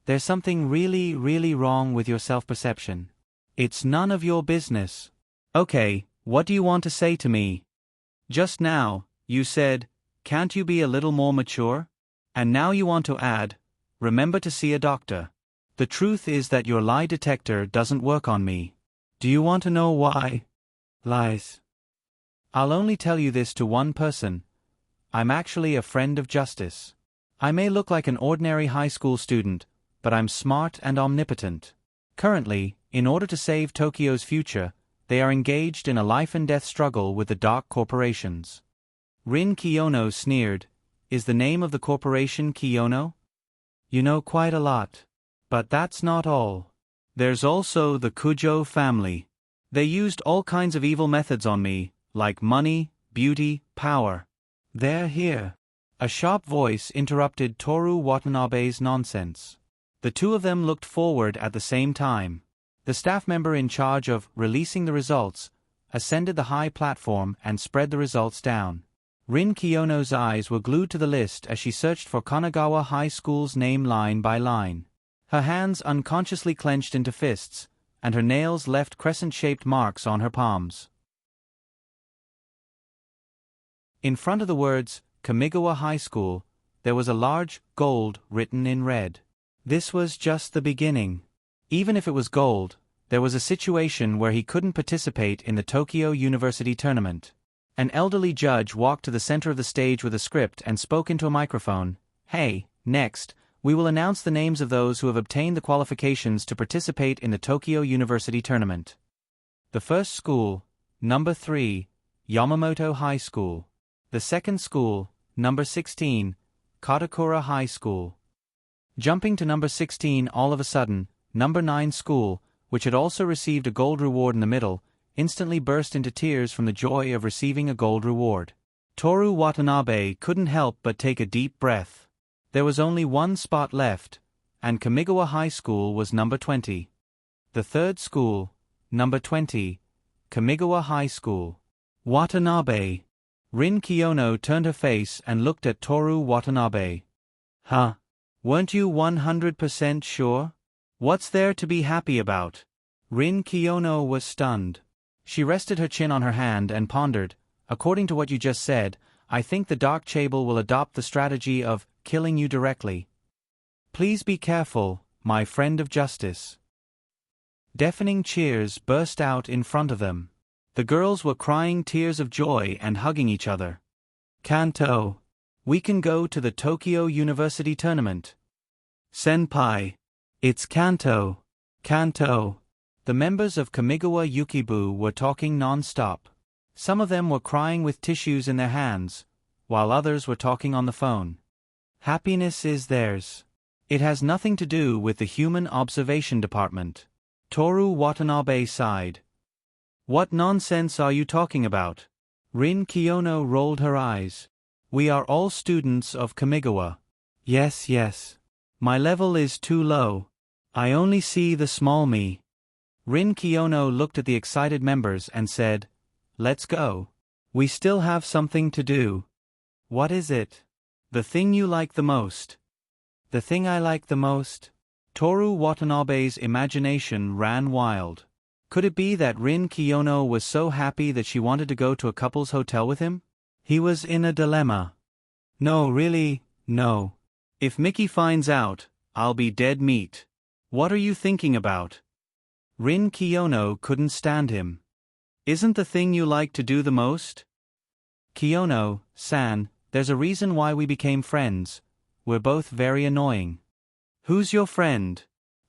A: There's something really, really wrong with your self-perception. It's none of your business. Okay, what do you want to say to me? Just now, you said, can't you be a little more mature? And now you want to add, remember to see a doctor. The truth is that your lie detector doesn't work on me. Do you want to know why? Lies. I'll only tell you this to one person. I'm actually a friend of justice. I may look like an ordinary high school student, but I'm smart and omnipotent. Currently, in order to save Tokyo's future, they are engaged in a life-and-death struggle with the dark corporations. Rin Kiyono sneered. Is the name of the corporation Kiyono? You know quite a lot. But that's not all. There's also the Kujo family. They used all kinds of evil methods on me, like money, beauty, power. They're here. A sharp voice interrupted Toru Watanabe's nonsense. The two of them looked forward at the same time. The staff member in charge of releasing the results ascended the high platform and spread the results down. Rin Kiyono's eyes were glued to the list as she searched for Kanagawa High School's name line by line. Her hands unconsciously clenched into fists, and her nails left crescent-shaped marks on her palms. In front of the words, Kamigawa High School, there was a large gold written in red. This was just the beginning. Even if it was gold, there was a situation where he couldn't participate in the Tokyo University tournament. An elderly judge walked to the center of the stage with a script and spoke into a microphone. Hey, next, we will announce the names of those who have obtained the qualifications to participate in the Tokyo University tournament. The first school, number 3, Yamamoto High School. The second school, number 16, Katakura High School. Jumping to number 16 all of a sudden, number 9 school, which had also received a gold reward in the middle, instantly burst into tears from the joy of receiving a gold reward. Toru Watanabe couldn't help but take a deep breath. There was only one spot left, and Kamigawa High School was number 20. The third school, number 20, Kamigawa High School. Watanabe. Rin Kiyono turned her face and looked at Toru Watanabe. Huh? Weren't you 100% sure? What's there to be happy about? Rin Kiyono was stunned. She rested her chin on her hand and pondered. According to what you just said, I think the Dark Chable will adopt the strategy of killing you directly. Please be careful, my friend of justice. Deafening cheers burst out in front of them. The girls were crying tears of joy and hugging each other. Kanto. We can go to the Tokyo University tournament. Senpai. It's Kanto. Kanto. The members of Kamigawa Yukibu were talking non-stop. Some of them were crying with tissues in their hands, while others were talking on the phone. Happiness is theirs. It has nothing to do with the Human Observation Department. Toru Watanabe sighed. What nonsense are you talking about? Rin Kiyono rolled her eyes. We are all students of Kamigawa. Yes. My level is too low. I only see the small me. Rin Kiyono looked at the excited members and said, Let's go. We still have something to do. What is it? The thing you like the most. The thing I like the most? Toru Watanabe's imagination ran wild. Could it be that Rin Kiyono was so happy that she wanted to go to a couple's hotel with him? He was in a dilemma. No, really, no. If Mickey finds out, I'll be dead meat. What are you thinking about? Rin Kiyono couldn't stand him. Isn't the thing you like to do the most? Kiyono-san, there's a reason why we became friends. We're both very annoying. Who's your friend?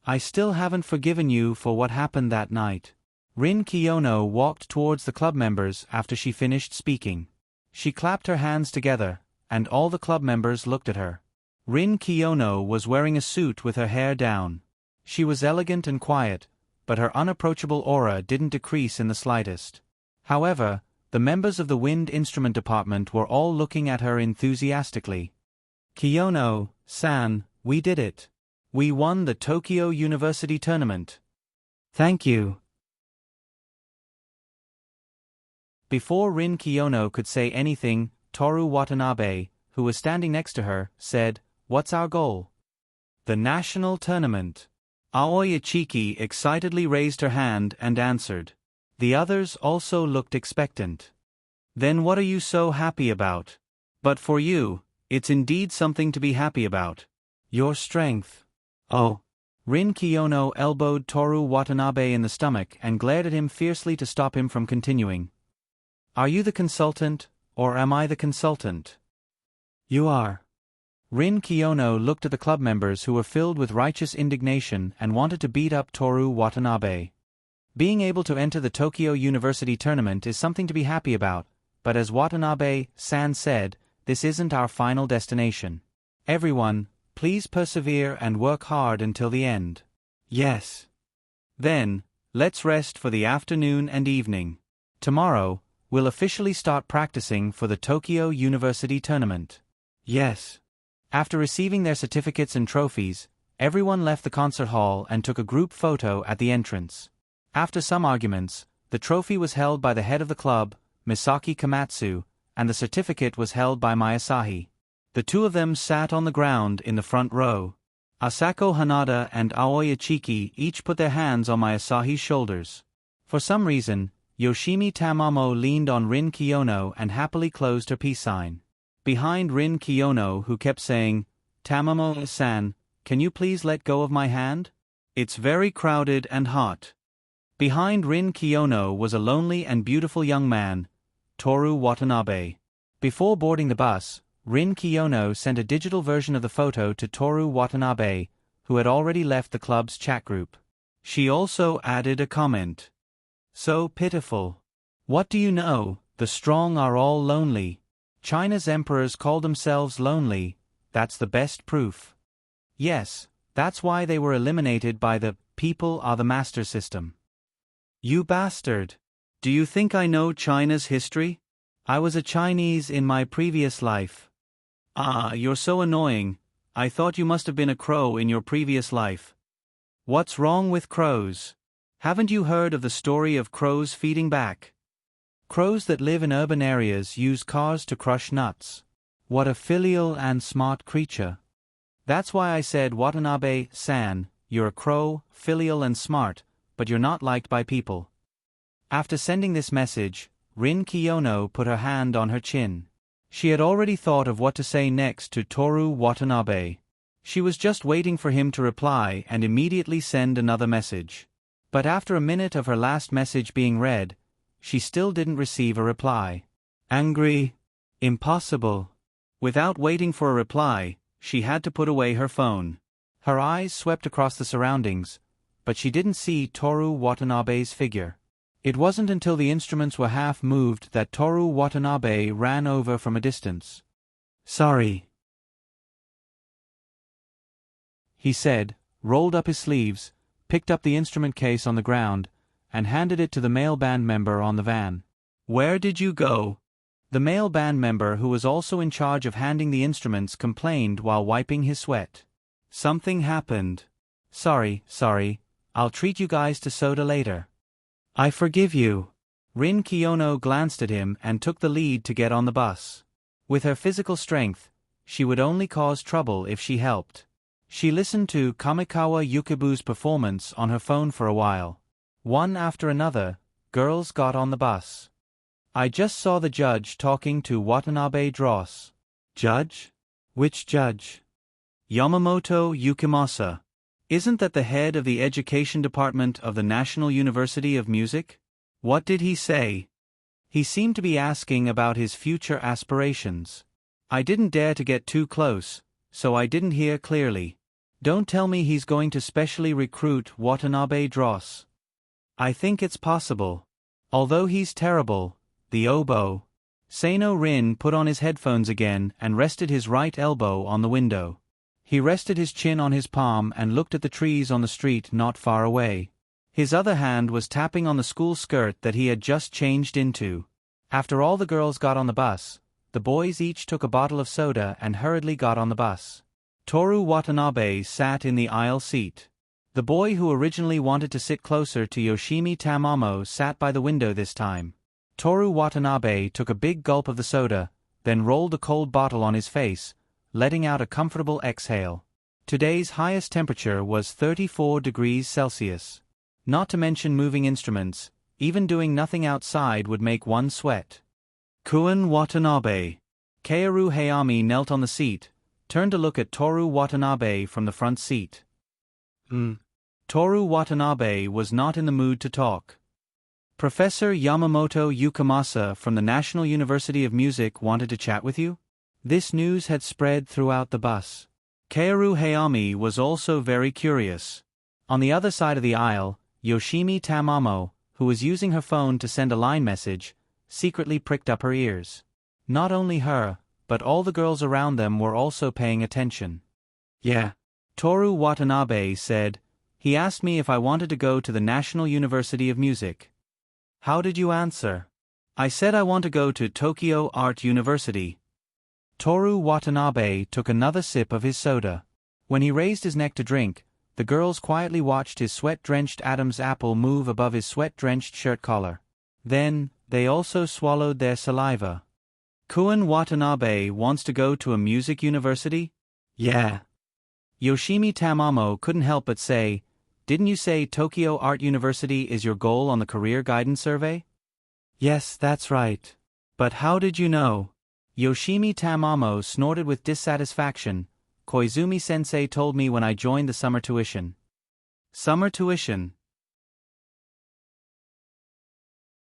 A: I still haven't forgiven you for what happened that night. Rin Kiyono walked towards the club members after she finished speaking. She clapped her hands together, and all the club members looked at her. Rin Kiyono was wearing a suit with her hair down. She was elegant and quiet, but her unapproachable aura didn't decrease in the slightest. However, the members of the wind instrument department were all looking at her enthusiastically. Kiyono-san, we did it. We won the Tokyo University tournament. Thank you. Before Rin Kiyono could say anything, Toru Watanabe, who was standing next to her, said, What's our goal? The national tournament. Aoi Ichiki excitedly raised her hand and answered. The others also looked expectant. Then what are you so happy about? But for you, it's indeed something to be happy about. Your strength. Oh. Rin Kiyono elbowed Toru Watanabe in the stomach and glared at him fiercely to stop him from continuing. Are you the consultant, or am I the consultant? You are. Rin Kiyono looked at the club members who were filled with righteous indignation and wanted to beat up Toru Watanabe. Being able to enter the Tokyo University tournament is something to be happy about, but as Watanabe-san said, this isn't our final destination. Everyone, please persevere and work hard until the end. Yes. Then, let's rest for the afternoon and evening. Tomorrow, we'll officially start practicing for the Tokyo University tournament. Yes. After receiving their certificates and trophies, everyone left the concert hall and took a group photo at the entrance. After some arguments, the trophy was held by the head of the club, Misaki Komatsu, and the certificate was held by Mayasahi. The two of them sat on the ground in the front row. Asako Hanada and Aoi Ichiki each put their hands on Mayasahi's shoulders. For some reason, Yoshimi Tamamo leaned on Rin Kiyono and happily closed her peace sign. Behind Rin Kiyono, who kept saying, Tamamo-san, can you please let go of my hand? It's very crowded and hot. Behind Rin Kiyono was a lonely and beautiful young man, Toru Watanabe. Before boarding the bus, Rin Kiyono sent a digital version of the photo to Toru Watanabe, who had already left the club's chat group. She also added a comment. So pitiful. What do you know, the strong are all lonely. China's emperors call themselves lonely, that's the best proof. Yes, that's why they were eliminated by the people are the master system. You bastard. Do you think I know China's history? I was a Chinese in my previous life. Ah, you're so annoying. I thought you must have been a crow in your previous life. What's wrong with crows? Haven't you heard of the story of crows feeding back? Crows that live in urban areas use cars to crush nuts. What a filial and smart creature. That's why I said Watanabe-san, you're a crow, filial and smart, but you're not liked by people. After sending this message, Rin Kiyono put her hand on her chin. She had already thought of what to say next to Toru Watanabe. She was just waiting for him to reply and immediately send another message. But after a minute of her last message being read, she still didn't receive a reply. Angry? Impossible. Without waiting for a reply, she had to put away her phone. Her eyes swept across the surroundings, but she didn't see Toru Watanabe's figure. It wasn't until the instruments were half moved that Toru Watanabe ran over from a distance. Sorry, he said, rolled up his sleeves, picked up the instrument case on the ground, and handed it to the male band member on the van. Where did you go? The male band member who was also in charge of handing the instruments complained while wiping his sweat. Something happened. Sorry, I'll treat you guys to soda later. I forgive you. Rin Kiyono glanced at him and took the lead to get on the bus. With her physical strength, she would only cause trouble if she helped. She listened to Kamikawa Yukibu's performance on her phone for a while. One after another, girls got on the bus. I just saw the judge talking to Watanabe Dross. Judge? Which judge? Yamamoto Yukimasa. Isn't that the head of the education department of the National University of Music? What did he say? He seemed to be asking about his future aspirations. I didn't dare to get too close, so I didn't hear clearly. Don't tell me he's going to specially recruit Watanabe Dross. I think it's possible. Although he's terrible, the oboe. Seino Rin put on his headphones again and rested his right elbow on the window. He rested his chin on his palm and looked at the trees on the street not far away. His other hand was tapping on the school skirt that he had just changed into. After all the girls got on the bus, the boys each took a bottle of soda and hurriedly got on the bus. Toru Watanabe sat in the aisle seat. The boy who originally wanted to sit closer to Yoshimi Tamamo sat by the window this time. Toru Watanabe took a big gulp of the soda, then rolled the cold bottle on his face, letting out a comfortable exhale. Today's highest temperature was 34 degrees Celsius. Not to mention moving instruments, even doing nothing outside would make one sweat. Kun Watanabe. Kaoru Hayami knelt on the seat, turned to look at Toru Watanabe from the front seat. Toru Watanabe was not in the mood to talk. Professor Yamamoto Yukimasa from the National University of Music wanted to chat with you? This news had spread throughout the bus. Kaoru Hayami was also very curious. On the other side of the aisle, Yoshimi Tamamo, who was using her phone to send a line message, secretly pricked up her ears. Not only her, but all the girls around them were also paying attention. Yeah. Toru Watanabe said, he asked me if I wanted to go to the National University of Music. How did you answer? I said I want to go to Tokyo Art University. Toru Watanabe took another sip of his soda. When he raised his neck to drink, the girls quietly watched his sweat-drenched Adam's apple move above his sweat-drenched shirt collar. Then, they also swallowed their saliva. Kun Watanabe wants to go to a music university? Yeah. Yoshimi Tamamo couldn't help but say, didn't you say Tokyo Art University is your goal on the career guidance survey? Yes, that's right. But how did you know? Yoshimi Tamamo snorted with dissatisfaction. Koizumi-sensei told me when I joined the summer tuition. Summer tuition?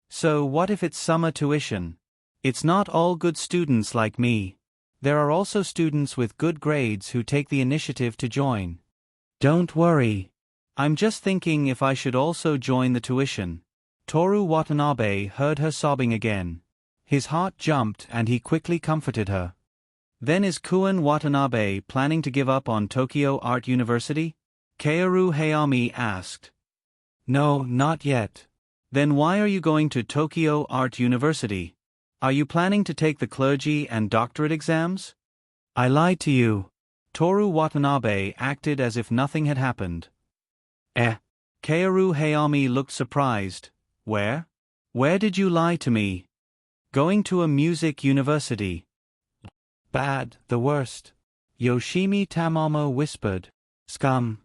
A: So what if it's summer tuition? It's not all good students like me. There are also students with good grades who take the initiative to join. Don't worry. I'm just thinking if I should also join the tuition. Toru Watanabe heard her sobbing again. His heart jumped and he quickly comforted her. Then is Kun Watanabe planning to give up on Tokyo Art University? Kaoru Hayami asked. No, not yet. Then why are you going to Tokyo Art University? Are you planning to take the clergy and doctorate exams? I lied to you. Toru Watanabe acted as if nothing had happened. Kaoru Hayami looked surprised. Where? Where did you lie to me? Going to a music university. Bad, the worst. Yoshimi Tamamo whispered. Scum.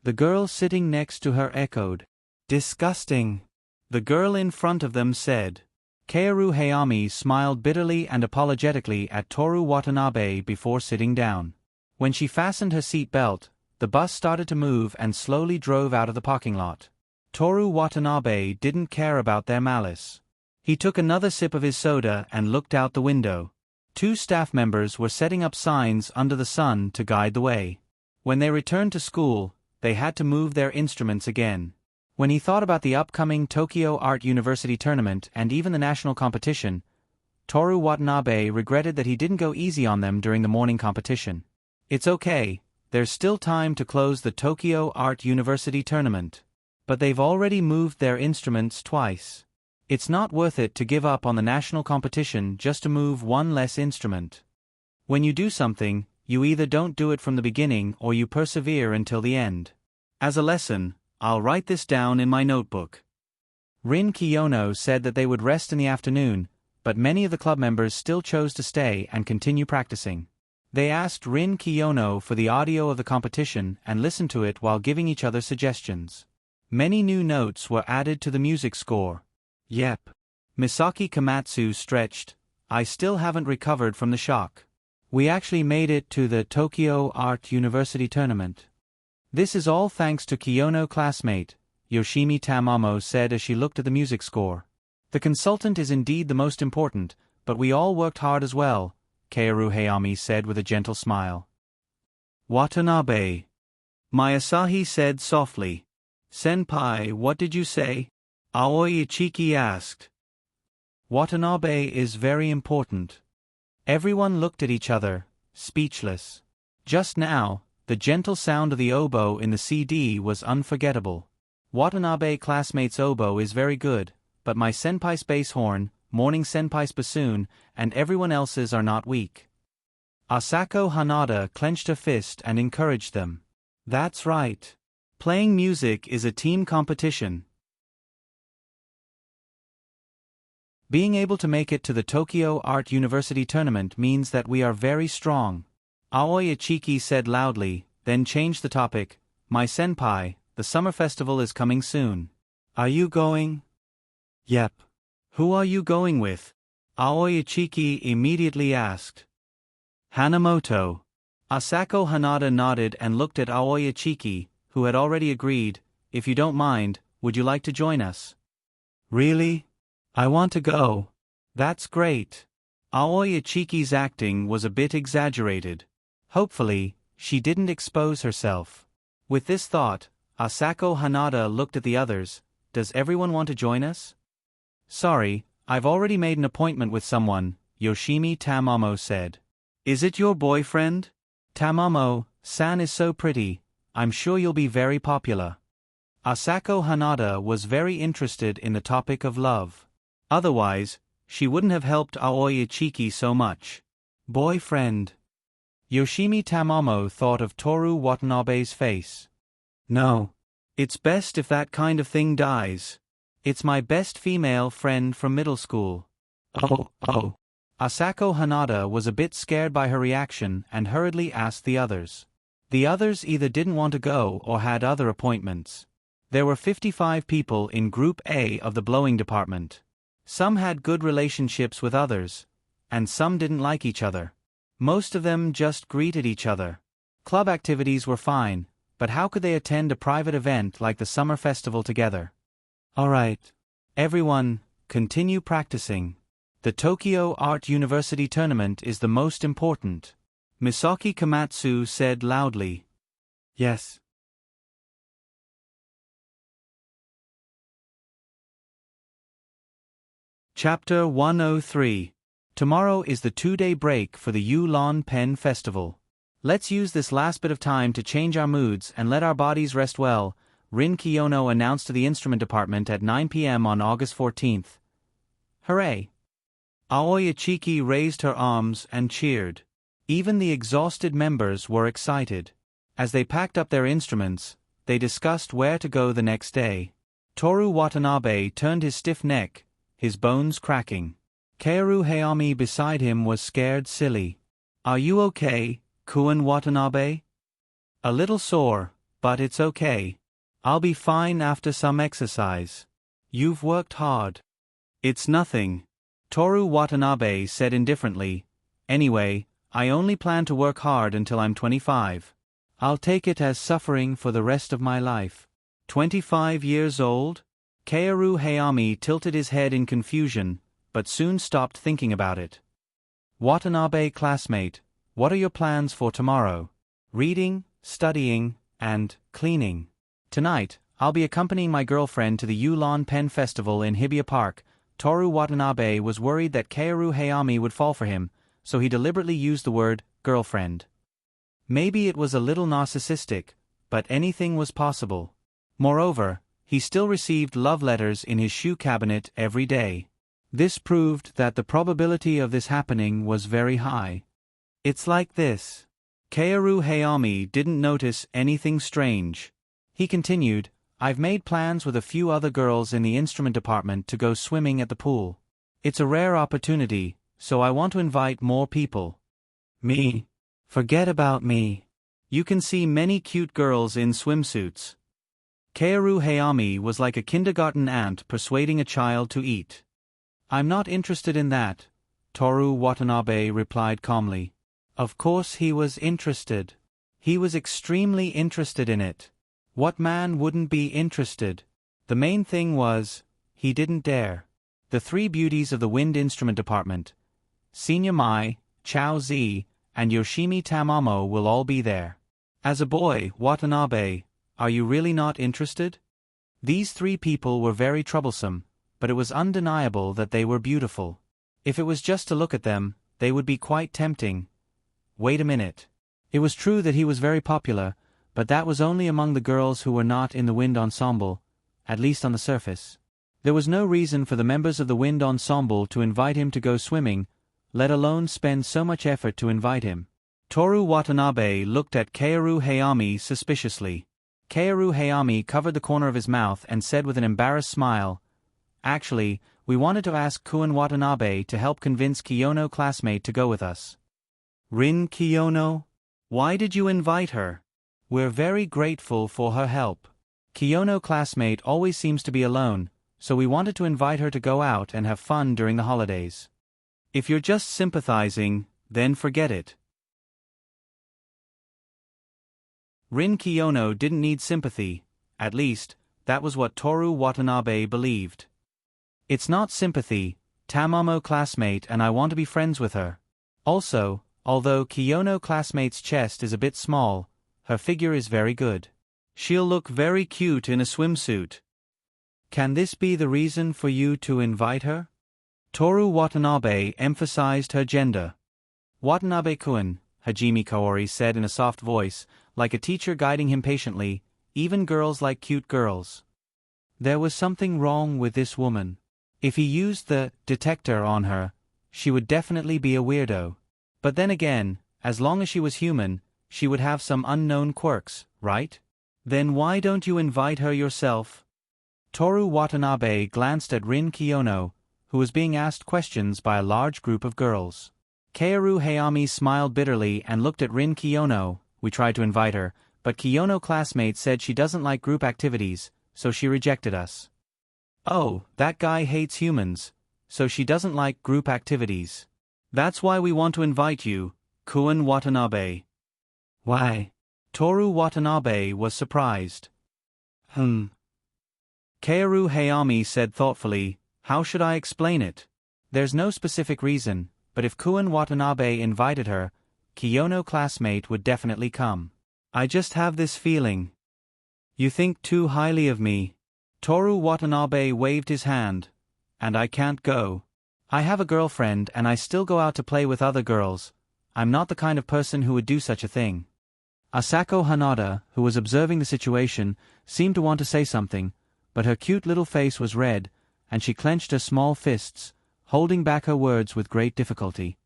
A: The girl sitting next to her echoed. Disgusting. The girl in front of them said. Kaoru Hayami smiled bitterly and apologetically at Toru Watanabe before sitting down. When she fastened her seat belt, the bus started to move and slowly drove out of the parking lot. Toru Watanabe didn't care about their malice. He took another sip of his soda and looked out the window. 2 staff members were setting up signs under the sun to guide the way. When they returned to school, they had to move their instruments again. When he thought about the upcoming Tokyo Art University tournament and even the national competition, Toru Watanabe regretted that he didn't go easy on them during the morning competition. It's okay, there's still time to close the Tokyo Art University tournament. But they've already moved their instruments twice. It's not worth it to give up on the national competition just to move one less instrument. When you do something, you either don't do it from the beginning or you persevere until the end. As a lesson, I'll write this down in my notebook. Rin Kiyono said that they would rest in the afternoon, but many of the club members still chose to stay and continue practicing. They asked Rin Kiyono for the audio of the competition and listened to it while giving each other suggestions. Many new notes were added to the music score. Yep. Misaki Komatsu stretched, I still haven't recovered from the shock. We actually made it to the Tokyo Art University tournament. This is all thanks to Kiyono classmate, Yoshimi Tamamo said as she looked at the music score. The consultant is indeed the most important, but we all worked hard as well, Kaoru Hayami said with a gentle smile. Watanabe. Mayasahi said softly. Senpai, what did you say? Aoi Ichiki asked. Watanabe is very important. Everyone looked at each other, speechless. Just now, the gentle sound of the oboe in the CD was unforgettable. Watanabe classmate's oboe is very good, but my senpai's bass horn, morning senpai's bassoon, and everyone else's are not weak. Asako Hanada clenched her fist and encouraged them. That's right. Playing music is a team competition. Being able to make it to the Tokyo Art University tournament means that we are very strong. Aoi Ichiki said loudly, then changed the topic. My senpai, the summer festival is coming soon. Are you going? Yep. Who are you going with? Aoi Ichiki immediately asked. Hanamoto. Asako Hanada nodded and looked at Aoi Ichiki, who had already agreed. If you don't mind, would you like to join us? Really? I want to go. That's great. Aoi Ichiki's acting was a bit exaggerated. Hopefully, she didn't expose herself. With this thought, Asako Hanada looked at the others. Does everyone want to join us? Sorry, I've already made an appointment with someone, Yoshimi Tamamo said. Is it your boyfriend? Tamamo-san is so pretty, I'm sure you'll be very popular. Asako Hanada was very interested in the topic of love. Otherwise, she wouldn't have helped Aoi Ichiki so much. Boyfriend. Yoshimi Tamamo thought of Toru Watanabe's face. No. It's best if that kind of thing dies. It's my best female friend from middle school. Oh. Asako Hanada was a bit scared by her reaction and hurriedly asked the others. The others either didn't want to go or had other appointments. There were 55 people in Group A of the blowing department. Some had good relationships with others, and some didn't like each other. Most of them just greeted each other. Club activities were fine, but how could they attend a private event like the summer festival together? Alright. Everyone, continue practicing. The Tokyo Art University tournament is the most important. Misaki Komatsu said loudly. Yes. Chapter 103. Tomorrow is the 2-day break for the Yulon Pen Festival. Let's use this last bit of time to change our moods and let our bodies rest well, Rin Kiyono announced to the instrument department at 9 p.m. on August 14th. Hooray! Aoi Ichiki raised her arms and cheered. Even the exhausted members were excited. As they packed up their instruments, they discussed where to go the next day. Toru Watanabe turned his stiff neck, his bones cracking. Kaoru Hayami beside him was scared silly. Are you okay, Kuin Watanabe? A little sore, but it's okay. I'll be fine after some exercise. You've worked hard. It's nothing. Toru Watanabe said indifferently. Anyway, I only plan to work hard until I'm 25. I'll take it as suffering for the rest of my life. 25 years old? Kaoru Hayami tilted his head in confusion, but soon stopped thinking about it. Watanabe classmate, what are your plans for tomorrow? Reading, studying, and cleaning. Tonight, I'll be accompanying my girlfriend to the Yulon Pen Festival in Hibiya Park, Toru Watanabe was worried that Kaoru Hayami would fall for him, so he deliberately used the word girlfriend. Maybe it was a little narcissistic, but anything was possible. Moreover, he still received love letters in his shoe cabinet every day. This proved that the probability of this happening was very high. It's like this. Kaoru Hayami didn't notice anything strange. He continued, I've made plans with a few other girls in the instrument department to go swimming at the pool. It's a rare opportunity, so I want to invite more people. Me? Forget about me. You can see many cute girls in swimsuits. Kaoru Hayami was like a kindergarten aunt persuading a child to eat. I'm not interested in that, Toru Watanabe replied calmly. Of course he was interested. He was extremely interested in it. What man wouldn't be interested? The main thing was, he didn't dare. The three beauties of the wind instrument department, Senya Mai, Chao Zi, and Yoshimi Tamamo will all be there. As a boy, Watanabe, are you really not interested? These three people were very troublesome, but it was undeniable that they were beautiful. If it was just to look at them, they would be quite tempting. Wait a minute. It was true that he was very popular, but that was only among the girls who were not in the wind ensemble, at least on the surface. There was no reason for the members of the wind ensemble to invite him to go swimming, let alone spend so much effort to invite him. Toru Watanabe looked at Kaoru Hayami suspiciously. Kaoru Hayami covered the corner of his mouth and said with an embarrassed smile, Actually, we wanted to ask Kun Watanabe to help convince Kiyono classmate to go with us. Rin Kiyono? Why did you invite her? We're very grateful for her help. Kiyono classmate always seems to be alone, so we wanted to invite her to go out and have fun during the holidays. If you're just sympathizing, then forget it. Rin Kiyono didn't need sympathy, at least, that was what Toru Watanabe believed. It's not sympathy, Tamamo classmate and I want to be friends with her. Also, although Kiyono classmate's chest is a bit small, her figure is very good. She'll look very cute in a swimsuit. Can this be the reason for you to invite her? Toru Watanabe emphasized her gender. Watanabe-kun, Hajime Kaori said in a soft voice, like a teacher guiding him patiently, even girls like cute girls. There was something wrong with this woman. If he used the detector on her, she would definitely be a weirdo. But then again, as long as she was human, she would have some unknown quirks, right? Then why don't you invite her yourself? Toru Watanabe glanced at Rin Kiyono, who was being asked questions by a large group of girls. Kaoru Hayami smiled bitterly and looked at Rin Kiyono. We tried to invite her, but Kiyono classmate said she doesn't like group activities, so she rejected us. Oh, that guy hates humans, so she doesn't like group activities. That's why we want to invite you, Kun Watanabe. Why? Toru Watanabe was surprised. Kaoru Hayami said thoughtfully, how should I explain it? There's no specific reason, but if Kun Watanabe invited her, Kiyono classmate would definitely come. I just have this feeling. You think too highly of me. Toru Watanabe waved his hand. And I can't go. I have a girlfriend and I still go out to play with other girls. I'm not the kind of person who would do such a thing. Asako Hanada, who was observing the situation, seemed to want to say something, but her cute little face was red, and she clenched her small fists, holding back her words with great difficulty.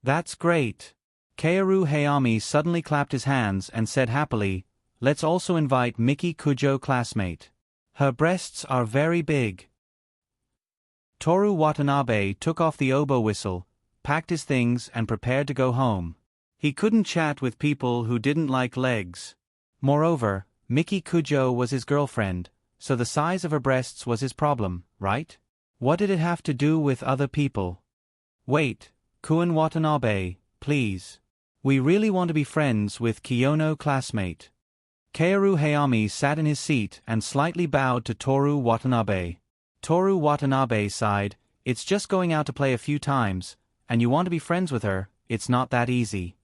A: That's great. Kaoru Hayami suddenly clapped his hands and said happily, let's also invite Miki Kujo classmate. Her breasts are very big. Toru Watanabe took off the oboe whistle, packed his things and prepared to go home. He couldn't chat with people who didn't like legs. Moreover, Miki Kujo was his girlfriend, so the size of her breasts was his problem, right? What did it have to do with other people? Wait, Kun Watanabe, please. We really want to be friends with Kiyono classmate. Kaoru Hayami sat in his seat and slightly bowed to Toru Watanabe. Toru Watanabe sighed, it's just going out to play a few times, and you want to be friends with her, it's not that easy.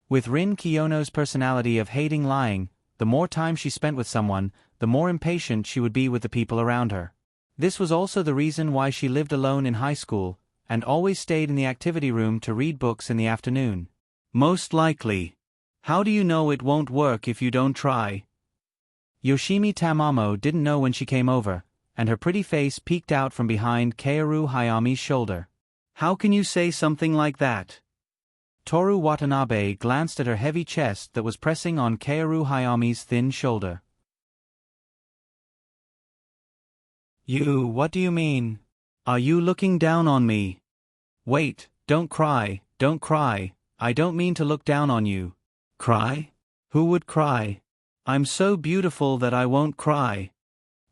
A: With Rin Kiyono's personality of hating lying, the more time she spent with someone, the more impatient she would be with the people around her. This was also the reason why she lived alone in high school, and always stayed in the activity room to read books in the afternoon. Most likely. How do you know it won't work if you don't try? Yoshimi Tamamo didn't know when she came over, and her pretty face peeked out from behind Kaoru Hayami's shoulder. How can you say something like that? Toru Watanabe glanced at her heavy chest that was pressing on Kaoru Hayami's thin shoulder. What do you mean? Are you looking down on me? Wait, don't cry, I don't mean to look down on you. Cry? Who would cry? I'm so beautiful that I won't cry.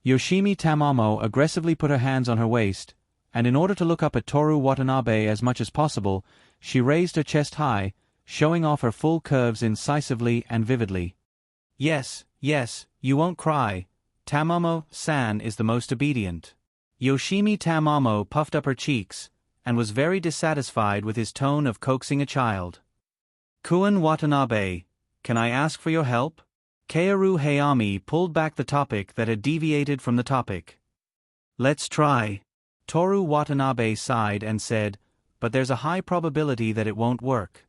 A: Yoshimi Tamamo aggressively put her hands on her waist, and in order to look up at Toru Watanabe as much as possible, she raised her chest high, showing off her full curves incisively and vividly. Yes, you won't cry. Tamamo-san is the most obedient. Yoshimi Tamamo puffed up her cheeks, and was very dissatisfied with his tone of coaxing a child. Kuin Watanabe, can I ask for your help? Kaoru Hayami pulled back the topic that had deviated from the topic. Let's try. Toru Watanabe sighed and said, but there's a high probability that it won't work.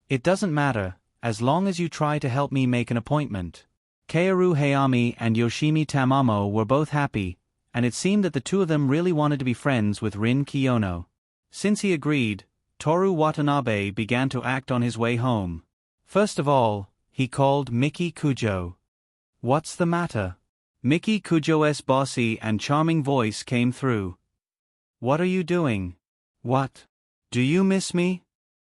A: It doesn't matter, as long as you try to help me make an appointment. Kaoru Hayami and Yoshimi Tamamo were both happy, and it seemed that the two of them really wanted to be friends with Rin Kiyono. Since he agreed, Toru Watanabe began to act on his way home. First of all, he called Miki Kujo. What's the matter? Miki Kujo's bossy and charming voice came through. What are you doing? What? Do you miss me?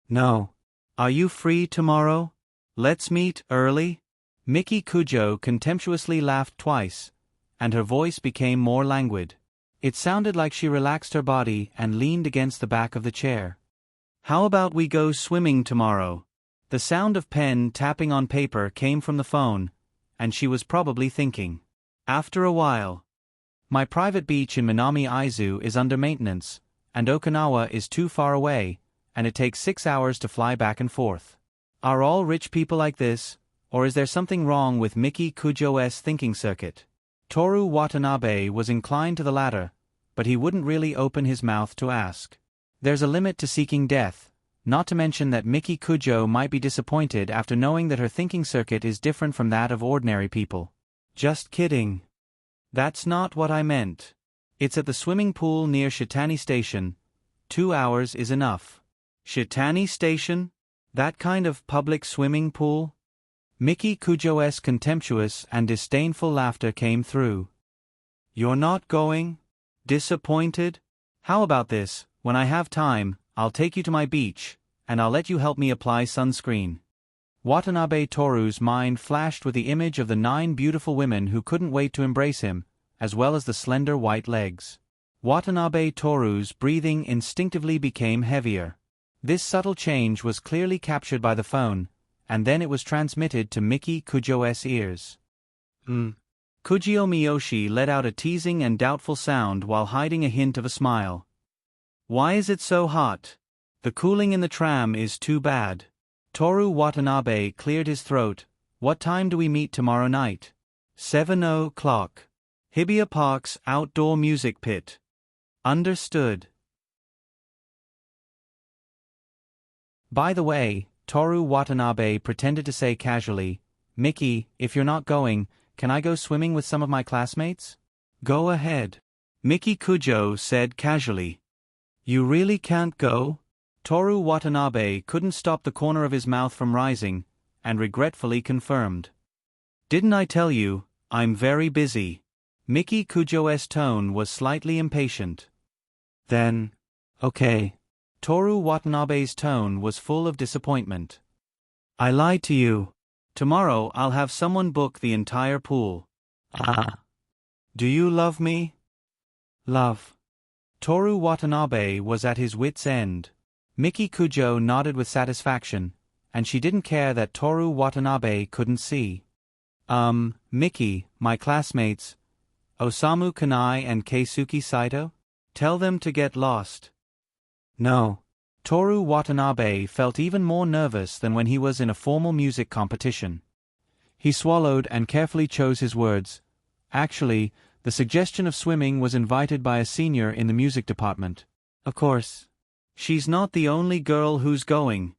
A: No. Are you free tomorrow? Let's meet early? Miki Kujo contemptuously laughed twice, and her voice became more languid. It sounded like she relaxed her body and leaned against the back of the chair. How about we go swimming tomorrow? The sound of pen tapping on paper came from the phone, and she was probably thinking. After a while. My private beach in Minami-Izu is under maintenance, and Okinawa is too far away, and it takes 6 hours to fly back and forth. Are all rich people like this, or is there something wrong with Miki Kujo's thinking circuit? Toru Watanabe was inclined to the latter, but he wouldn't really open his mouth to ask. There's a limit to seeking death, not to mention that Miki Kujo might be disappointed after knowing that her thinking circuit is different from that of ordinary people. Just kidding. That's not what I meant. It's at the swimming pool near Shitani Station. 2 hours is enough. Shitani Station? That kind of public swimming pool? Miki Kujo's contemptuous and disdainful laughter came through. You're not going? Disappointed? How about this, when I have time, I'll take you to my beach, and I'll let you help me apply sunscreen. Watanabe Toru's mind flashed with the image of the 9 beautiful women who couldn't wait to embrace him, as well as the slender white legs. Watanabe Toru's breathing instinctively became heavier. This subtle change was clearly captured by the phone, and then it was transmitted to Miki Kujo's ears. Kujio Miyoshi let out a teasing and doubtful sound while hiding a hint of a smile. Why is it so hot? The cooling in the tram is too bad. Toru Watanabe cleared his throat. What time do we meet tomorrow night? 7 o'clock. Hibiya Park's outdoor music pit. Understood. By the way, Toru Watanabe pretended to say casually, Miki, if you're not going, can I go swimming with some of my classmates? Go ahead. Miki Kujo said casually. You really can't go? Toru Watanabe couldn't stop the corner of his mouth from rising, and regretfully confirmed. Didn't I tell you, I'm very busy. Miki Kujo's tone was slightly impatient. Then, okay. Toru Watanabe's tone was full of disappointment. I lied to you. Tomorrow I'll have someone book the entire pool. Ah. Do you love me? Love. Toru Watanabe was at his wit's end. Miki Kujo nodded with satisfaction, and she didn't care that Toru Watanabe couldn't see. Miki, my classmates, Osamu Kanai and Keisuke Saito? Tell them to get lost. No. Toru Watanabe felt even more nervous than when he was in a formal music competition. He swallowed and carefully chose his words. Actually, The suggestion of swimming was invited by a senior in the music department. Of course. She's not the only girl who's going.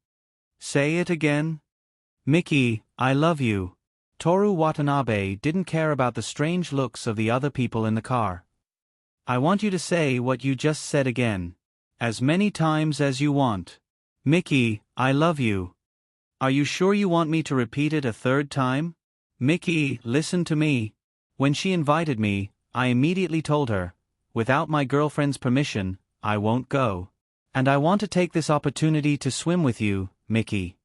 A: Say it again. Miki, I love you. Toru Watanabe didn't care about the strange looks of the other people in the car. I want you to say what you just said again. As many times as you want. Miki, I love you. Are you sure you want me to repeat it a third time? Miki, listen to me. When she invited me, I immediately told her, without my girlfriend's permission, I won't go. And I want to take this opportunity to swim with you, Miki.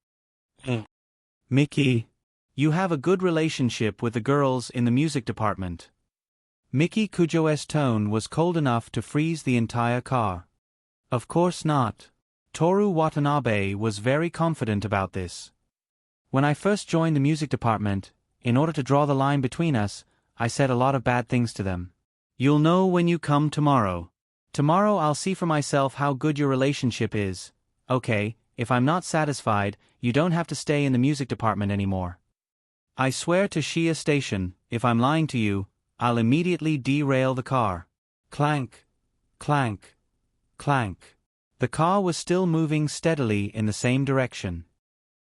A: Miki, you have a good relationship with the girls in the music department. Miki Kujo's tone was cold enough to freeze the entire car. Of course not. Toru Watanabe was very confident about this. When I first joined the music department, in order to draw the line between us, I said a lot of bad things to them. You'll know when you come tomorrow. Tomorrow I'll see for myself how good your relationship is. Okay, if I'm not satisfied, you don't have to stay in the music department anymore. I swear to Shia Station, if I'm lying to you, I'll immediately derail the car. Clank. Clank. Clank. The car was still moving steadily in the same direction.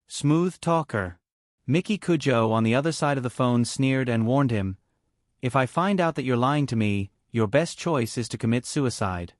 A: Smooth talker. Miki Kujo on the other side of the phone sneered and warned him, if I find out that you're lying to me, your best choice is to commit suicide.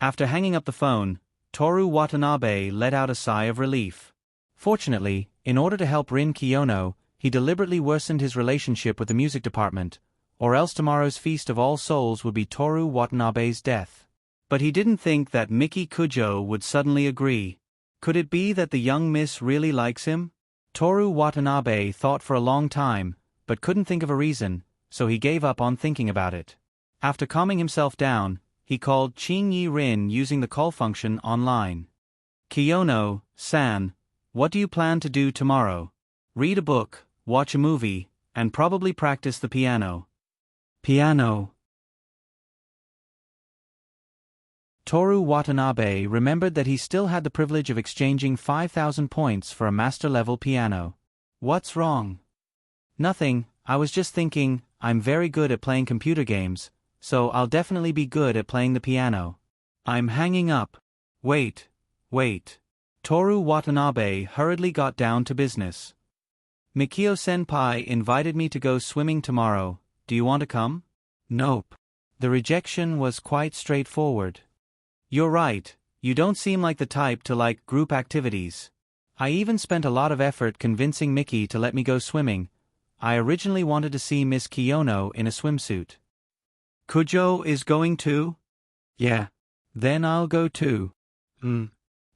A: After hanging up the phone, Toru Watanabe let out a sigh of relief. Fortunately, in order to help Rin Kiyono, he deliberately worsened his relationship with the music department, or else tomorrow's Feast of All Souls would be Toru Watanabe's death. But he didn't think that Miki Kujo would suddenly agree. Could it be that the young miss really likes him? Toru Watanabe thought for a long time, but couldn't think of a reason, so he gave up on thinking about it. After calming himself down, he called Chin-Yi Rin using the call function online. Kiyono-san, what do you plan to do tomorrow? Read a book, watch a movie, and probably practice the piano. Piano. Toru Watanabe remembered that he still had the privilege of exchanging 5,000 points for a master-level piano. What's wrong? Nothing, I was just thinking, I'm very good at playing computer games, so I'll definitely be good at playing the piano. I'm hanging up. Wait. Toru Watanabe hurriedly got down to business. Mikio-senpai invited me to go swimming tomorrow. Do you want to come? Nope. The rejection was quite straightforward. You're right, you don't seem like the type to like group activities. I even spent a lot of effort convincing Miki to let me go swimming. I originally wanted to see Miss Kiyono in a swimsuit. Kujo is going too? Yeah. Then I'll go too.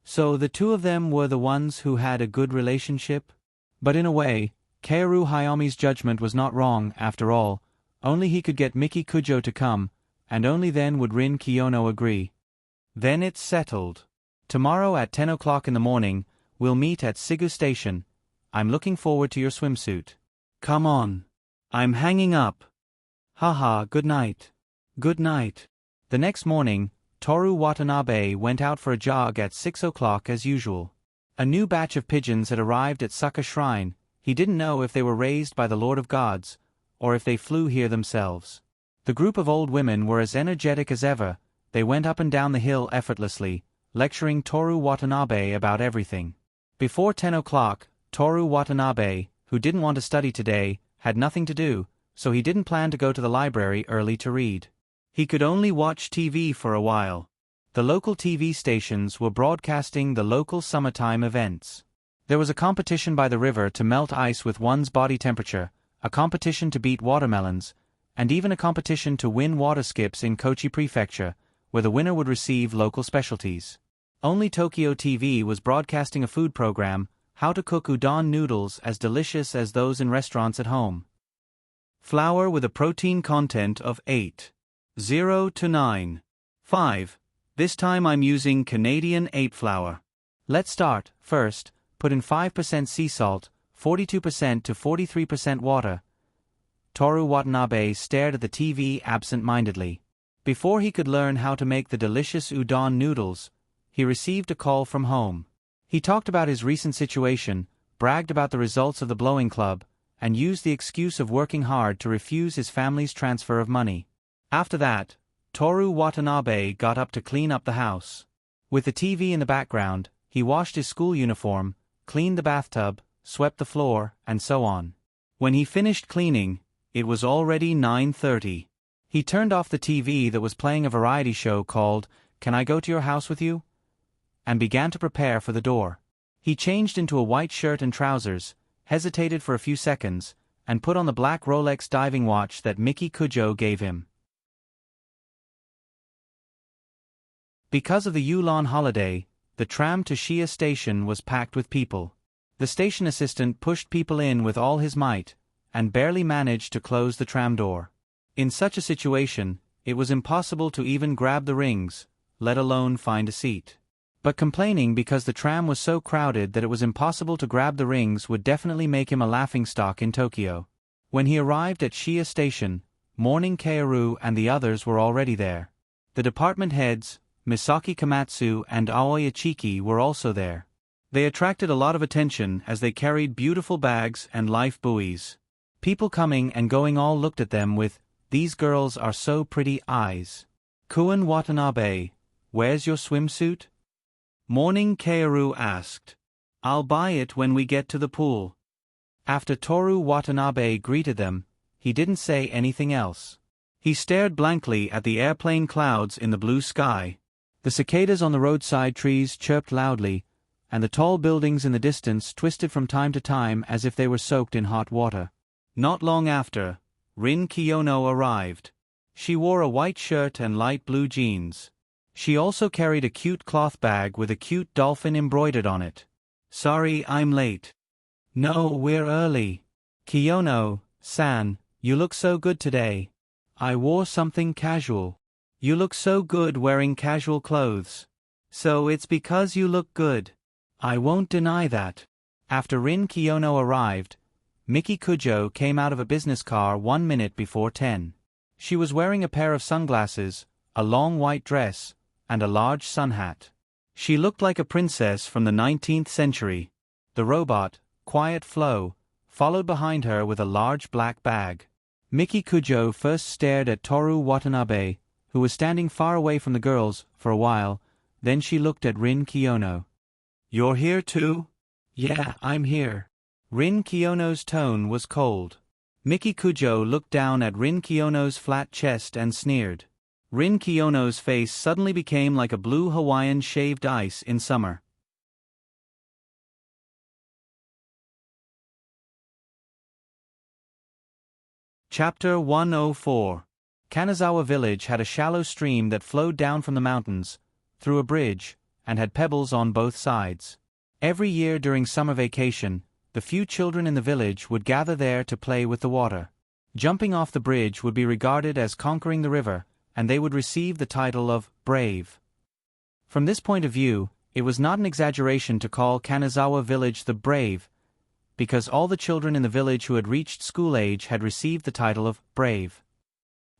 A: So the two of them were the ones who had a good relationship? But in a way, Kaoru Hayami's judgment was not wrong, after all. Only he could get Miki Kujo to come, and only then would Rin Kiyono agree. Then it's settled. Tomorrow at 10 o'clock in the morning, we'll meet at Sigu Station. I'm looking forward to your swimsuit. Come on. I'm hanging up. Haha, good night. Good night. The next morning, Toru Watanabe went out for a jog at 6 o'clock as usual. A new batch of pigeons had arrived at Saka Shrine. He didn't know if they were raised by the Lord of Gods, or if they flew here themselves. The group of old women were as energetic as ever. They went up and down the hill effortlessly, lecturing Toru Watanabe about everything. Before 10 o'clock, Toru Watanabe, who didn't want to study today, had nothing to do, so he didn't plan to go to the library early to read. He could only watch TV for a while. The local TV stations were broadcasting the local summertime events. There was a competition by the river to melt ice with one's body temperature, a competition to beat watermelons, and even a competition to win water skips in Kochi Prefecture, where the winner would receive local specialties. Only Tokyo TV was broadcasting a food program, how to cook udon noodles as delicious as those in restaurants at home. Flour with a protein content of 8.0 to 9.5. This time I'm using Canadian 8 flour. Let's start. First, put in 5% sea salt, 42% to 43% water. Toru Watanabe stared at the TV absent-mindedly. Before he could learn how to make the delicious udon noodles, he received a call from home. He talked about his recent situation, bragged about the results of the blowing club, and used the excuse of working hard to refuse his family's transfer of money. After that, Toru Watanabe got up to clean up the house. With the TV in the background, he washed his school uniform, cleaned the bathtub, swept the floor, and so on. When he finished cleaning, it was already 9:30. He turned off the TV that was playing a variety show called Can I Go to Your House With You? And began to prepare for the door. He changed into a white shirt and trousers, hesitated for a few seconds, and put on the black Rolex diving watch that Miki Kujo gave him. Because of the Yulon holiday, the tram to Shiya Station was packed with people. The station assistant pushed people in with all his might, and barely managed to close the tram door. In such a situation, it was impossible to even grab the rings, let alone find a seat. But complaining because the tram was so crowded that it was impossible to grab the rings would definitely make him a laughingstock in Tokyo. When he arrived at Shiya Station, Morning Kaoru and the others were already there. The department heads, Misaki Komatsu and Aoi Ichiki, were also there. They attracted a lot of attention as they carried beautiful bags and life buoys. People coming and going all looked at them with, "These girls are so pretty" eyes. "Kun Watanabe, where's your swimsuit?" Morning Kaoru asked. "I'll buy it when we get to the pool." After Toru Watanabe greeted them, he didn't say anything else. He stared blankly at the airplane clouds in the blue sky. The cicadas on the roadside trees chirped loudly, and the tall buildings in the distance twisted from time to time as if they were soaked in hot water. Not long after, Rin Kiyono arrived. She wore a white shirt and light blue jeans. She also carried a cute cloth bag with a cute dolphin embroidered on it. "Sorry I'm late." "No, we're early." "Kiyono-san, you look so good today." "I wore something casual." "You look so good wearing casual clothes." "So it's because you look good." "I won't deny that." After Rin Kiyono arrived, Miki Kujo came out of a business car 1 minute before 10. She was wearing a pair of sunglasses, a long white dress, and a large sun hat. She looked like a princess from the 19th century. The robot, Quiet Flow, followed behind her with a large black bag. Miki Kujo first stared at Toru Watanabe, who was standing far away from the girls, for a while, then she looked at Rin Kiyono. "You're here too?" "Yeah, I'm here." Rin Kiyono's tone was cold. Miki Kujo looked down at Rin Kiyono's flat chest and sneered. Rin Kiyono's face suddenly became like a blue Hawaiian shaved ice in summer. Chapter 104. Kanazawa Village had a shallow stream that flowed down from the mountains, through a bridge, and had pebbles on both sides. Every year during summer vacation, the few children in the village would gather there to play with the water. Jumping off the bridge would be regarded as conquering the river, and they would receive the title of brave. From this point of view, it was not an exaggeration to call Kanazawa Village the Brave, because all the children in the village who had reached school age had received the title of brave.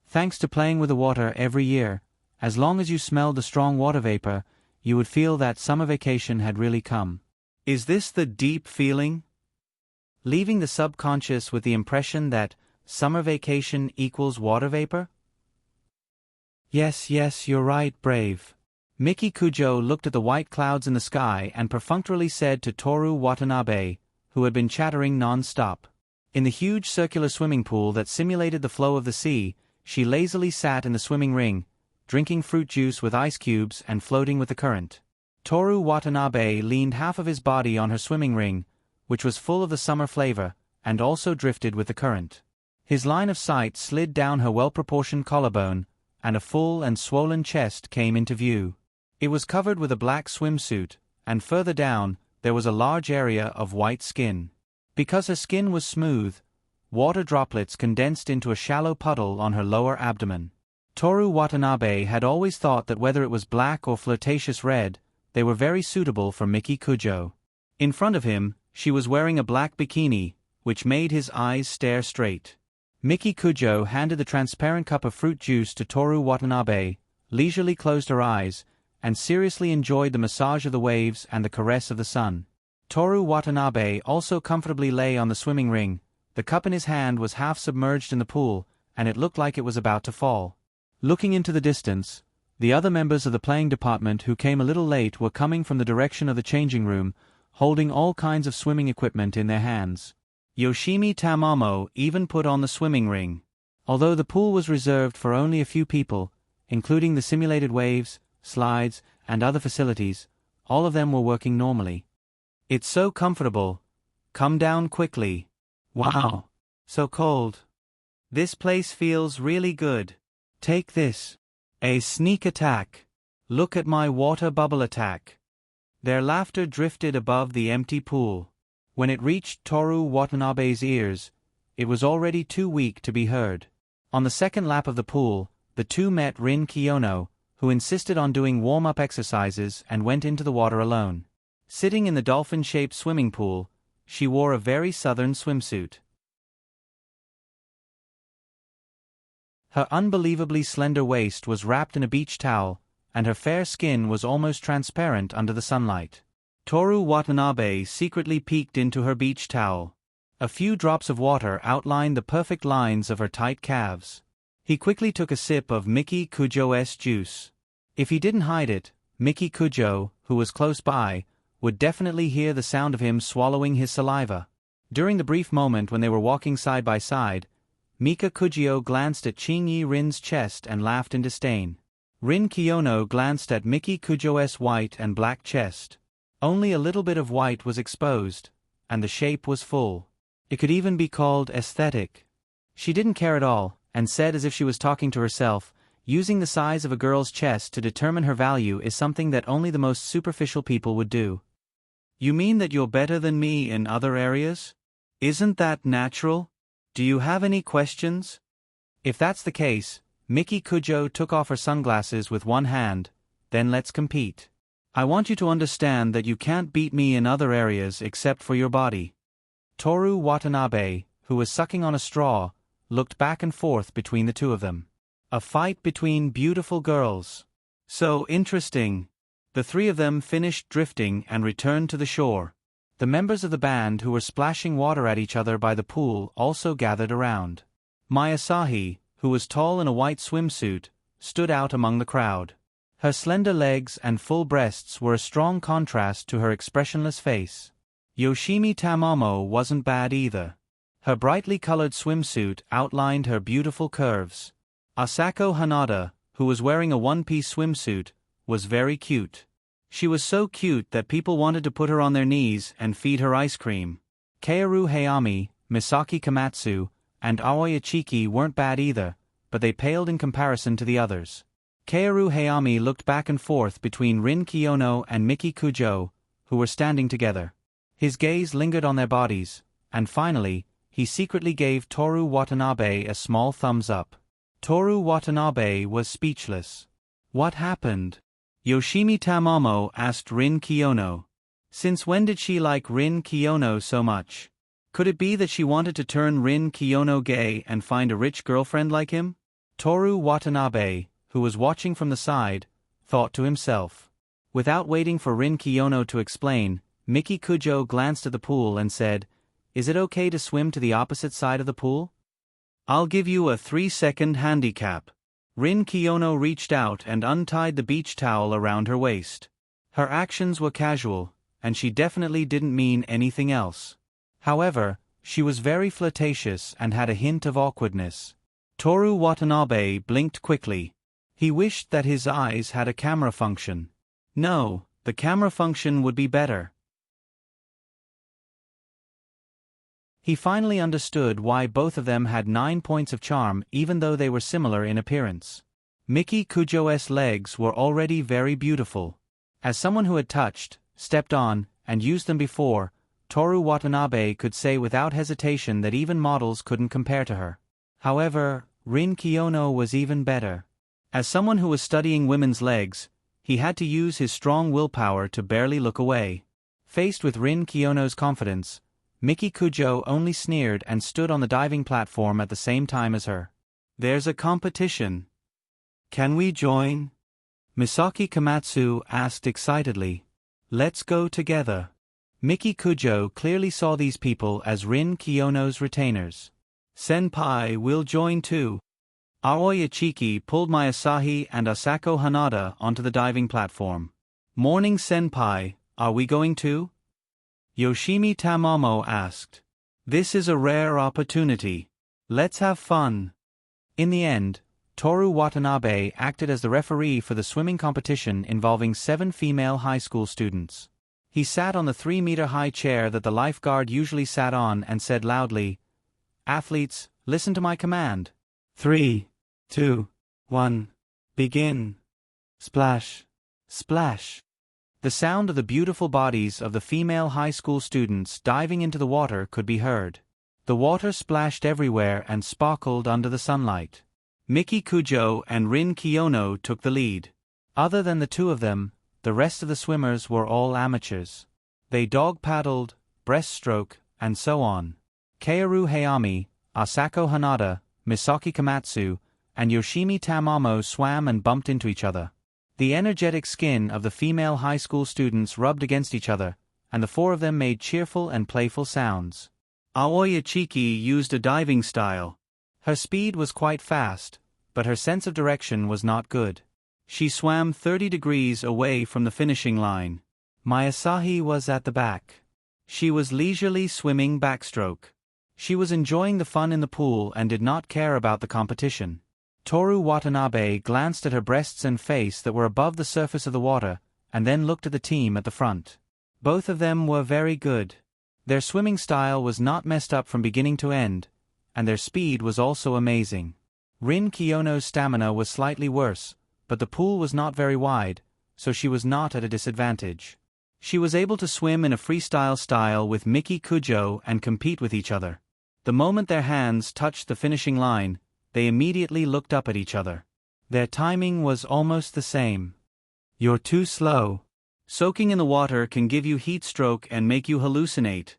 A: Thanks to playing with the water every year, as long as you smelled the strong water vapor, you would feel that summer vacation had really come. Is this the deep feeling? Leaving the subconscious with the impression that summer vacation equals water vapor? Yes, you're right, brave. Miki Kujo looked at the white clouds in the sky and perfunctorily said to Toru Watanabe, who had been chattering non-stop. In the huge circular swimming pool that simulated the flow of the sea, she lazily sat in the swimming ring, drinking fruit juice with ice cubes and floating with the current. Toru Watanabe leaned half of his body on her swimming ring, which was full of the summer flavor, and also drifted with the current. His line of sight slid down her well-proportioned collarbone, and a full and swollen chest came into view. It was covered with a black swimsuit, and further down, there was a large area of white skin. Because her skin was smooth, water droplets condensed into a shallow puddle on her lower abdomen. Toru Watanabe had always thought that whether it was black or flirtatious red, they were very suitable for Miki Kujo. In front of him, she was wearing a black bikini, which made his eyes stare straight. Miki Kujo handed the transparent cup of fruit juice to Toru Watanabe, leisurely closed her eyes, and seriously enjoyed the massage of the waves and the caress of the sun. Toru Watanabe also comfortably lay on the swimming ring. The cup in his hand was half submerged in the pool, and it looked like it was about to fall. Looking into the distance, the other members of the playing department who came a little late were coming from the direction of the changing room, holding all kinds of swimming equipment in their hands. Yoshimi Tamamo even put on the swimming ring. Although the pool was reserved for only a few people, including the simulated waves, slides, and other facilities, all of them were working normally. It's so comfortable. Come down quickly. Wow. So cold. This place feels really good. Take this. A sneak attack. Look at my water bubble attack. Their laughter drifted above the empty pool. When it reached Toru Watanabe's ears, it was already too weak to be heard. On the second lap of the pool, the two met Rin Kiyono, who insisted on doing warm-up exercises and went into the water alone. Sitting in the dolphin-shaped swimming pool, she wore a very southern swimsuit. Her unbelievably slender waist was wrapped in a beach towel, and her fair skin was almost transparent under the sunlight. Toru Watanabe secretly peeked into her beach towel. A few drops of water outlined the perfect lines of her tight calves. He quickly took a sip of Miki Kujo's juice. If he didn't hide it, Miki Kujo, who was close by, would definitely hear the sound of him swallowing his saliva. During the brief moment when they were walking side by side, Mika Kujio glanced at Chinyi Rin's chest and laughed in disdain. Rin Kiyono glanced at Miki Kujo's white and black chest. Only a little bit of white was exposed, and the shape was full. It could even be called aesthetic. She didn't care at all, and said as if she was talking to herself, using the size of a girl's chest to determine her value is something that only the most superficial people would do. You mean that you're better than me in other areas? Isn't that natural? Do you have any questions? If that's the case, Miki Kujo took off her sunglasses with one hand, then let's compete. I want you to understand that you can't beat me in other areas except for your body. Toru Watanabe, who was sucking on a straw, looked back and forth between the two of them. A fight between beautiful girls. So interesting. The three of them finished drifting and returned to the shore. The members of the band who were splashing water at each other by the pool also gathered around. Miyasahi, who was tall in a white swimsuit, stood out among the crowd. Her slender legs and full breasts were a strong contrast to her expressionless face. Yoshimi Tamamo wasn't bad either. Her brightly colored swimsuit outlined her beautiful curves. Asako Hanada, who was wearing a one-piece swimsuit, was very cute. She was so cute that people wanted to put her on their knees and feed her ice cream. Kaoru Hayami, Misaki Komatsu, and Aoi Ichiki weren't bad either, but they paled in comparison to the others. Kaoru Hayami looked back and forth between Rin Kiyono and Miki Kujo, who were standing together. His gaze lingered on their bodies, and finally, he secretly gave Toru Watanabe a small thumbs up. Toru Watanabe was speechless. What happened? Yoshimi Tamamo asked Rin Kiyono. Since when did she like Rin Kiyono so much? Could it be that she wanted to turn Rin Kiyono gay and find a rich girlfriend like him? Toru Watanabe, who was watching from the side, thought to himself. Without waiting for Rin Kiyono to explain, Miki Kujo glanced at the pool and said, "Is it okay to swim to the opposite side of the pool? I'll give you a 3-second handicap." Rin Kiyono reached out and untied the beach towel around her waist. Her actions were casual, and she definitely didn't mean anything else. However, she was very flirtatious and had a hint of awkwardness. Toru Watanabe blinked quickly. He wished that his eyes had a camera function. No, the camera function would be better. He finally understood why both of them had 9 points of charm even though they were similar in appearance. Miki Kujo's legs were already very beautiful. As someone who had touched, stepped on, and used them before, Toru Watanabe could say without hesitation that even models couldn't compare to her. However, Rin Kiyono was even better. As someone who was studying women's legs, he had to use his strong willpower to barely look away. Faced with Rin Kiyono's confidence, Miki Kujo only sneered and stood on the diving platform at the same time as her. "There's a competition. Can we join?" Misaki Komatsu asked excitedly. "Let's go together." Miki Kujo clearly saw these people as Rin Kiyono's retainers. "Senpai will join too." Aoi Ichiki pulled my Asahi and Asako Hanada onto the diving platform. Morning senpai, are we going too? Yoshimi Tamamo asked. This is a rare opportunity. Let's have fun. In the end, Toru Watanabe acted as the referee for the swimming competition involving 7 female high school students. He sat on the 3-meter-high chair that the lifeguard usually sat on and said loudly, "Athletes, listen to my command. 3, 2, 1, begin. Splash, splash." The sound of the beautiful bodies of the female high school students diving into the water could be heard. The water splashed everywhere and sparkled under the sunlight. Miki Kujo and Rin Kiyono took the lead. Other than the two of them, the rest of the swimmers were all amateurs. They dog-paddled, breaststroke, and so on. Kaoru Hayami, Asako Hanada, Misaki Komatsu, and Yoshimi Tamamo swam and bumped into each other. The energetic skin of the female high school students rubbed against each other, and the 4 of them made cheerful and playful sounds. Aoi Ichiki used a diving style. Her speed was quite fast, but her sense of direction was not good. She swam 30 degrees away from the finishing line. My Asahi was at the back. She was leisurely swimming backstroke. She was enjoying the fun in the pool and did not care about the competition. Toru Watanabe glanced at her breasts and face that were above the surface of the water, and then looked at the team at the front. Both of them were very good. Their swimming style was not messed up from beginning to end, and their speed was also amazing. Rin Kiyono's stamina was slightly worse, but the pool was not very wide, so she was not at a disadvantage. She was able to swim in a freestyle style with Miki Kujo and compete with each other. The moment their hands touched the finishing line, they immediately looked up at each other. Their timing was almost the same. "You're too slow. Soaking in the water can give you heat stroke and make you hallucinate.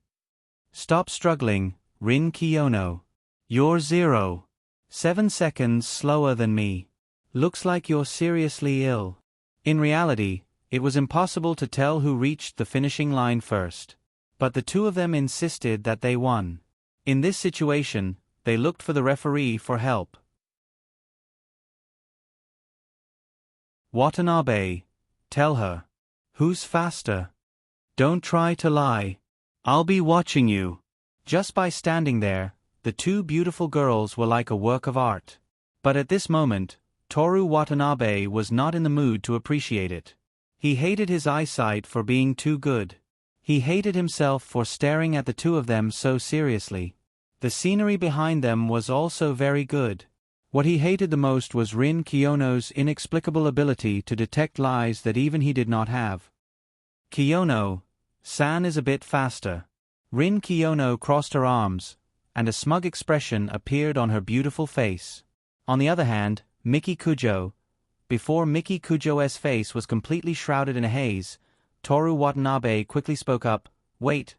A: Stop struggling, Rin Kiyono. You're 0.7 seconds slower than me. Looks like you're seriously ill." In reality, it was impossible to tell who reached the finishing line first. But the two of them insisted that they won. In this situation, they looked for the referee for help. "Watanabe, tell her. Who's faster? Don't try to lie. I'll be watching you." Just by standing there, the 2 beautiful girls were like a work of art. But at this moment, Toru Watanabe was not in the mood to appreciate it. He hated his eyesight for being too good. He hated himself for staring at the 2 of them so seriously. The scenery behind them was also very good. What he hated the most was Rin Kiyono's inexplicable ability to detect lies that even he did not have. "Kiyono-san is a bit faster." Rin Kiyono crossed her arms, and a smug expression appeared on her beautiful face. On the other hand, Miki Kujo, before Miki Kujo's face was completely shrouded in a haze, Toru Watanabe quickly spoke up, Wait.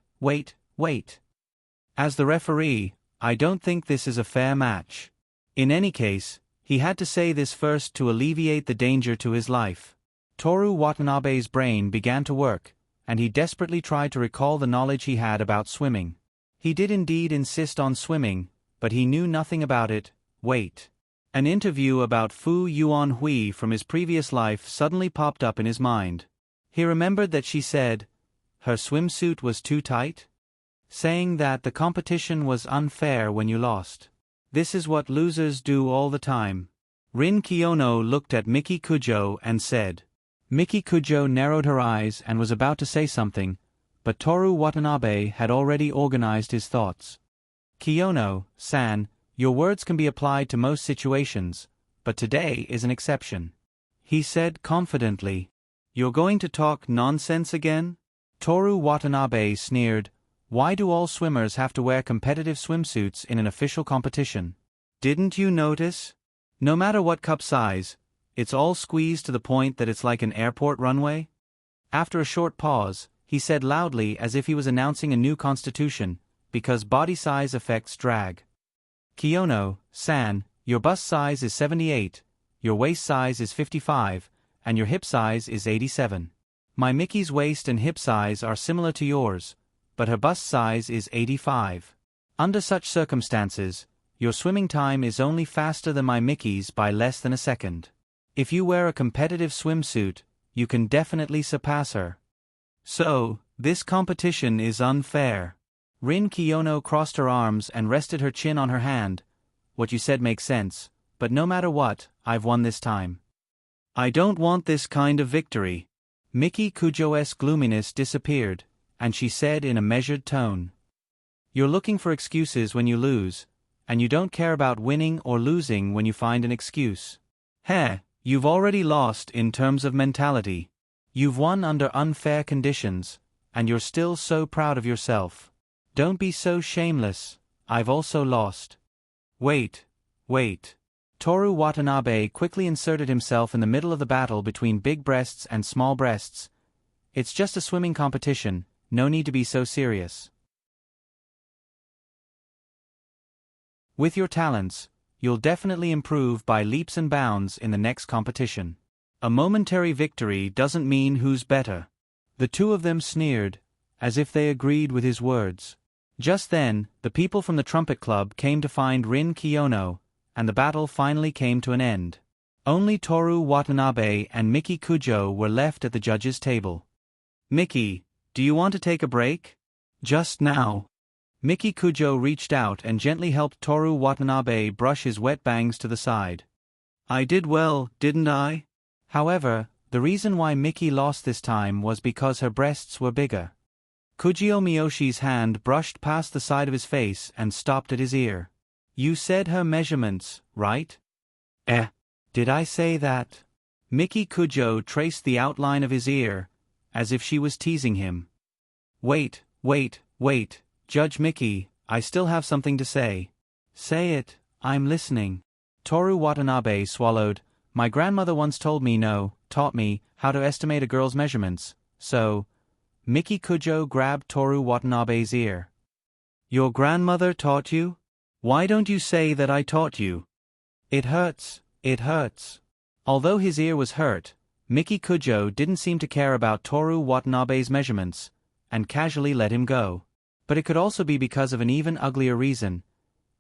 A: As the referee, I don't think this is a fair match." In any case, he had to say this first to alleviate the danger to his life. Toru Watanabe's brain began to work, and he desperately tried to recall the knowledge he had about swimming. He did indeed insist on swimming, but he knew nothing about it. Wait. An interview about Fu Yuan Hui from his previous life suddenly popped up in his mind. He remembered that she said, her swimsuit was too tight, saying that the competition was unfair when you lost. This is what losers do all the time. Rin Kiyono looked at Miki Kujo and said. Miki Kujo narrowed her eyes and was about to say something, but Toru Watanabe had already organized his thoughts. "Kiyono-san, your words can be applied to most situations, but today is an exception," he said confidently. "You're going to talk nonsense again?" Toru Watanabe sneered. "Why do all swimmers have to wear competitive swimsuits in an official competition? Didn't you notice? No matter what cup size, it's all squeezed to the point that it's like an airport runway?" After a short pause, he said loudly as if he was announcing a new constitution, because body size affects drag. "Kiyono-san, your bust size is 78, your waist size is 55, and your hip size is 87. My Mickey's waist and hip size are similar to yours, but her bust size is 85. Under such circumstances, your swimming time is only faster than my Mickey's by less than a second. If you wear a competitive swimsuit, you can definitely surpass her. So, this competition is unfair. Rin Kiyono crossed her arms and rested her chin on her hand. What you said makes sense, but no matter what, I've won this time. I don't want this kind of victory. Miki Kujo's gloominess disappeared, and she said in a measured tone. You're looking for excuses when you lose, and you don't care about winning or losing when you find an excuse. Heh, you've already lost in terms of mentality. You've won under unfair conditions, and you're still so proud of yourself. Don't be so shameless, I've also lost. Wait. Toru Watanabe quickly inserted himself in the middle of the battle between big breasts and small breasts. It's just a swimming competition, no need to be so serious. With your talents, you'll definitely improve by leaps and bounds in the next competition. A momentary victory doesn't mean who's better. The two of them sneered, as if they agreed with his words. Just then, the people from the Trumpet Club came to find Rin Kiyono, and the battle finally came to an end. Only Toru Watanabe and Miki Kujo were left at the judges' table. Miki, do you want to take a break? Just now. Miki Kujo reached out and gently helped Toru Watanabe brush his wet bangs to the side. I did well, didn't I? However, the reason why Miki lost this time was because her breasts were bigger. Kujio Miyoshi's hand brushed past the side of his face and stopped at his ear. You said her measurements, right? Did I say that? Miki Kujo traced the outline of his ear, as if she was teasing him. Wait, Judge Miki, I still have something to say. Say it, I'm listening. Toru Watanabe swallowed. My grandmother once taught me how to estimate a girl's measurements, so... Miki Kujo grabbed Toru Watanabe's ear. Your grandmother taught you? Why don't you say that I taught you? It hurts. Although his ear was hurt, Miki Kujo didn't seem to care about Toru Watanabe's measurements, and casually let him go. But it could also be because of an even uglier reason.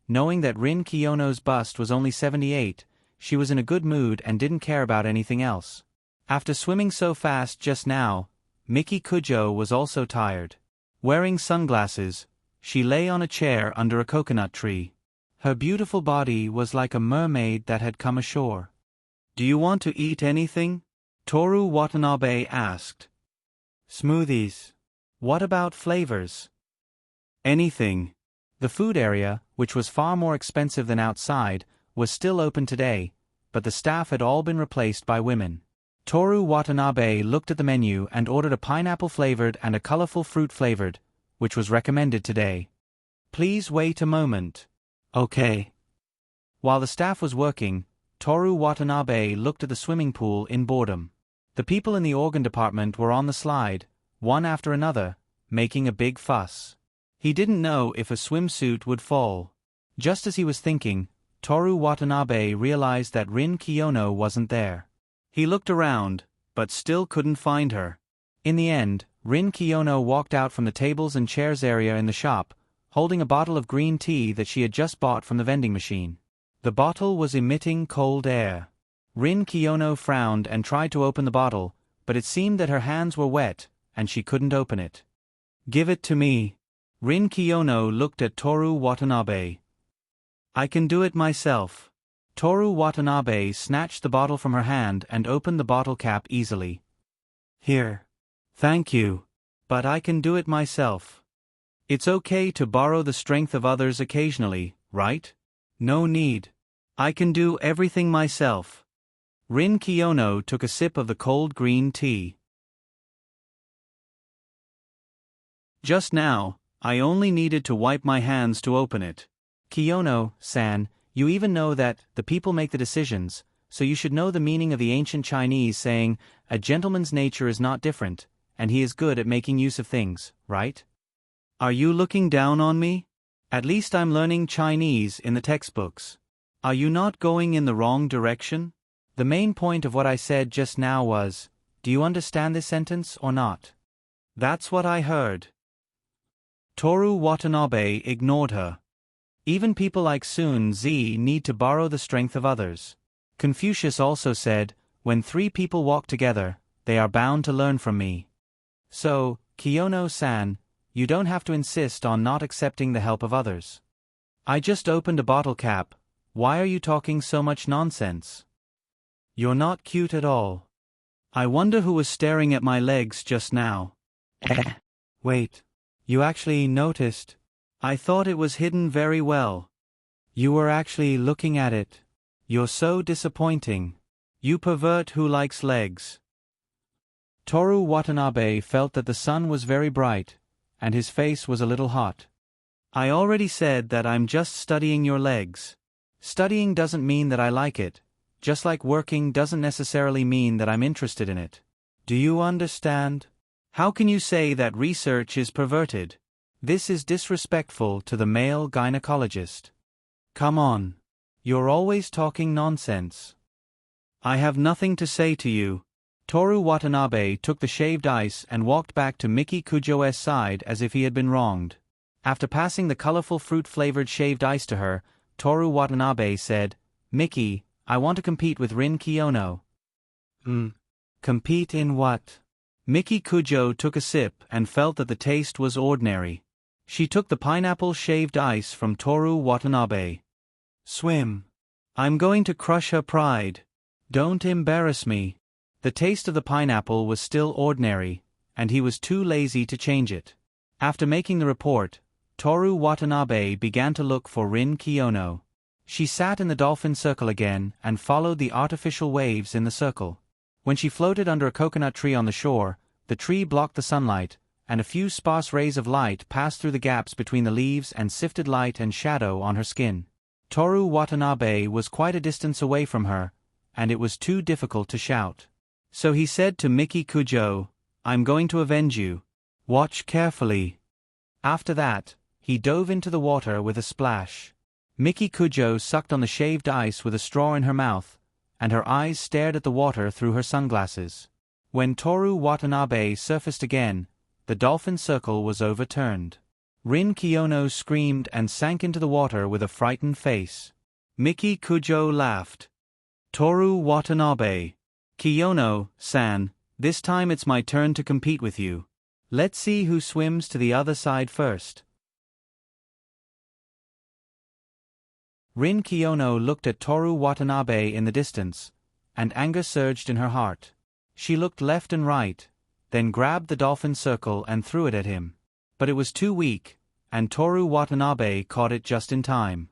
A: Knowing that Rin Kiyono's bust was only 78, she was in a good mood and didn't care about anything else. After swimming so fast just now, Miki Kujo was also tired. Wearing sunglasses, she lay on a chair under a coconut tree. Her beautiful body was like a mermaid that had come ashore. Do you want to eat anything? Toru Watanabe asked. Smoothies. What about flavors? Anything. The food area, which was far more expensive than outside, was still open today, but the staff had all been replaced by women. Toru Watanabe looked at the menu and ordered a pineapple-flavored and a colorful fruit-flavored, which was recommended today. Please wait a moment. Okay. While the staff was working, Toru Watanabe looked at the swimming pool in boredom. The people in the organ department were on the slide, one after another, making a big fuss. He didn't know if a swimsuit would fall. Just as he was thinking, Toru Watanabe realized that Rin Kiyono wasn't there. He looked around, but still couldn't find her. In the end, Rin Kiyono walked out from the tables and chairs area in the shop, holding a bottle of green tea that she had just bought from the vending machine. The bottle was emitting cold air. Rin Kiyono frowned and tried to open the bottle, but it seemed that her hands were wet, and she couldn't open it. Give it to me. Rin Kiyono looked at Toru Watanabe. I can do it myself. Toru Watanabe snatched the bottle from her hand and opened the bottle cap easily. Here. Thank you. But I can do it myself. It's okay to borrow the strength of others occasionally, right? No need. I can do everything myself. Rin Kiyono took a sip of the cold green tea. Just now, I only needed to wipe my hands to open it. Kiyono-san, you even know that the people make the decisions, so you should know the meaning of the ancient Chinese saying, a gentleman's nature is not different, and he is good at making use of things, right? Are you looking down on me? At least I'm learning Chinese in the textbooks. Are you not going in the wrong direction? The main point of what I said just now was, do you understand this sentence or not? That's what I heard. Toru Watanabe ignored her. Even people like Sun Tzu need to borrow the strength of others. Confucius also said, when 3 people walk together, they are bound to learn from me. So, Kiyono-san, you don't have to insist on not accepting the help of others. I just opened a bottle cap. Why are you talking so much nonsense? You're not cute at all. I wonder who was staring at my legs just now. Wait. You actually noticed? I thought it was hidden very well. You were actually looking at it. You're so disappointing. You pervert who likes legs. Toru Watanabe felt that the sun was very bright, and his face was a little hot. I already said that I'm just studying your legs. Studying doesn't mean that I like it, just like working doesn't necessarily mean that I'm interested in it. Do you understand? How can you say that research is perverted? This is disrespectful to the male gynecologist. Come on. You're always talking nonsense. I have nothing to say to you. Toru Watanabe took the shaved ice and walked back to Miki Kujo's side as if he had been wronged. After passing the colorful fruit-flavored shaved ice to her, Toru Watanabe said, Miki, I want to compete with Rin Kiyono. Compete in what? Miki Kujo took a sip and felt that the taste was ordinary. She took the pineapple shaved ice from Toru Watanabe. Swim. I'm going to crush her pride. Don't embarrass me. The taste of the pineapple was still ordinary, and he was too lazy to change it. After making the report, Toru Watanabe began to look for Rin Kiyono. She sat in the dolphin circle again and followed the artificial waves in the circle. When she floated under a coconut tree on the shore, the tree blocked the sunlight, and a few sparse rays of light passed through the gaps between the leaves and sifted light and shadow on her skin. Toru Watanabe was quite a distance away from her, and it was too difficult to shout. So he said to Miki Kujo, I'm going to avenge you. Watch carefully. After that, he dove into the water with a splash. Miki Kujo sucked on the shaved ice with a straw in her mouth, and her eyes stared at the water through her sunglasses. When Toru Watanabe surfaced again, the dolphin circle was overturned. Rin Kiyono screamed and sank into the water with a frightened face. Miki Kujo laughed. Toru Watanabe. Kiyono-san, this time it's my turn to compete with you. Let's see who swims to the other side first. Rin Kiyono looked at Toru Watanabe in the distance, and anger surged in her heart. She looked left and right, then grabbed the dolphin circle and threw it at him. But it was too weak, and Toru Watanabe caught it just in time.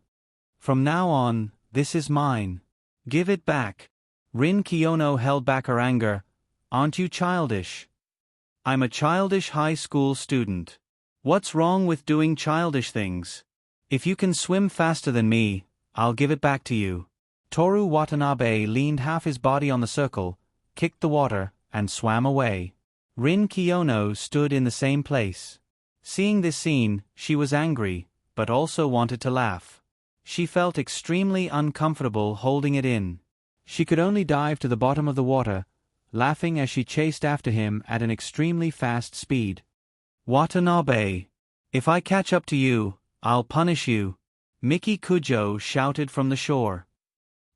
A: From now on, this is mine. Give it back. Rin Kiyono held back her anger. Aren't you childish? I'm a childish high school student. What's wrong with doing childish things? If you can swim faster than me, I'll give it back to you. Toru Watanabe leaned half his body on the circle, kicked the water, and swam away. Rin Kiyono stood in the same place. Seeing this scene, she was angry, but also wanted to laugh. She felt extremely uncomfortable holding it in. She could only dive to the bottom of the water, laughing as she chased after him at an extremely fast speed. Watanabe, if I catch up to you, I'll punish you. Miki Kujo shouted from the shore.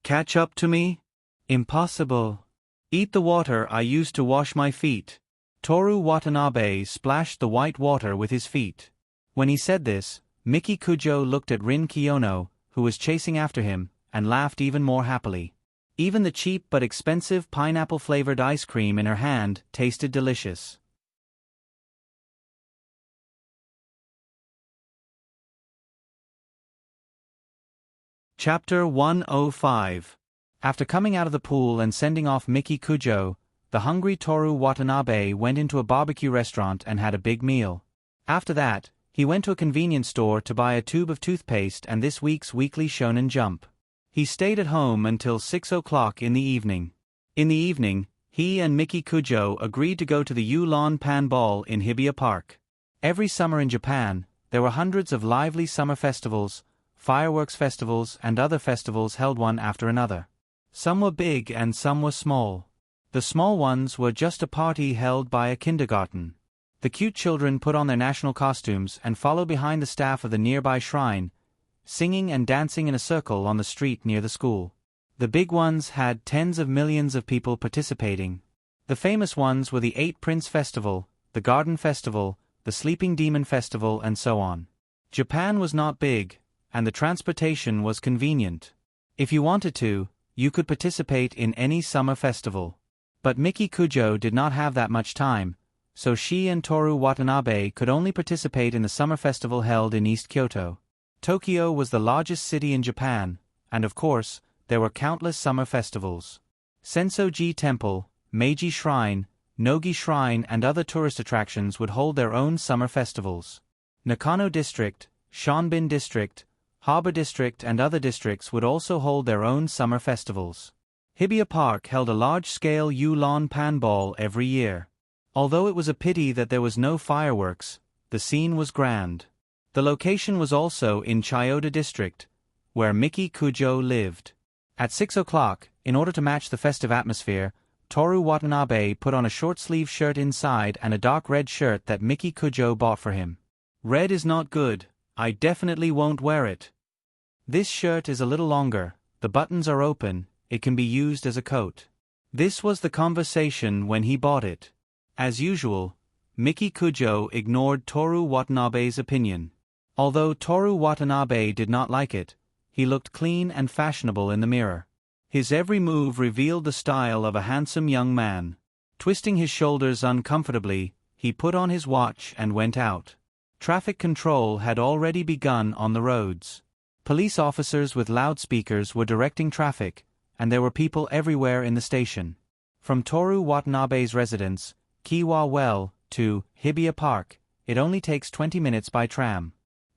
A: Catch up to me? Impossible. Eat the water I used to wash my feet. Toru Watanabe splashed the white water with his feet. When he said this, Miki Kujo looked at Rin Kiyono, who was chasing after him, and laughed even more happily. Even the cheap but expensive pineapple-flavored ice cream in her hand tasted delicious. Chapter 105. After coming out of the pool and sending off Miki Kujo, the hungry Toru Watanabe went into a barbecue restaurant and had a big meal. After that, he went to a convenience store to buy a tube of toothpaste and this week's weekly Shonen Jump. He stayed at home until 6 o'clock in the evening. In the evening, he and Miki Kujo agreed to go to the Yulon Pan Ball in Hibiya Park. Every summer in Japan, there were hundreds of lively summer festivals, fireworks festivals and other festivals held one after another. Some were big and some were small. The small ones were just a party held by a kindergarten. The cute children put on their national costumes and followed behind the staff of the nearby shrine, singing and dancing in a circle on the street near the school. The big ones had tens of millions of people participating. The famous ones were the Eight Prince Festival, the Garden Festival, the Sleeping Demon Festival, and so on. Japan was not big, and the transportation was convenient. If you wanted to, you could participate in any summer festival. But Miki Kujo did not have that much time, so she and Toru Watanabe could only participate in the summer festival held in East Kyoto. Tokyo was the largest city in Japan, and of course, there were countless summer festivals. Sensoji Temple, Meiji Shrine, Nogi Shrine, and other tourist attractions would hold their own summer festivals. Nakano District, Shanbin District, Harbor District, and other districts would also hold their own summer festivals. Hibiya Park held a large-scale Yulon Panball every year. Although it was a pity that there was no fireworks, the scene was grand. The location was also in Chiyoda District, where Miki Kujo lived. At 6 o'clock, in order to match the festive atmosphere, Toru Watanabe put on a short-sleeve shirt inside and a dark red shirt that Miki Kujo bought for him. "Red is not good, I definitely won't wear it. This shirt is a little longer, the buttons are open, it can be used as a coat." This was the conversation when he bought it. As usual, Miki Kujo ignored Toru Watanabe's opinion. Although Toru Watanabe did not like it, he looked clean and fashionable in the mirror. His every move revealed the style of a handsome young man. Twisting his shoulders uncomfortably, he put on his watch and went out. Traffic control had already begun on the roads. Police officers with loudspeakers were directing traffic, and there were people everywhere in the station. From Toru Watanabe's residence, Kiwa Well, to Hibiya Park, it only takes 20 minutes by tram.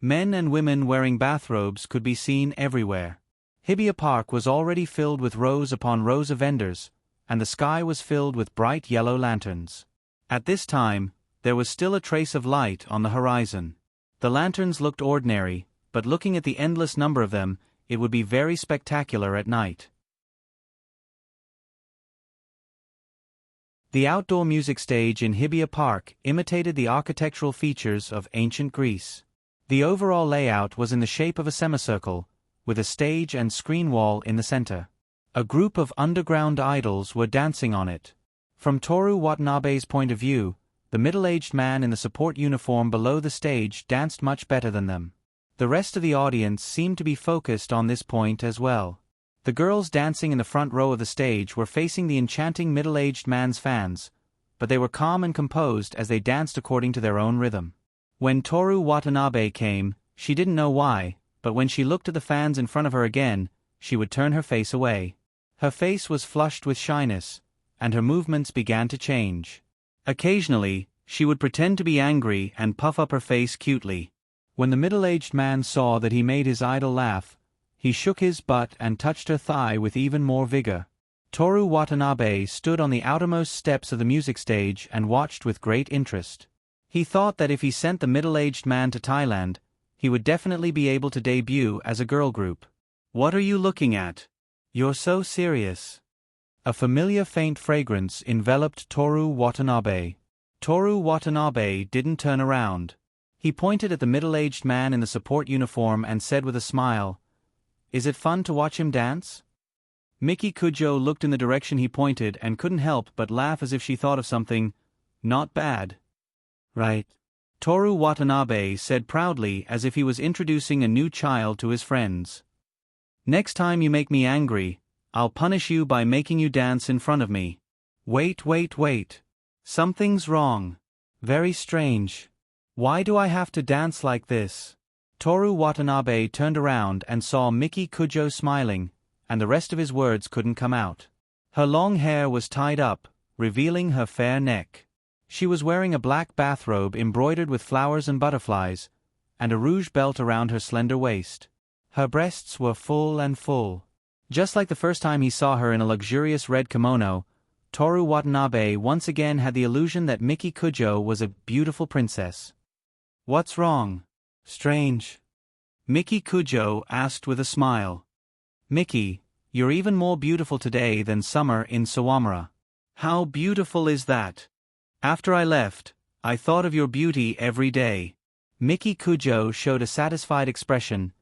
A: Men and women wearing bathrobes could be seen everywhere. Hibiya Park was already filled with rows upon rows of vendors, and the sky was filled with bright yellow lanterns. At this time, there was still a trace of light on the horizon. The lanterns looked ordinary, but looking at the endless number of them, it would be very spectacular at night. The outdoor music stage in Hibiya Park imitated the architectural features of ancient Greece. The overall layout was in the shape of a semicircle, with a stage and screen wall in the center. A group of underground idols were dancing on it. From Toru Watanabe's point of view, the middle-aged man in the support uniform below the stage danced much better than them. The rest of the audience seemed to be focused on this point as well. The girls dancing in the front row of the stage were facing the enchanting middle-aged man's fans, but they were calm and composed as they danced according to their own rhythm. When Toru Watanabe came, she didn't know why, but when she looked at the fans in front of her again, she would turn her face away. Her face was flushed with shyness, and her movements began to change. Occasionally, she would pretend to be angry and puff up her face cutely. When the middle-aged man saw that he made his idol laugh, he shook his butt and touched her thigh with even more vigor. Toru Watanabe stood on the outermost steps of the music stage and watched with great interest. He thought that if he sent the middle-aged man to Thailand, he would definitely be able to debut as a girl group. "What are you looking at? You're so serious." A familiar faint fragrance enveloped Toru Watanabe. Toru Watanabe didn't turn around. He pointed at the middle-aged man in the support uniform and said with a smile, "Is it fun to watch him dance?" Miki Kujo looked in the direction he pointed and couldn't help but laugh as if she thought of something not bad. "Right," Toru Watanabe said proudly as if he was introducing a new child to his friends. "Next time you make me angry, I'll punish you by making you dance in front of me." Wait. Something's wrong. Very strange. Why do I have to dance like this?" Toru Watanabe turned around and saw Miki Kujo smiling, and the rest of his words couldn't come out. Her long hair was tied up, revealing her fair neck. She was wearing a black bathrobe embroidered with flowers and butterflies, and a rouge belt around her slender waist. Her breasts were full. Just like the first time he saw her in a luxurious red kimono, Toru Watanabe once again had the illusion that Miki Kujo was a beautiful princess. "What's wrong? Strange?" Miki Kujo asked with a smile. "Miki, you're even more beautiful today than summer in Sawamura." "How beautiful is that? After I left, I thought of your beauty every day." Miki Kujo showed a satisfied expression,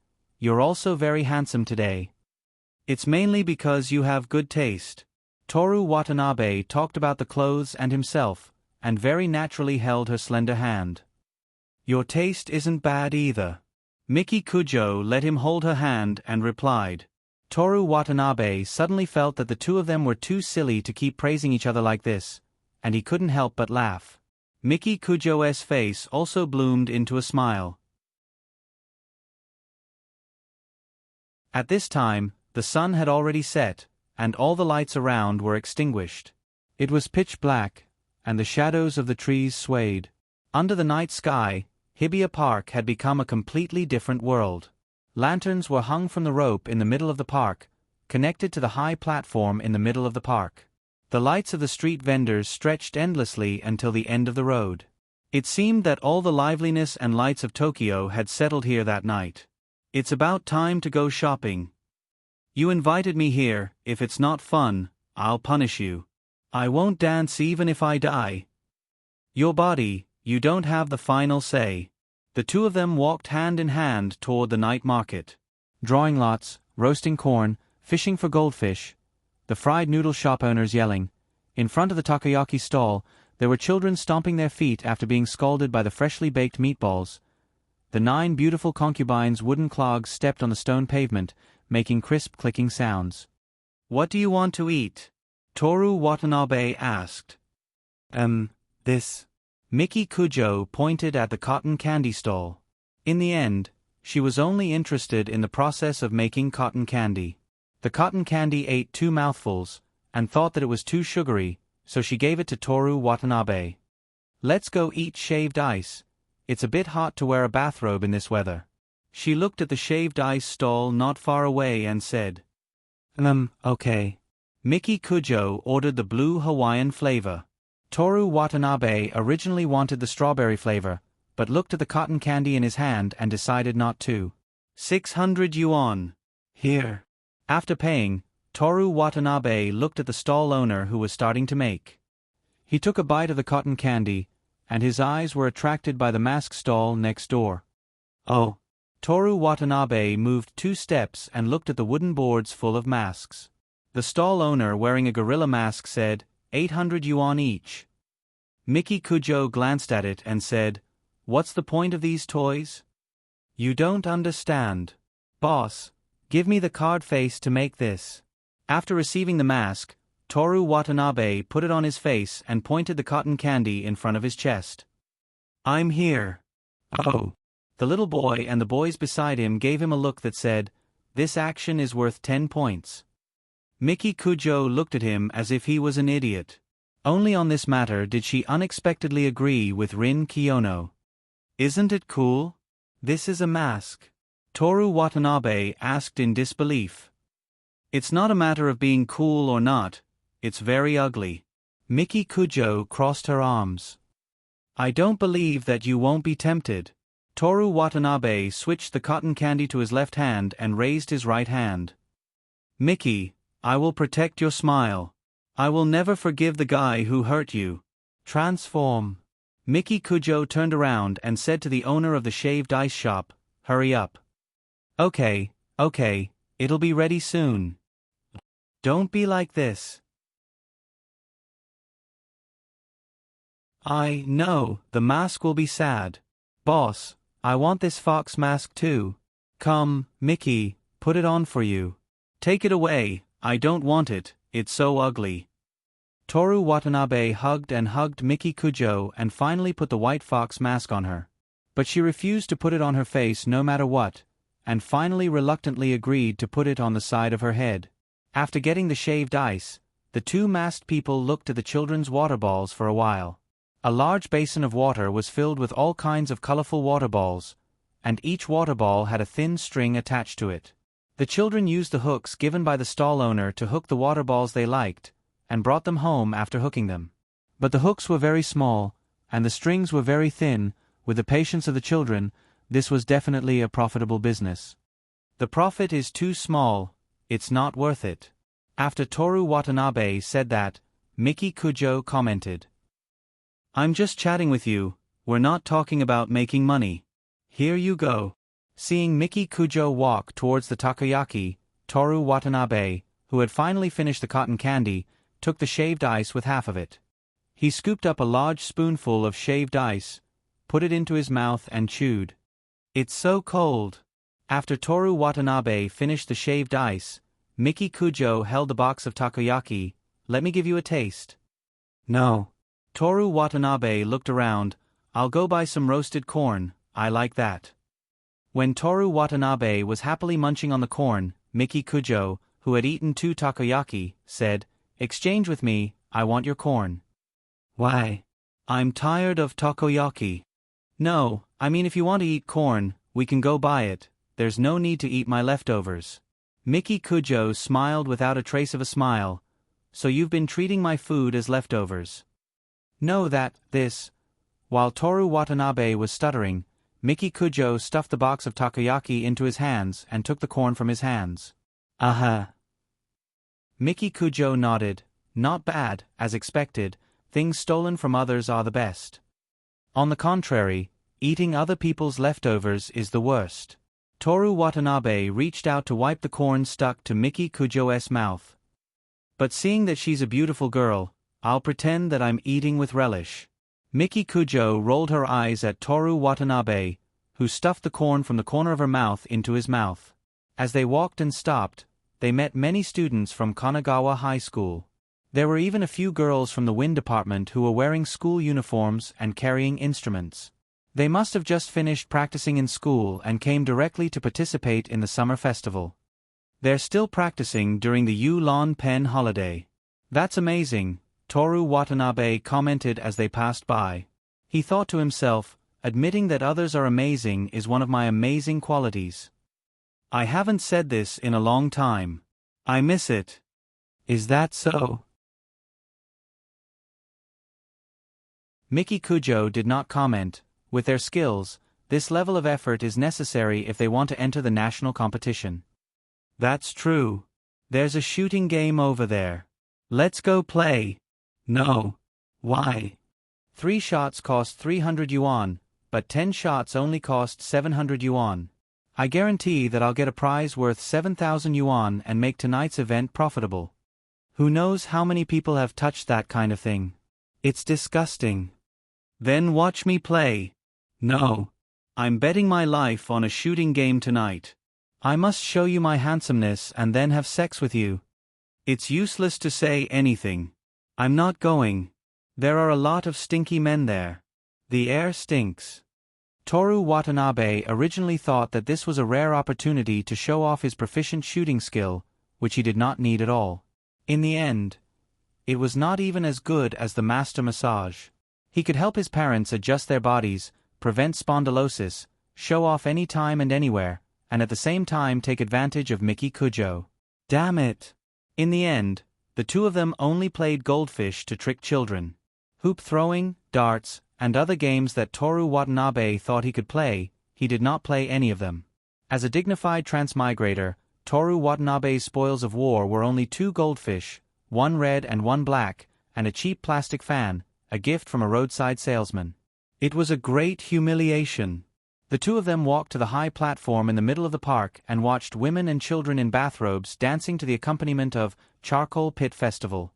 A: you're also very handsome today. It's mainly because you have good taste. Toru Watanabe talked about the clothes and himself, and very naturally held her slender hand. Your taste isn't bad either. Miki Kujo let him hold her hand and replied. Toru Watanabe suddenly felt that the two of them were too silly to keep praising each other like this, and he couldn't help but laugh. Miki Kujo's face also bloomed into a smile. At this time, the sun had already set, and all the lights around were extinguished. It was pitch black, and the shadows of the trees swayed. Under the night sky, Hibiya Park had become a completely different world. Lanterns were hung from the rope in the middle of the park, connected to the high platform in the middle of the park. The lights of the street vendors stretched endlessly until the end of the road. It seemed that all the liveliness and lights of Tokyo had settled here that night. It's about time to go shopping. You invited me here. If it's not fun, I'll punish you. I won't dance even if I die. Your body, you don't have the final say. The two of them walked hand in hand toward the night market. Drawing lots, roasting corn, fishing for goldfish. The fried noodle shop owners yelling. In front of the takoyaki stall, there were children stomping their feet after being scalded by the freshly baked meatballs. The 9 beautiful concubines' wooden clogs stepped on the stone pavement, making crisp clicking sounds. What do you want to eat? Toru Watanabe asked. This. Miki Kujo pointed at the cotton candy stall. In the end, she was only interested in the process of making cotton candy. The cotton candy ate 2 mouthfuls, and thought that it was too sugary, so she gave it to Toru Watanabe. Let's go eat shaved ice. It's a bit hot to wear a bathrobe in this weather. She looked at the shaved ice stall not far away and said, okay. Miki Kujo ordered the blue Hawaiian flavor. Toru Watanabe originally wanted the strawberry flavor, but looked at the cotton candy in his hand and decided not to. 600 yuan. Here. After paying, Toru Watanabe looked at the stall owner who was starting to make. He took a bite of the cotton candy, and his eyes were attracted by the mask stall next door. Oh. Toru Watanabe moved 2 steps and looked at the wooden boards full of masks. The stall owner wearing a gorilla mask said, 800 yuan each. Miki Kujo glanced at it and said, What's the point of these toys? You don't understand. Boss, give me the card face to make this. After receiving the mask, Toru Watanabe put it on his face and pointed the cotton candy in front of his chest. I'm here. Oh. The little boy and the boys beside him gave him a look that said, This action is worth 10 points. Miki Kujo looked at him as if he was an idiot. Only on this matter did she unexpectedly agree with Rin Kiyono. Isn't it cool? This is a mask. Toru Watanabe asked in disbelief. It's not a matter of being cool or not, it's very ugly. Miki Kujo crossed her arms. I don't believe that you won't be tempted. Toru Watanabe switched the cotton candy to his left hand and raised his right hand. Miki, I will protect your smile. I will never forgive the guy who hurt you. Transform. Miki Kujo turned around and said to the owner of the shaved ice shop, Hurry up. Okay, it'll be ready soon. Don't be like this. I know, the mask will be sad. Boss, I want this fox mask too. Come, Miki, put it on for you. Take it away, I don't want it, it's so ugly. Toru Watanabe hugged and hugged Miki Kujo and finally put the white fox mask on her. But she refused to put it on her face no matter what, and finally reluctantly agreed to put it on the side of her head. After getting the shaved ice, the 2 masked people looked at the children's water balls for a while. A large basin of water was filled with all kinds of colorful water balls, and each water ball had a thin string attached to it. The children used the hooks given by the stall owner to hook the water balls they liked, and brought them home after hooking them. But the hooks were very small, and the strings were very thin. With the patience of the children, this was definitely a profitable business. The profit is too small, it's not worth it. After Toru Watanabe said that, Miki Kujo commented. I'm just chatting with you, we're not talking about making money. Here you go. Seeing Miki Kujo walk towards the takoyaki, Toru Watanabe, who had finally finished the cotton candy, took the shaved ice with half of it. He scooped up a large spoonful of shaved ice, put it into his mouth and chewed. It's so cold. After Toru Watanabe finished the shaved ice, Miki Kujo held the box of takoyaki. Let me give you a taste. No. Toru Watanabe looked around. I'll go buy some roasted corn, I like that. When Toru Watanabe was happily munching on the corn, Miki Kujo, who had eaten 2 takoyaki, said, "Exchange with me, I want your corn." Why? I'm tired of takoyaki. No, I mean if you want to eat corn, we can go buy it, there's no need to eat my leftovers. Miki Kujo smiled without a trace of a smile. So you've been treating my food as leftovers. Know that, this. While Toru Watanabe was stuttering, Miki Kujo stuffed the box of takoyaki into his hands and took the corn from his hands. Miki Kujo nodded. Not bad, as expected, things stolen from others are the best. On the contrary, eating other people's leftovers is the worst. Toru Watanabe reached out to wipe the corn stuck to Miki Kujo's mouth. But seeing that she's a beautiful girl, I'll pretend that I'm eating with relish. Miki Kujo rolled her eyes at Toru Watanabe, who stuffed the corn from the corner of her mouth into his mouth. As they walked and stopped, they met many students from Kanagawa High School. There were even a few girls from the wind department who were wearing school uniforms and carrying instruments. They must have just finished practicing in school and came directly to participate in the summer festival. They're still practicing during the Yulon Pen holiday. That's amazing, Toru Watanabe commented as they passed by. He thought to himself, admitting that others are amazing is one of my amazing qualities. I haven't said this in a long time. I miss it. Is that so? Miki Kujo did not comment. With their skills, this level of effort is necessary if they want to enter the national competition. That's true. There's a shooting game over there. Let's go play. No. Why? 3 shots cost 300 yuan, but 10 shots only cost 700 yuan. I guarantee that I'll get a prize worth 7,000 yuan and make tonight's event profitable. Who knows how many people have touched that kind of thing? It's disgusting. Then watch me play. No. I'm betting my life on a shooting game tonight. I must show you my handsomeness and then have sex with you. It's useless to say anything. I'm not going. There are a lot of stinky men there. The air stinks. Toru Watanabe originally thought that this was a rare opportunity to show off his proficient shooting skill, which he did not need at all. In the end, it was not even as good as the master massage. He could help his parents adjust their bodies, prevent spondylosis, show off any time and anywhere, and at the same time take advantage of Miki Kujo. Damn it! In the end, the two of them only played goldfish to trick children. Hoop throwing, darts, and other games that Toru Watanabe thought he could play, he did not play any of them. As a dignified transmigrator, Toru Watanabe's spoils of war were only 2 goldfish, 1 red and 1 black, and a cheap plastic fan, a gift from a roadside salesman. It was a great humiliation. The two of them walked to the high platform in the middle of the park and watched women and children in bathrobes dancing to the accompaniment of Charcoal Pit Festival.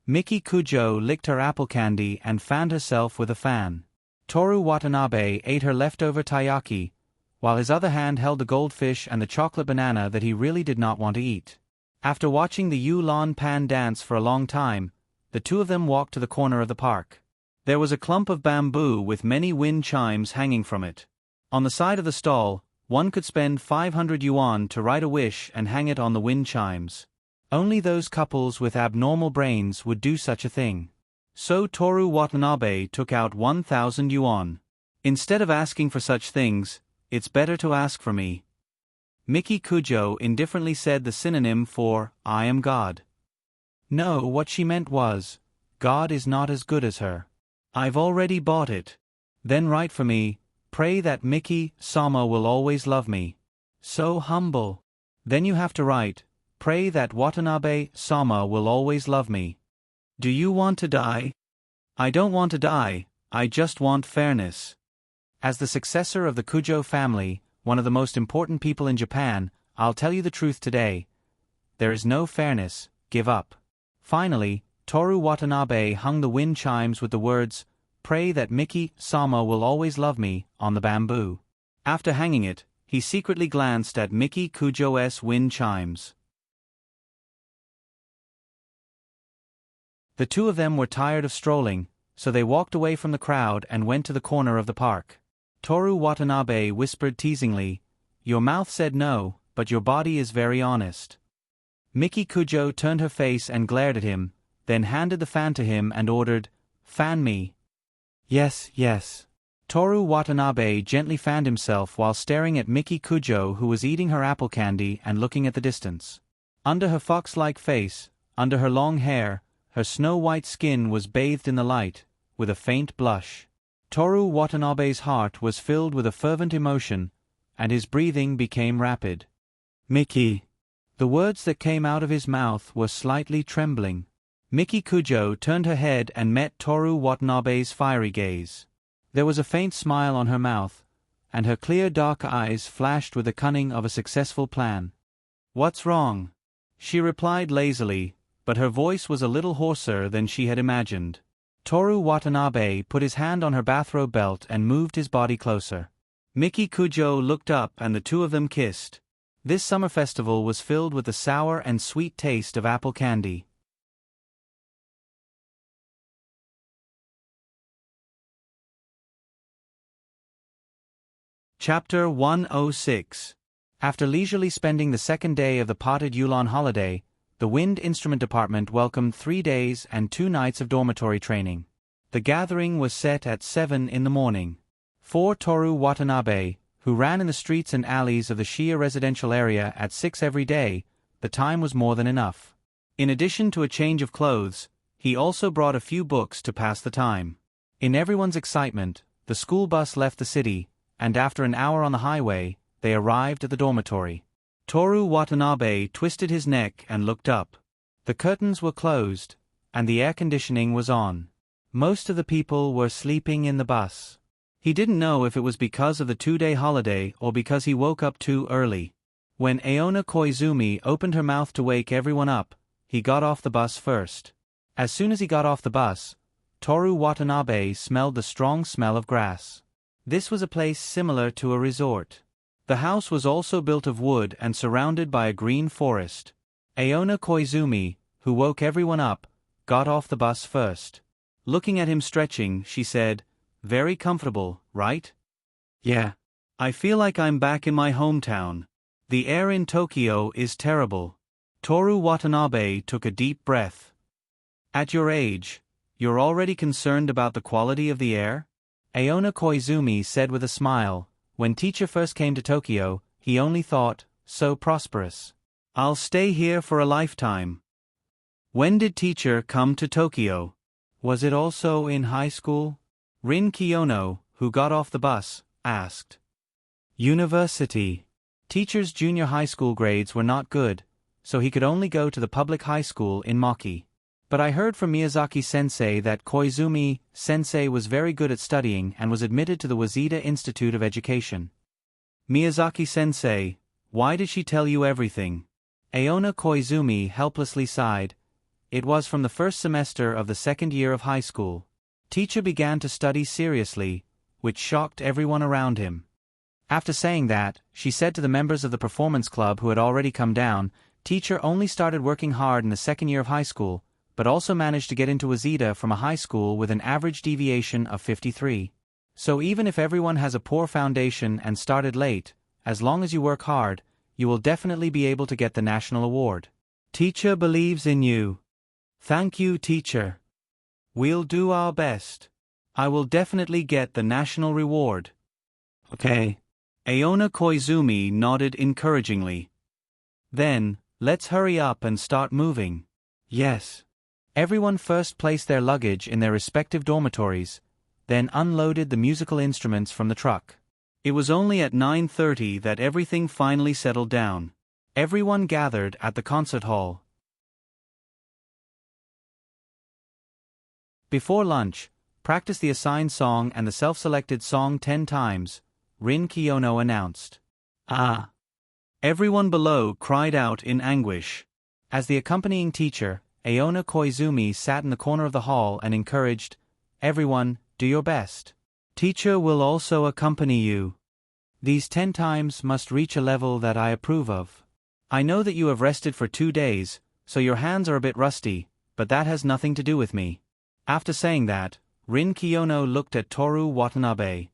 A: Miki Kujo licked her apple candy and fanned herself with a fan. Toru Watanabe ate her leftover taiyaki, while his other hand held the goldfish and the chocolate banana that he really did not want to eat. After watching the Yulon Pan dance for a long time, the two of them walked to the corner of the park. There was a clump of bamboo with many wind chimes hanging from it. On the side of the stall, one could spend 500 yuan to write a wish and hang it on the wind chimes. Only those couples with abnormal brains would do such a thing. So Toru Watanabe took out 1,000 yuan. Instead of asking for such things, it's better to ask for me. Miki Kujo indifferently said the synonym for, I am God. No, what she meant was, God is not as good as her. I've already bought it. Then write for me, pray that Miki-sama will always love me. So humble. Then you have to write, pray that Watanabe-sama will always love me. Do you want to die? I don't want to die, I just want fairness. As the successor of the Kujo family, one of the most important people in Japan, I'll tell you the truth today. There is no fairness, give up. Finally, Toru Watanabe hung the wind chimes with the words, "Pray that Miki-sama will always love me," on the bamboo. After hanging it, he secretly glanced at Miki Kujo's wind chimes. The two of them were tired of strolling, so they walked away from the crowd and went to the corner of the park. Toru Watanabe whispered teasingly, "Your mouth said no, but your body is very honest." Miki Kujo turned her face and glared at him, then handed the fan to him and ordered, "Fan me." "Yes, yes." Toru Watanabe gently fanned himself while staring at Miki Kujo, who was eating her apple candy and looking at the distance. Under her fox-like face, under her long hair, her snow-white skin was bathed in the light, with a faint blush. Toru Watanabe's heart was filled with a fervent emotion, and his breathing became rapid. "Miki." The words that came out of his mouth were slightly trembling. Miki Kujo turned her head and met Toru Watanabe's fiery gaze. There was a faint smile on her mouth, and her clear dark eyes flashed with the cunning of a successful plan. "What's wrong?" she replied lazily, but her voice was a little hoarser than she had imagined. Toru Watanabe put his hand on her bathrobe belt and moved his body closer. Miki Kujo looked up and the two of them kissed. This summer festival was filled with the sour and sweet taste of apple candy. Chapter 106. After leisurely spending the second day of the potted Yulon holiday, the Wind Instrument Department welcomed 3 days and 2 nights of dormitory training. The gathering was set at 7 in the morning. For Toru Watanabe, who ran in the streets and alleys of the Shiya residential area at 6 every day, the time was more than enough. In addition to a change of clothes, he also brought a few books to pass the time. In everyone's excitement, the school bus left the city, and after an hour on the highway, they arrived at the dormitory. Toru Watanabe twisted his neck and looked up. The curtains were closed, and the air conditioning was on. Most of the people were sleeping in the bus. He didn't know if it was because of the 2-day holiday or because he woke up too early. When Aona Koizumi opened her mouth to wake everyone up, he got off the bus first. As soon as he got off the bus, Toru Watanabe smelled the strong smell of grass. This was a place similar to a resort. The house was also built of wood and surrounded by a green forest. Aona Koizumi, who woke everyone up, got off the bus first. Looking at him stretching, she said, "Very comfortable, right?" "Yeah. I feel like I'm back in my hometown. The air in Tokyo is terrible." Toru Watanabe took a deep breath. "At your age, you're already concerned about the quality of the air?" Aona Koizumi said with a smile. When teacher first came to Tokyo, he only thought, so prosperous. "I'll stay here for a lifetime." When did teacher come to Tokyo? Was it also in high school? Rin Kiyono, who got off the bus, asked. University. Teacher's junior high school grades were not good, so he could only go to the public high school in Maki. But I heard from Miyazaki-sensei that Koizumi-sensei was very good at studying and was admitted to the Waseda Institute of Education. Miyazaki-sensei, why did she tell you everything? Aona Koizumi helplessly sighed. It was from the first semester of the second year of high school. Teacher began to study seriously, which shocked everyone around him. After saying that, she said to the members of the performance club who had already come down, teacher only started working hard in the second year of high school, but also managed to get into Waseda from a high school with an average deviation of 53. So even if everyone has a poor foundation and started late, as long as you work hard, you will definitely be able to get the national award. Teacher believes in you. Thank you, teacher. We'll do our best. I will definitely get the national reward. Okay. Aona Koizumi nodded encouragingly. Then, let's hurry up and start moving. Yes. Everyone first placed their luggage in their respective dormitories, then unloaded the musical instruments from the truck. It was only at 9:30 that everything finally settled down. Everyone gathered at the concert hall. Before lunch, practice the assigned song and the self-selected song 10 times, Rin Kiyono announced. Ah! Everyone below cried out in anguish. As the accompanying teacher, Aona Koizumi sat in the corner of the hall and encouraged, "Everyone, do your best. Teacher will also accompany you. These 10 times must reach a level that I approve of. I know that you have rested for 2 days, so your hands are a bit rusty, but that has nothing to do with me." After saying that, Rin Kiyono looked at Toru Watanabe.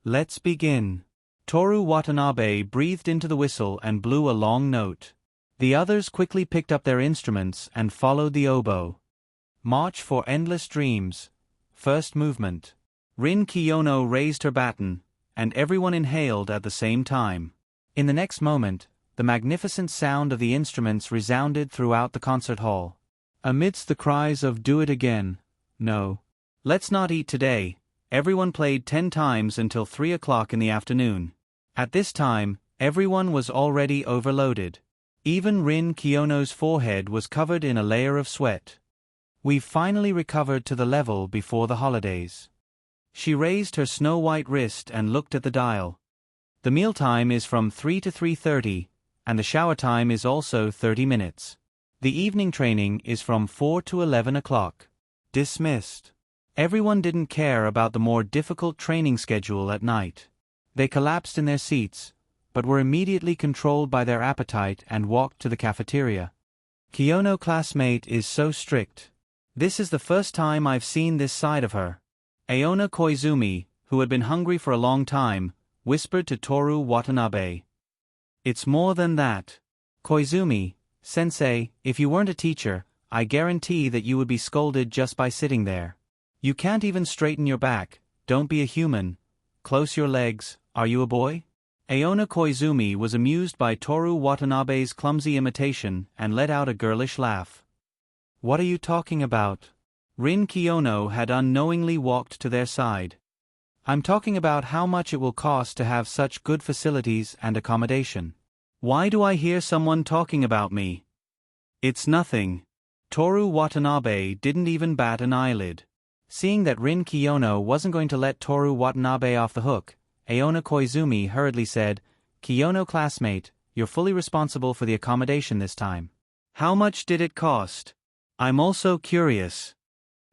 A: "Let's begin." Toru Watanabe breathed into the whistle and blew a long note. The others quickly picked up their instruments and followed the oboe. March for Endless Dreams. First movement. Rin Kiyono raised her baton, and everyone inhaled at the same time. In the next moment, the magnificent sound of the instruments resounded throughout the concert hall. Amidst the cries of "Do it again," "No," "Let's not eat today," everyone played 10 times until 3 o'clock in the afternoon. At this time, everyone was already overloaded. Even Rin Kiyono's forehead was covered in a layer of sweat. "We've finally recovered to the level before the holidays." She raised her snow-white wrist and looked at the dial. "The mealtime is from 3 to 3:30, and the shower time is also 30 minutes. The evening training is from 4 to 11 o'clock. Dismissed." Everyone didn't care about the more difficult training schedule at night. They collapsed in their seats, but were immediately controlled by their appetite and walked to the cafeteria. "Kiyono classmate is so strict. This is the first time I've seen this side of her." Aona Koizumi, who had been hungry for a long time, whispered to Toru Watanabe. "It's more than that. Koizumi, sensei, if you weren't a teacher, I guarantee that you would be scolded just by sitting there. You can't even straighten your back, don't be a human. Close your legs, are you a boy?" Aona Koizumi was amused by Toru Watanabe's clumsy imitation and let out a girlish laugh. "What are you talking about?" Rin Kiyono had unknowingly walked to their side. "I'm talking about how much it will cost to have such good facilities and accommodation." "Why do I hear someone talking about me?" "It's nothing." Toru Watanabe didn't even bat an eyelid. Seeing that Rin Kiyono wasn't going to let Toru Watanabe off the hook, Aona Koizumi hurriedly said, "Kiyono classmate, you're fully responsible for the accommodation this time. How much did it cost? I'm also curious."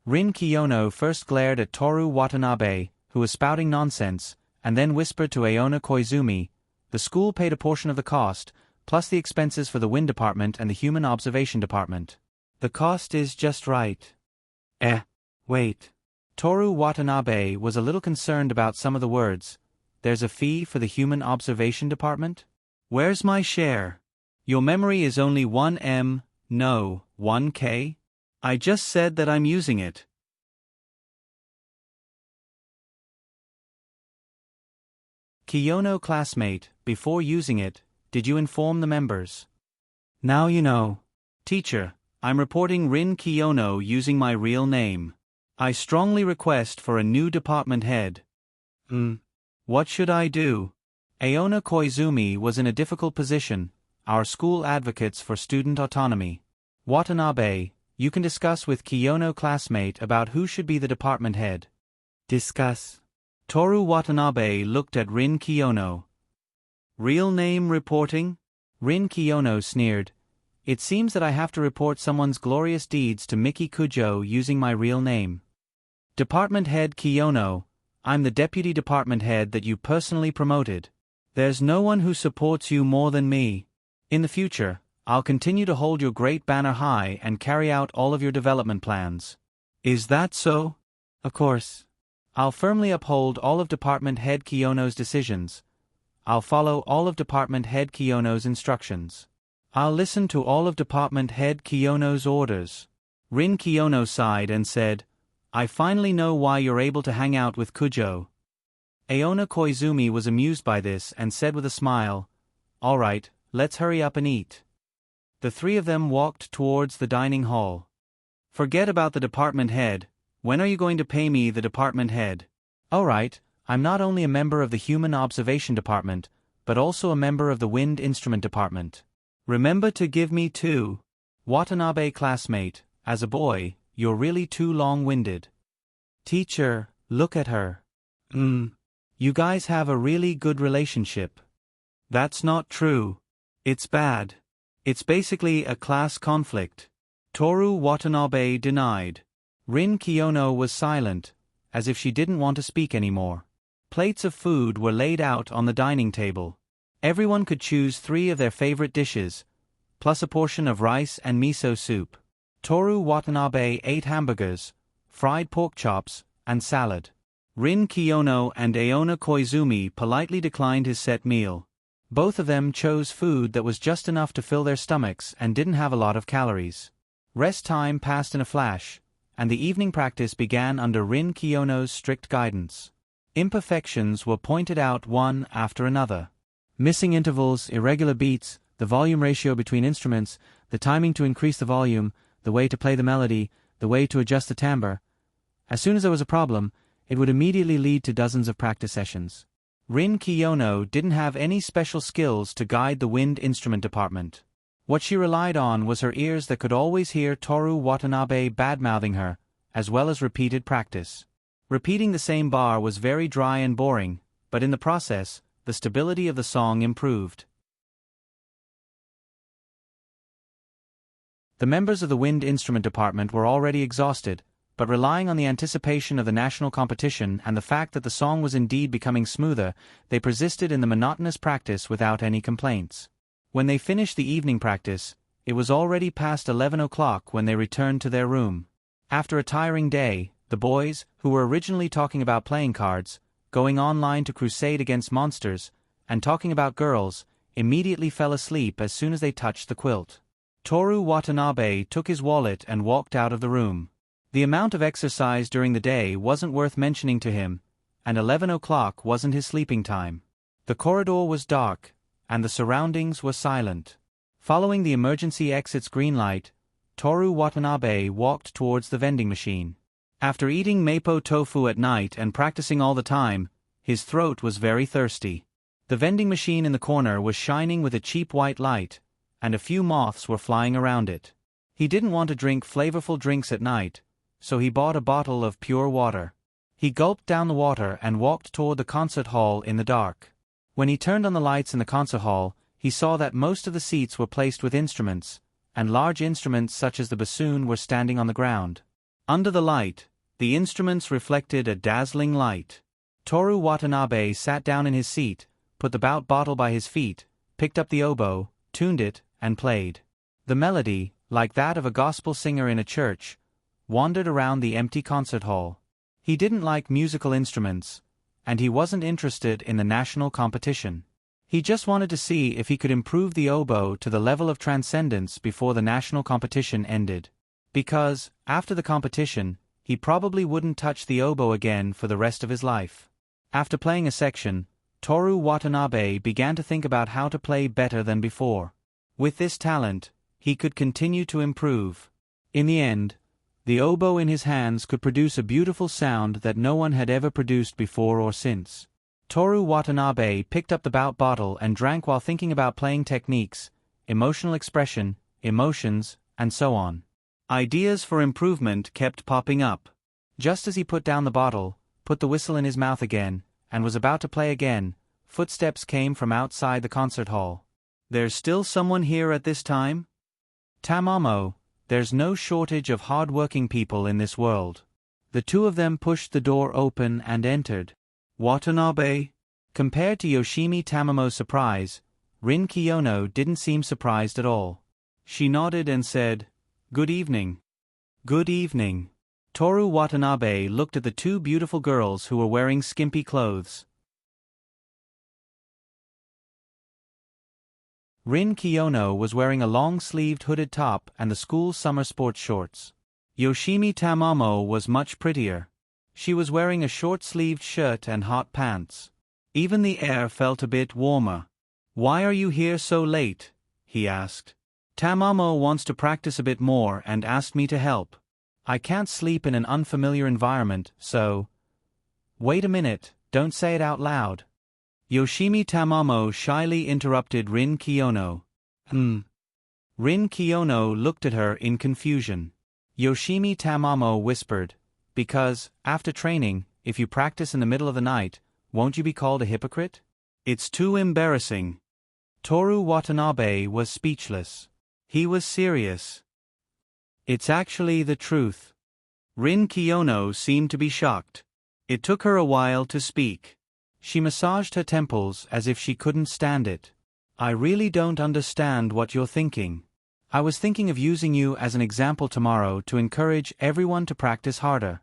A: Rin Kiyono first glared at Toru Watanabe, who was spouting nonsense, and then whispered to Aona Koizumi, "The school paid a portion of the cost, plus the expenses for the wind department and the human observation department. The cost is just right." Wait. Toru Watanabe was a little concerned about some of the words. "There's a fee for the human observation department? Where's my share? Your memory is only 1 no, 1K? I just said that I'm using it." Kiyono classmate, before using it, did you inform the members? Now you know. Teacher, I'm reporting Rin Kiyono using my real name. I strongly request for a new department head. What should I do? Aona Koizumi was in a difficult position, our school advocates for student autonomy. Watanabe, you can discuss with Kiyono classmate about who should be the department head. Discuss. Toru Watanabe looked at Rin Kiyono. Real name reporting? Rin Kiyono sneered. It seems that I have to report someone's glorious deeds to Miki Kujo using my real name. Department head Kiyono, I'm the deputy department head that you personally promoted. There's no one who supports you more than me. In the future, I'll continue to hold your great banner high and carry out all of your development plans. Is that so? Of course. I'll firmly uphold all of Department Head Kiyono's decisions. I'll follow all of Department Head Kiyono's instructions. I'll listen to all of Department Head Kiyono's orders. Rin Kiyono sighed and said, I finally know why you're able to hang out with Kujo. Aona Koizumi was amused by this and said with a smile, All right, let's hurry up and eat. The three of them walked towards the dining hall. Forget about the department head. When are you going to pay me the department head? All right, I'm not only a member of the Human Observation Department, but also a member of the Wind Instrument Department. Remember to give me 2. Watanabe classmate, as a boy, you're really too long-winded. Teacher, look at her. You guys have a really good relationship. That's not true. It's bad. It's basically a class conflict. Toru Watanabe denied. Rin Kiyono was silent, as if she didn't want to speak anymore. Plates of food were laid out on the dining table. Everyone could choose 3 of their favorite dishes, plus a portion of rice and miso soup. Toru Watanabe ate hamburgers, fried pork chops, and salad. Rin Kiyono and Aona Koizumi politely declined his set meal. Both of them chose food that was just enough to fill their stomachs and didn't have a lot of calories. Rest time passed in a flash, and the evening practice began under Rin Kiyono's strict guidance. Imperfections were pointed out one after another. Missing intervals, irregular beats, the volume ratio between instruments, the timing to increase the volume, the way to play the melody, the way to adjust the timbre. As soon as there was a problem, it would immediately lead to dozens of practice sessions. Rin Kiyono didn't have any special skills to guide the wind instrument department. What she relied on was her ears that could always hear Toru Watanabe bad-mouthing her, as well as repeated practice. Repeating the same bar was very dry and boring, but in the process, the stability of the song improved. The members of the wind instrument department were already exhausted, but relying on the anticipation of the national competition and the fact that the song was indeed becoming smoother, they persisted in the monotonous practice without any complaints. When they finished the evening practice, it was already past 11 o'clock when they returned to their room. After a tiring day, the boys, who were originally talking about playing cards, going online to crusade against monsters, and talking about girls, immediately fell asleep as soon as they touched the quilt. Toru Watanabe took his wallet and walked out of the room. The amount of exercise during the day wasn't worth mentioning to him, and 11 o'clock wasn't his sleeping time. The corridor was dark, and the surroundings were silent. Following the emergency exit's green light, Toru Watanabe walked towards the vending machine. After eating mapo tofu at night and practicing all the time, his throat was very thirsty. The vending machine in the corner was shining with a cheap white light, and a few moths were flying around it. He didn't want to drink flavorful drinks at night, so he bought a bottle of pure water. He gulped down the water and walked toward the concert hall in the dark. When he turned on the lights in the concert hall, he saw that most of the seats were placed with instruments, and large instruments such as the bassoon were standing on the ground. Under the light, the instruments reflected a dazzling light. Toru Watanabe sat down in his seat, put the bout bottle by his feet, picked up the oboe, tuned it, and played. The melody, like that of a gospel singer in a church, wandered around the empty concert hall. He didn't like musical instruments, and he wasn't interested in the national competition. He just wanted to see if he could improve the oboe to the level of transcendence before the national competition ended. Because, after the competition, he probably wouldn't touch the oboe again for the rest of his life. After playing a section, Toru Watanabe began to think about how to play better than before. With this talent, he could continue to improve. In the end, the oboe in his hands could produce a beautiful sound that no one had ever produced before or since. Toru Watanabe picked up the bout bottle and drank while thinking about playing techniques, emotional expression, emotions, and so on. Ideas for improvement kept popping up. Just as he put down the bottle, put the whistle in his mouth again, and was about to play again, footsteps came from outside the concert hall. "There's still someone here at this time?" "Tamamo, there's no shortage of hard-working people in this world." The two of them pushed the door open and entered. "Watanabe?" Compared to Yoshimi Tamamo's surprise, Rin Kiyono didn't seem surprised at all. She nodded and said, "Good evening." "Good evening." Toru Watanabe looked at the two beautiful girls who were wearing skimpy clothes. Rin Kiyono was wearing a long-sleeved hooded top and the school summer sports shorts. Yoshimi Tamamo was much prettier. She was wearing a short-sleeved shirt and hot pants. Even the air felt a bit warmer. "Why are you here so late?" he asked. "Tamamo wants to practice a bit more and asked me to help. I can't sleep in an unfamiliar environment, so—" "Wait a minute, don't say it out loud." Yoshimi Tamamo shyly interrupted Rin Kiyono. Rin Kiyono looked at her in confusion. Yoshimi Tamamo whispered, "Because, after training, if you practice in the middle of the night, won't you be called a hypocrite?" "It's too embarrassing." Toru Watanabe was speechless. He was serious. It's actually the truth. Rin Kiyono seemed to be shocked. It took her a while to speak. She massaged her temples as if she couldn't stand it. I really don't understand what you're thinking. I was thinking of using you as an example tomorrow to encourage everyone to practice harder.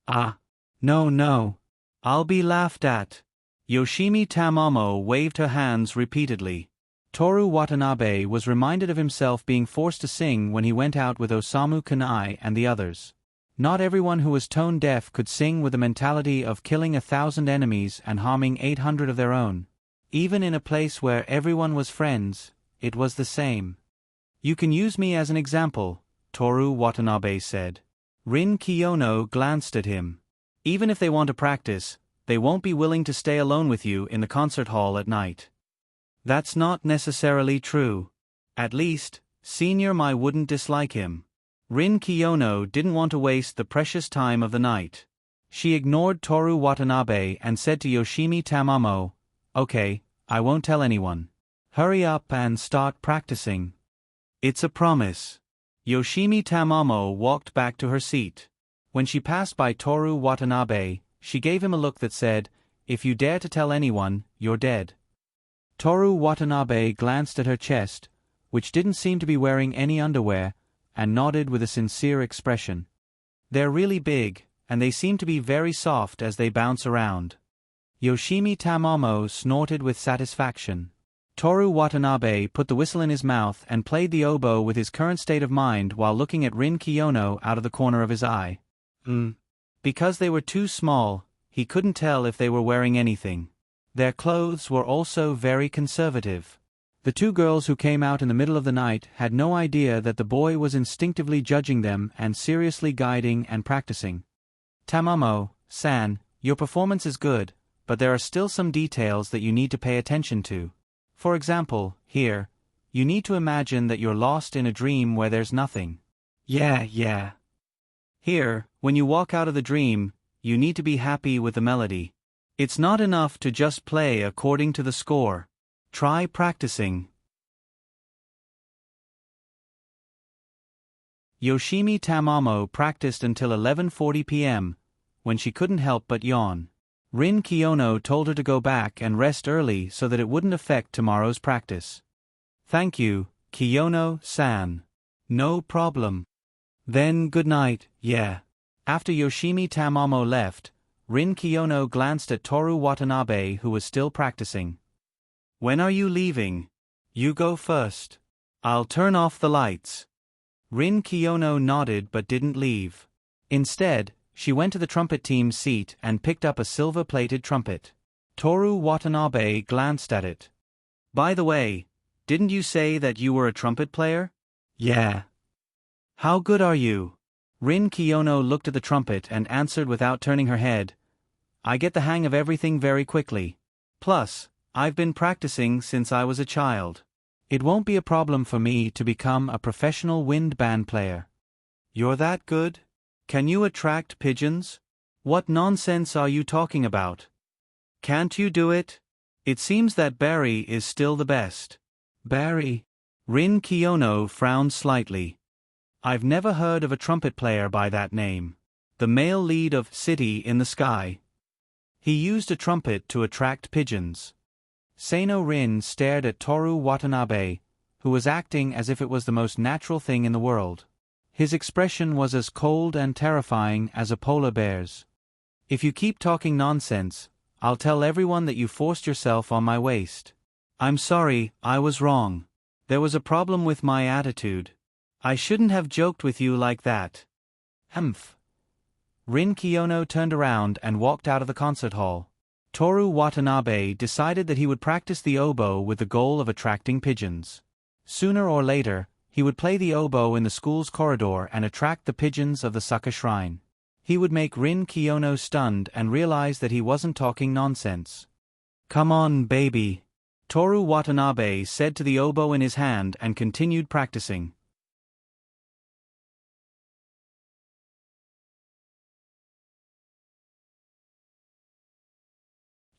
A: Ah. No. I'll be laughed at. Yoshimi Tamamo waved her hands repeatedly. Toru Watanabe was reminded of himself being forced to sing when he went out with Osamu Kanai and the others. Not everyone who was tone deaf could sing with the mentality of killing 1,000 enemies and harming 800 of their own. Even in a place where everyone was friends, it was the same. You can use me as an example, Toru Watanabe said. Rin Kiyono glanced at him. Even if they want to practice, they won't be willing to stay alone with you in the concert hall at night. That's not necessarily true. At least, Senior Mai wouldn't dislike him. Rin Kiyono didn't want to waste the precious time of the night. She ignored Toru Watanabe and said to Yoshimi Tamamo, "Okay, I won't tell anyone. Hurry up and start practicing." "It's a promise." Yoshimi Tamamo walked back to her seat. When she passed by Toru Watanabe, she gave him a look that said, "If you dare to tell anyone, you're dead." Toru Watanabe glanced at her chest, which didn't seem to be wearing any underwear, and nodded with a sincere expression. "They're really big, and they seem to be very soft as they bounce around." Yoshimi Tamamo snorted with satisfaction. Toru Watanabe put the whistle in his mouth and played the oboe with his current state of mind while looking at Rin Kiyono out of the corner of his eye. Because they were too small, he couldn't tell if they were wearing anything. Their clothes were also very conservative. The two girls who came out in the middle of the night had no idea that the boy was instinctively judging them and seriously guiding and practicing. "Tamamo-san, your performance is good, but there are still some details that you need to pay attention to. For example, here, you need to imagine that you're lost in a dream where there's nothing." Yeah. Here, when you walk out of the dream, you need to be happy with the melody. It's not enough to just play according to the score. Try practicing. Yoshimi Tamamo practiced until 11:40 p.m., when she couldn't help but yawn. Rin Kiyono told her to go back and rest early so that it wouldn't affect tomorrow's practice. "Thank you, Kiyono-san." "No problem." "Then good night, yeah." After Yoshimi Tamamo left, Rin Kiyono glanced at Toru Watanabe who was still practicing. "When are you leaving?" "You go first." "I'll turn off the lights." Rin Kiyono nodded but didn't leave. Instead, she went to the trumpet team's seat and picked up a silver-plated trumpet. Toru Watanabe glanced at it. "By the way, didn't you say that you were a trumpet player?" "Yeah." "How good are you?" Rin Kiyono looked at the trumpet and answered without turning her head. "I get the hang of everything very quickly. Plus, I've been practicing since I was a child. It won't be a problem for me to become a professional wind band player." "You're that good? Can you attract pigeons?" "What nonsense are you talking about? Can't you do it? It seems that Barry is still the best." "Barry?" Rin Kiyono frowned slightly. "I've never heard of a trumpet player by that name. The male lead of City in the Sky. He used a trumpet to attract pigeons." Seino Rin stared at Toru Watanabe, who was acting as if it was the most natural thing in the world. His expression was as cold and terrifying as a polar bear's. "If you keep talking nonsense, I'll tell everyone that you forced yourself on my waist." "I'm sorry, I was wrong. There was a problem with my attitude. I shouldn't have joked with you like that." "Humph." Rin Kiyono turned around and walked out of the concert hall. Toru Watanabe decided that he would practice the oboe with the goal of attracting pigeons. Sooner or later, he would play the oboe in the school's corridor and attract the pigeons of the Saka Shrine. He would make Rin Kiyono stunned and realize that he wasn't talking nonsense. "Come on, baby," Toru Watanabe said to the oboe in his hand and continued practicing.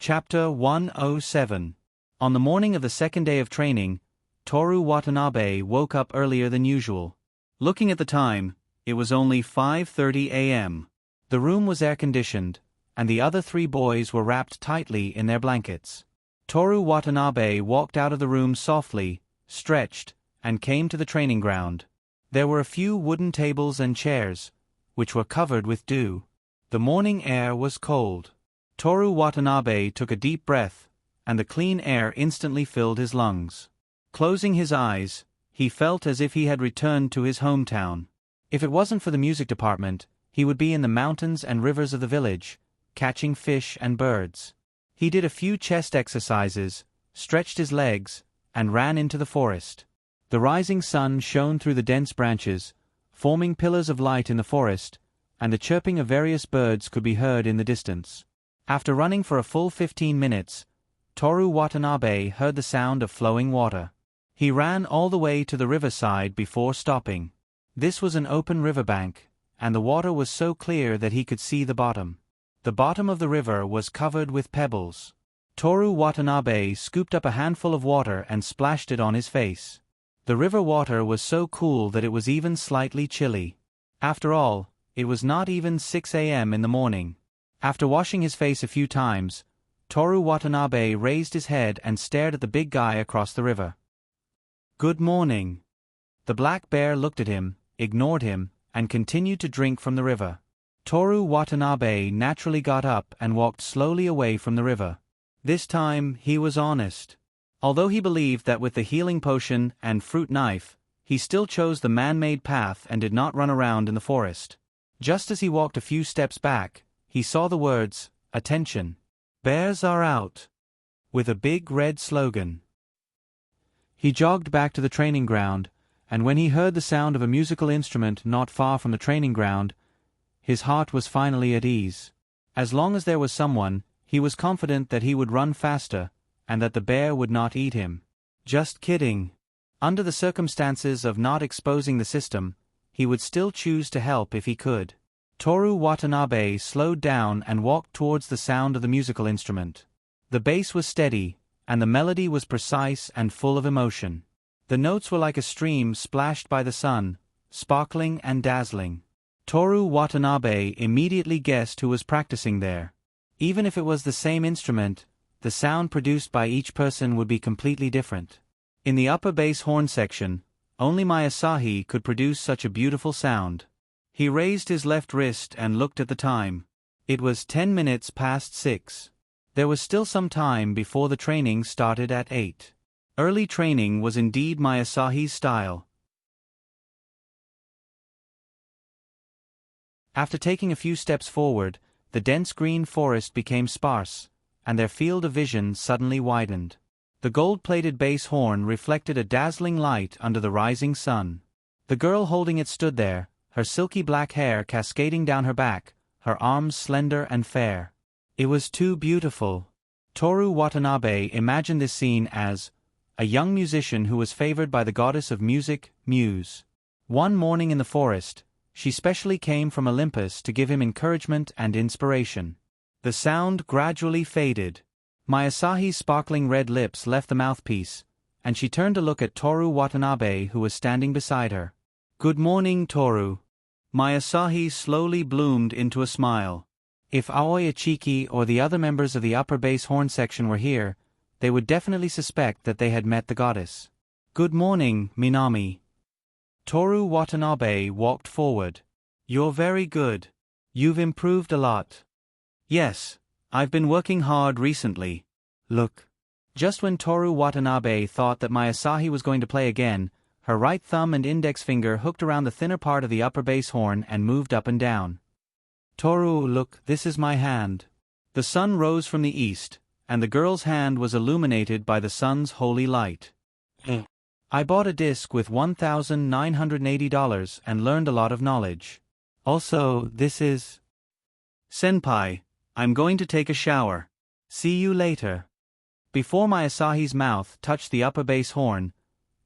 A: Chapter 107. On the morning of the second day of training, Toru Watanabe woke up earlier than usual. Looking at the time, it was only 5:30 a.m. The room was air-conditioned, and the other 3 boys were wrapped tightly in their blankets. Toru Watanabe walked out of the room softly, stretched, and came to the training ground. There were a few wooden tables and chairs, which were covered with dew. The morning air was cold. Toru Watanabe took a deep breath, and the clean air instantly filled his lungs. Closing his eyes, he felt as if he had returned to his hometown. If it wasn't for the music department, he would be in the mountains and rivers of the village, catching fish and birds. He did a few chest exercises, stretched his legs, and ran into the forest. The rising sun shone through the dense branches, forming pillars of light in the forest, and the chirping of various birds could be heard in the distance. After running for a full 15 minutes, Toru Watanabe heard the sound of flowing water. He ran all the way to the riverside before stopping. This was an open riverbank, and the water was so clear that he could see the bottom. The bottom of the river was covered with pebbles. Toru Watanabe scooped up a handful of water and splashed it on his face. The river water was so cool that it was even slightly chilly. After all, it was not even 6 a.m. in the morning. After washing his face a few times, Toru Watanabe raised his head and stared at the big guy across the river. "Good morning." The black bear looked at him, ignored him, and continued to drink from the river. Toru Watanabe naturally got up and walked slowly away from the river. This time, he was honest. Although he believed that with the healing potion and fruit knife, he still chose the man-made path and did not run around in the forest. Just as he walked a few steps back, he saw the words, "Attention! Bears are out!" with a big red slogan. He jogged back to the training ground, and when he heard the sound of a musical instrument not far from the training ground, his heart was finally at ease. As long as there was someone, he was confident that he would run faster, and that the bear would not eat him. Just kidding. Under the circumstances of not exposing the system, he would still choose to help if he could. Toru Watanabe slowed down and walked towards the sound of the musical instrument. The bass was steady, and the melody was precise and full of emotion. The notes were like a stream splashed by the sun, sparkling and dazzling. Toru Watanabe immediately guessed who was practicing there. Even if it was the same instrument, the sound produced by each person would be completely different. In the upper bass horn section, only Masahi could produce such a beautiful sound. He raised his left wrist and looked at the time. It was 10 minutes past 6. There was still some time before the training started at 8. Early training was indeed Masahi's style. After taking a few steps forward, the dense green forest became sparse, and their field of vision suddenly widened. The gold-plated bass horn reflected a dazzling light under the rising sun. The girl holding it stood there, her silky black hair cascading down her back, her arms slender and fair. It was too beautiful. Toru Watanabe imagined this scene as a young musician who was favored by the goddess of music, Muse. One morning in the forest, she specially came from Olympus to give him encouragement and inspiration. The sound gradually faded. Masahi's sparkling red lips left the mouthpiece, and she turned to look at Toru Watanabe, who was standing beside her. "Good morning, Toru." Masahi slowly bloomed into a smile. If Aoi Ichiki or the other members of the upper bass horn section were here, they would definitely suspect that they had met the goddess. "Good morning, Minami." Toru Watanabe walked forward. "You're very good. You've improved a lot." "Yes, I've been working hard recently. Look." Just when Toru Watanabe thought that Masahi was going to play again, her right thumb and index finger hooked around the thinner part of the upper bass horn and moved up and down. "Toru, look, this is my hand." The sun rose from the east, and the girl's hand was illuminated by the sun's holy light. "I bought a disc with $1,980 and learned a lot of knowledge. Also, this is..." "Senpai, I'm going to take a shower. See you later." Before Masahi's mouth touched the upper bass horn,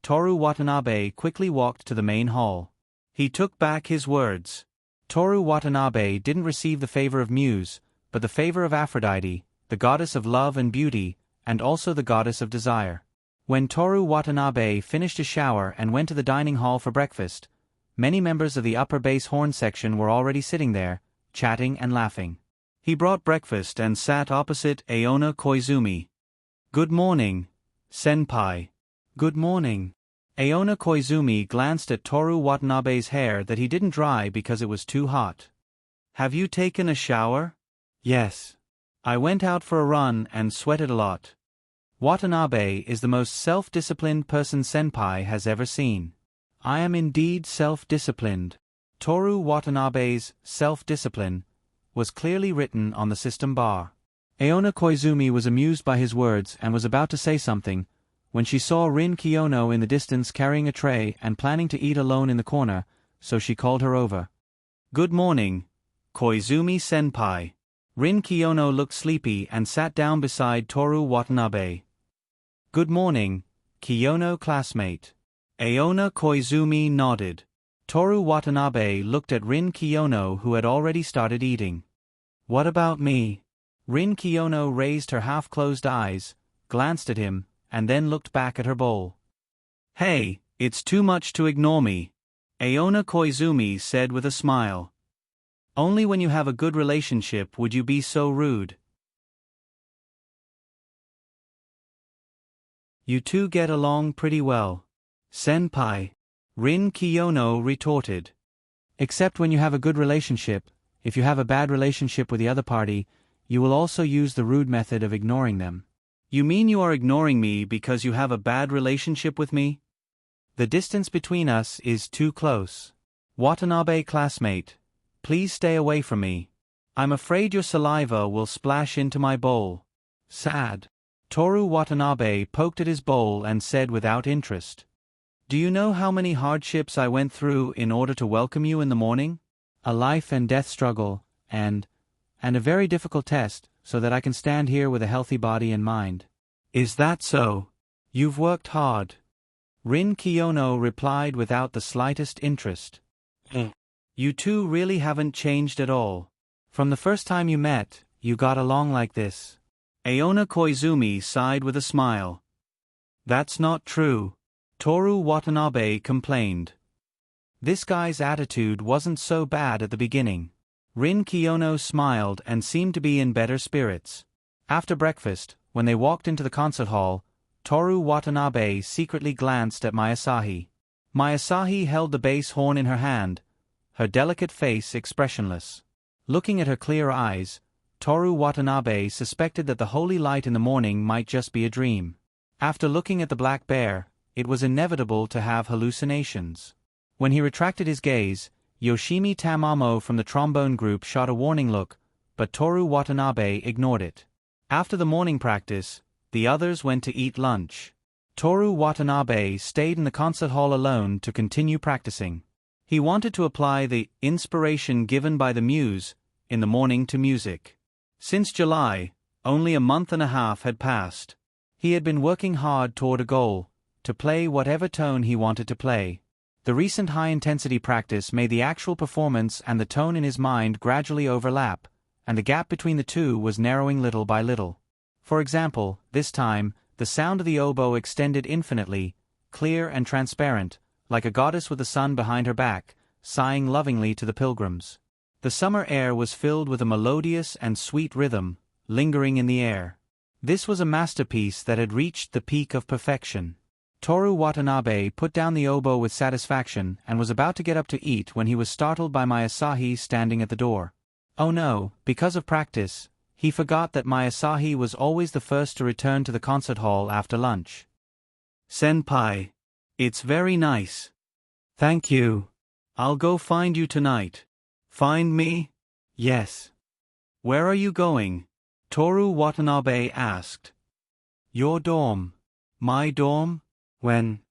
A: Toru Watanabe quickly walked to the main hall. He took back his words. Toru Watanabe didn't receive the favor of Muse, but the favor of Aphrodite, the goddess of love and beauty, and also the goddess of desire. When Toru Watanabe finished his shower and went to the dining hall for breakfast, many members of the upper bass horn section were already sitting there, chatting and laughing. He brought breakfast and sat opposite Aona Koizumi. "Good morning, senpai." "Good morning." Aona Koizumi glanced at Toru Watanabe's hair that he didn't dry because it was too hot. "Have you taken a shower?" "Yes. I went out for a run and sweated a lot." Watanabe is the most self-disciplined person senpai has ever seen. "I am indeed self-disciplined." Toru Watanabe's self-discipline was clearly written on the system bar. Aona Koizumi was amused by his words and was about to say something, when she saw Rin Kiyono in the distance carrying a tray and planning to eat alone in the corner, so she called her over. "Good morning, Koizumi-senpai." Rin Kiyono looked sleepy and sat down beside Toru Watanabe. "Good morning, Kiyono classmate." Aona Koizumi nodded. Toru Watanabe looked at Rin Kiyono, who had already started eating. "What about me?" Rin Kiyono raised her half-closed eyes, glanced at him, and then looked back at her bowl. "Hey, it's too much to ignore me," Aona Koizumi said with a smile. "Only when you have a good relationship would you be so rude." "You two get along pretty well, senpai," Rin Kiyono retorted. "Except when you have a good relationship. If you have a bad relationship with the other party, you will also use the rude method of ignoring them." "You mean you are ignoring me because you have a bad relationship with me?" "The distance between us is too close. Watanabe classmate, please stay away from me. I'm afraid your saliva will splash into my bowl." "Sad." Toru Watanabe poked at his bowl and said without interest. "Do you know how many hardships I went through in order to welcome you in the morning? A life and death struggle, and a very difficult test, so that I can stand here with a healthy body and mind." "Is that so? You've worked hard." Rin Kiyono replied without the slightest interest. "You two really haven't changed at all. From the first time you met, you got along like this." Aona Koizumi sighed with a smile. "That's not true," Toru Watanabe complained. "This guy's attitude wasn't so bad at the beginning." Rin Kiyono smiled and seemed to be in better spirits. After breakfast, when they walked into the concert hall, Toru Watanabe secretly glanced at Mayasahi. Mayasahi held the bass horn in her hand, her delicate face expressionless. Looking at her clear eyes, Toru Watanabe suspected that the holy light in the morning might just be a dream. After looking at the black bear, it was inevitable to have hallucinations. When he retracted his gaze, Yoshimi Tamamo from the trombone group shot a warning look, but Toru Watanabe ignored it. After the morning practice, the others went to eat lunch. Toru Watanabe stayed in the concert hall alone to continue practicing. He wanted to apply the inspiration given by the muse in the morning to music. Since July, only a month and a half had passed. He had been working hard toward a goal, to play whatever tone he wanted to play. The recent high-intensity practice made the actual performance and the tone in his mind gradually overlap, and the gap between the two was narrowing little by little. For example, this time, the sound of the oboe extended infinitely, clear and transparent, like a goddess with the sun behind her back, sighing lovingly to the pilgrims. The summer air was filled with a melodious and sweet rhythm, lingering in the air. This was a masterpiece that had reached the peak of perfection. Toru Watanabe put down the oboe with satisfaction and was about to get up to eat when he was startled by Mayasahi standing at the door. Oh no, because of practice, he forgot that Mayasahi was always the first to return to the concert hall after lunch. "Senpai, it's very nice." "Thank you. I'll go find you tonight." "Find me?" "Yes." "Where are you going?" Toru Watanabe asked. "Your dorm." "My dorm? When?"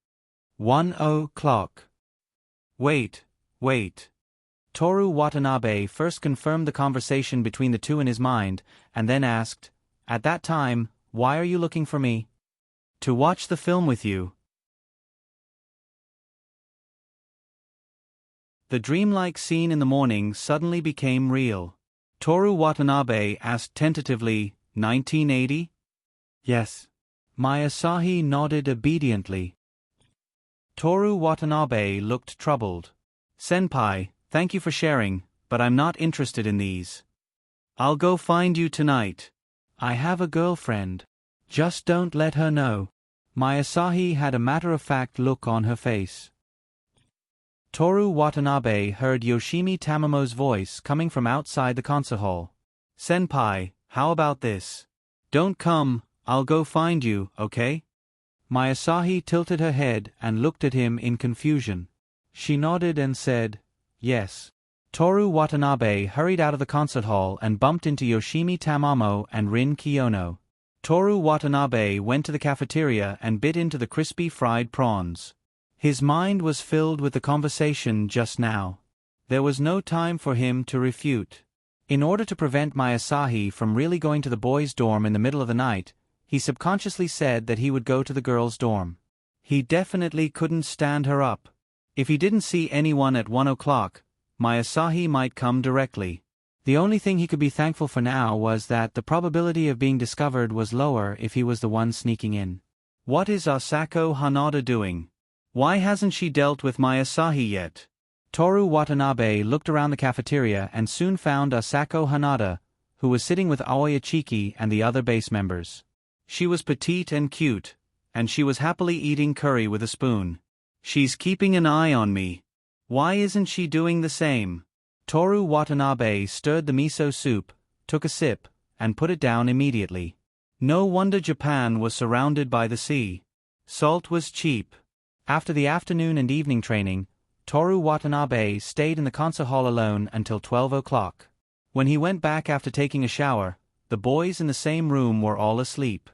A: 1:00. Wait. Toru Watanabe first confirmed the conversation between the two in his mind, and then asked, "At that time, why are you looking for me?" "To watch the film with you." The dreamlike scene in the morning suddenly became real. Toru Watanabe asked tentatively, 1980? Yes. My Asahi nodded obediently. Toru Watanabe looked troubled. Senpai, thank you for sharing, but I'm not interested in these. I'll go find you tonight. I have a girlfriend. Just don't let her know. My Asahi had a matter-of-fact look on her face. Toru Watanabe heard Yoshimi Tamamo's voice coming from outside the concert hall. Senpai, how about this? Don't come, I'll go find you, okay? My Asahi tilted her head and looked at him in confusion. She nodded and said, yes. Toru Watanabe hurried out of the concert hall and bumped into Yoshimi Tamamo and Rin Kiyono. Toru Watanabe went to the cafeteria and bit into the crispy fried prawns. His mind was filled with the conversation just now. There was no time for him to refute. In order to prevent my Asahi from really going to the boys' dorm in the middle of the night, he subconsciously said that he would go to the girls' dorm. He definitely couldn't stand her up. If he didn't see anyone at 1 o'clock, my Asahi might come directly. The only thing he could be thankful for now was that the probability of being discovered was lower if he was the one sneaking in. What is Asako Hanada doing? Why hasn't she dealt with my Asahi yet? Toru Watanabe looked around the cafeteria and soon found Asako Hanada, who was sitting with Aoya Chiki and the other base members. She was petite and cute, and she was happily eating curry with a spoon. She's keeping an eye on me. Why isn't she doing the same? Toru Watanabe stirred the miso soup, took a sip, and put it down immediately. No wonder Japan was surrounded by the sea. Salt was cheap. After the afternoon and evening training, Toru Watanabe stayed in the concert hall alone until 12 o'clock. When he went back after taking a shower, the boys in the same room were all asleep.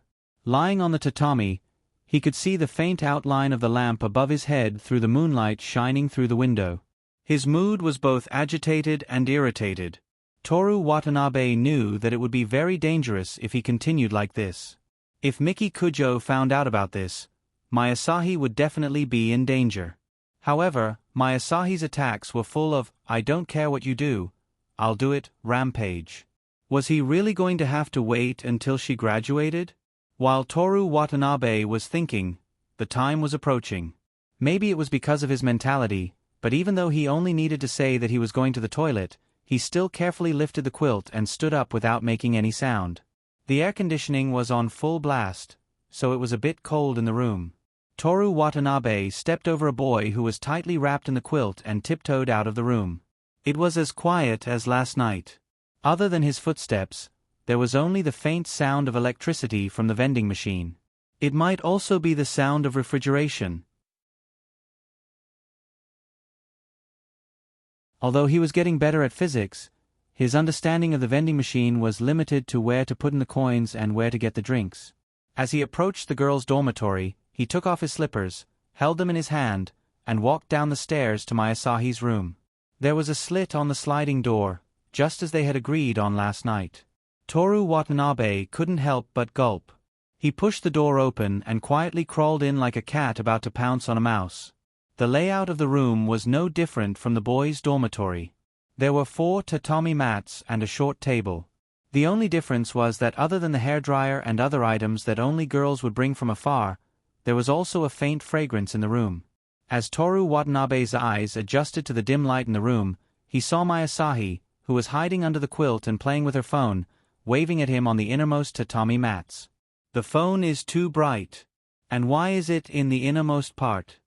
A: Lying on the tatami, he could see the faint outline of the lamp above his head through the moonlight shining through the window. His mood was both agitated and irritated. Toru Watanabe knew that it would be very dangerous if he continued like this. If Miki Kujo found out about this, my Asahi would definitely be in danger. However, my Asahi's attacks were full of, I don't care what you do, I'll do it, rampage. Was he really going to have to wait until she graduated? While Toru Watanabe was thinking, the time was approaching. Maybe it was because of his mentality, but even though he only needed to say that he was going to the toilet, he still carefully lifted the quilt and stood up without making any sound. The air conditioning was on full blast, so it was a bit cold in the room. Toru Watanabe stepped over a boy who was tightly wrapped in the quilt and tiptoed out of the room. It was as quiet as last night. Other than his footsteps, there was only the faint sound of electricity from the vending machine. It might also be the sound of refrigeration. Although he was getting better at physics, his understanding of the vending machine was limited to where to put in the coins and where to get the drinks. As he approached the girls' dormitory, he took off his slippers, held them in his hand, and walked down the stairs to my Asahi's room. There was a slit on the sliding door, just as they had agreed on last night. Toru Watanabe couldn't help but gulp. He pushed the door open and quietly crawled in like a cat about to pounce on a mouse. The layout of the room was no different from the boys' dormitory. There were 4 tatami mats and a short table. The only difference was that other than the hairdryer and other items that only girls would bring from afar, there was also a faint fragrance in the room. As Toru Watanabe's eyes adjusted to the dim light in the room, he saw my Asahi, who was hiding under the quilt and playing with her phone, waving at him on the innermost tatami mats. The phone is too bright. And why is it in the innermost part?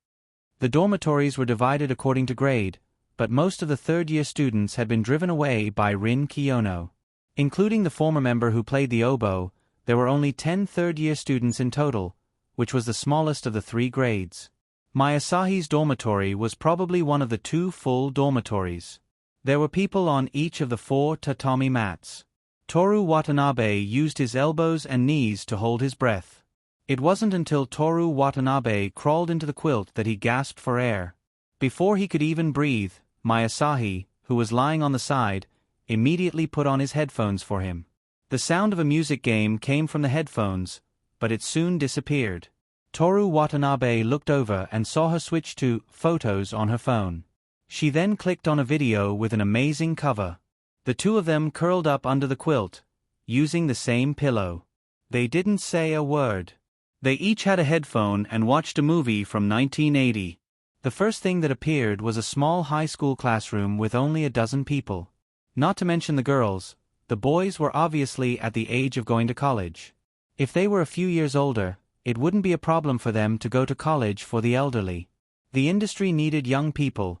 A: The dormitories were divided according to grade, but most of the third-year students had been driven away by Rin Kiyono. Including the former member who played the oboe, there were only 10 third-year students in total, which was the smallest of the 3 grades. My Asahi's dormitory was probably one of the 2 full dormitories. There were people on each of the 4 tatami mats. Toru Watanabe used his elbows and knees to hold his breath. It wasn't until Toru Watanabe crawled into the quilt that he gasped for air. Before he could even breathe, my Asahi, who was lying on the side, immediately put on his headphones for him. The sound of a music game came from the headphones, but it soon disappeared. Toru Watanabe looked over and saw her switch to photos on her phone. She then clicked on a video with an amazing cover. The 2 of them curled up under the quilt, using the same pillow. They didn't say a word. They each had a headphone and watched a movie from 1980. The first thing that appeared was a small high school classroom with only a dozen people. Not to mention the girls, the boys were obviously at the age of going to college. If they were a few years older, it wouldn't be a problem for them to go to college for the elderly. The industry needed young people.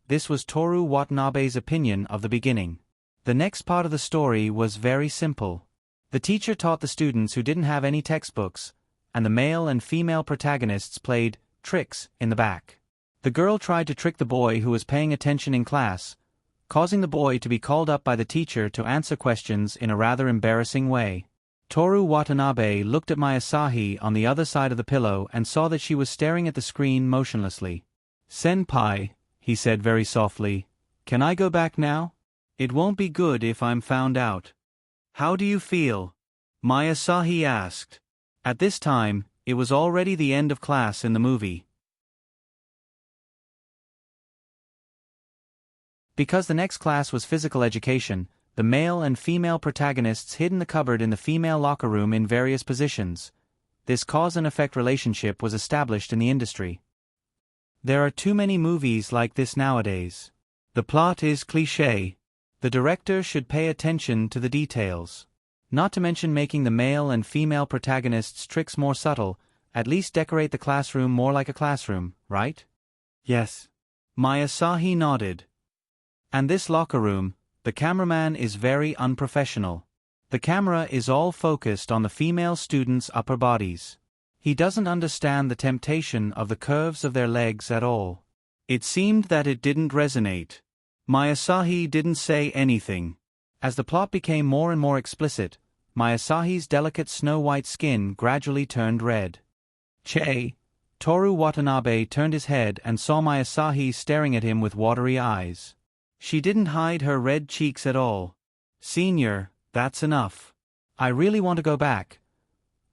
A: This was Toru Watanabe's opinion of the beginning. The next part of the story was very simple. The teacher taught the students who didn't have any textbooks, and the male and female protagonists played tricks in the back. The girl tried to trick the boy who was paying attention in class, causing the boy to be called up by the teacher to answer questions in a rather embarrassing way. Toru Watanabe looked at Masahi on the other side of the pillow and saw that she was staring at the screen motionlessly. "Senpai," he said very softly, "can I go back now? It won't be good if I'm found out." "How do you feel?" Masahi asked. At this time, it was already the end of class in the movie. Because the next class was physical education, the male and female protagonists hid in the cupboard in the female locker room in various positions. This cause and effect relationship was established in the industry. There are too many movies like this nowadays. The plot is cliché. The director should pay attention to the details. Not to mention making the male and female protagonists' tricks more subtle, at least decorate the classroom more like a classroom, right? Yes. Masahi nodded. And this locker room, the cameraman is very unprofessional. The camera is all focused on the female students' upper bodies. He doesn't understand the temptation of the curves of their legs at all. It seemed that it didn't resonate. Masahi didn't say anything. As the plot became more and more explicit, Masahi's delicate snow-white skin gradually turned red. Toru Watanabe turned his head and saw Masahi staring at him with watery eyes. She didn't hide her red cheeks at all. "Senior, that's enough. I really want to go back."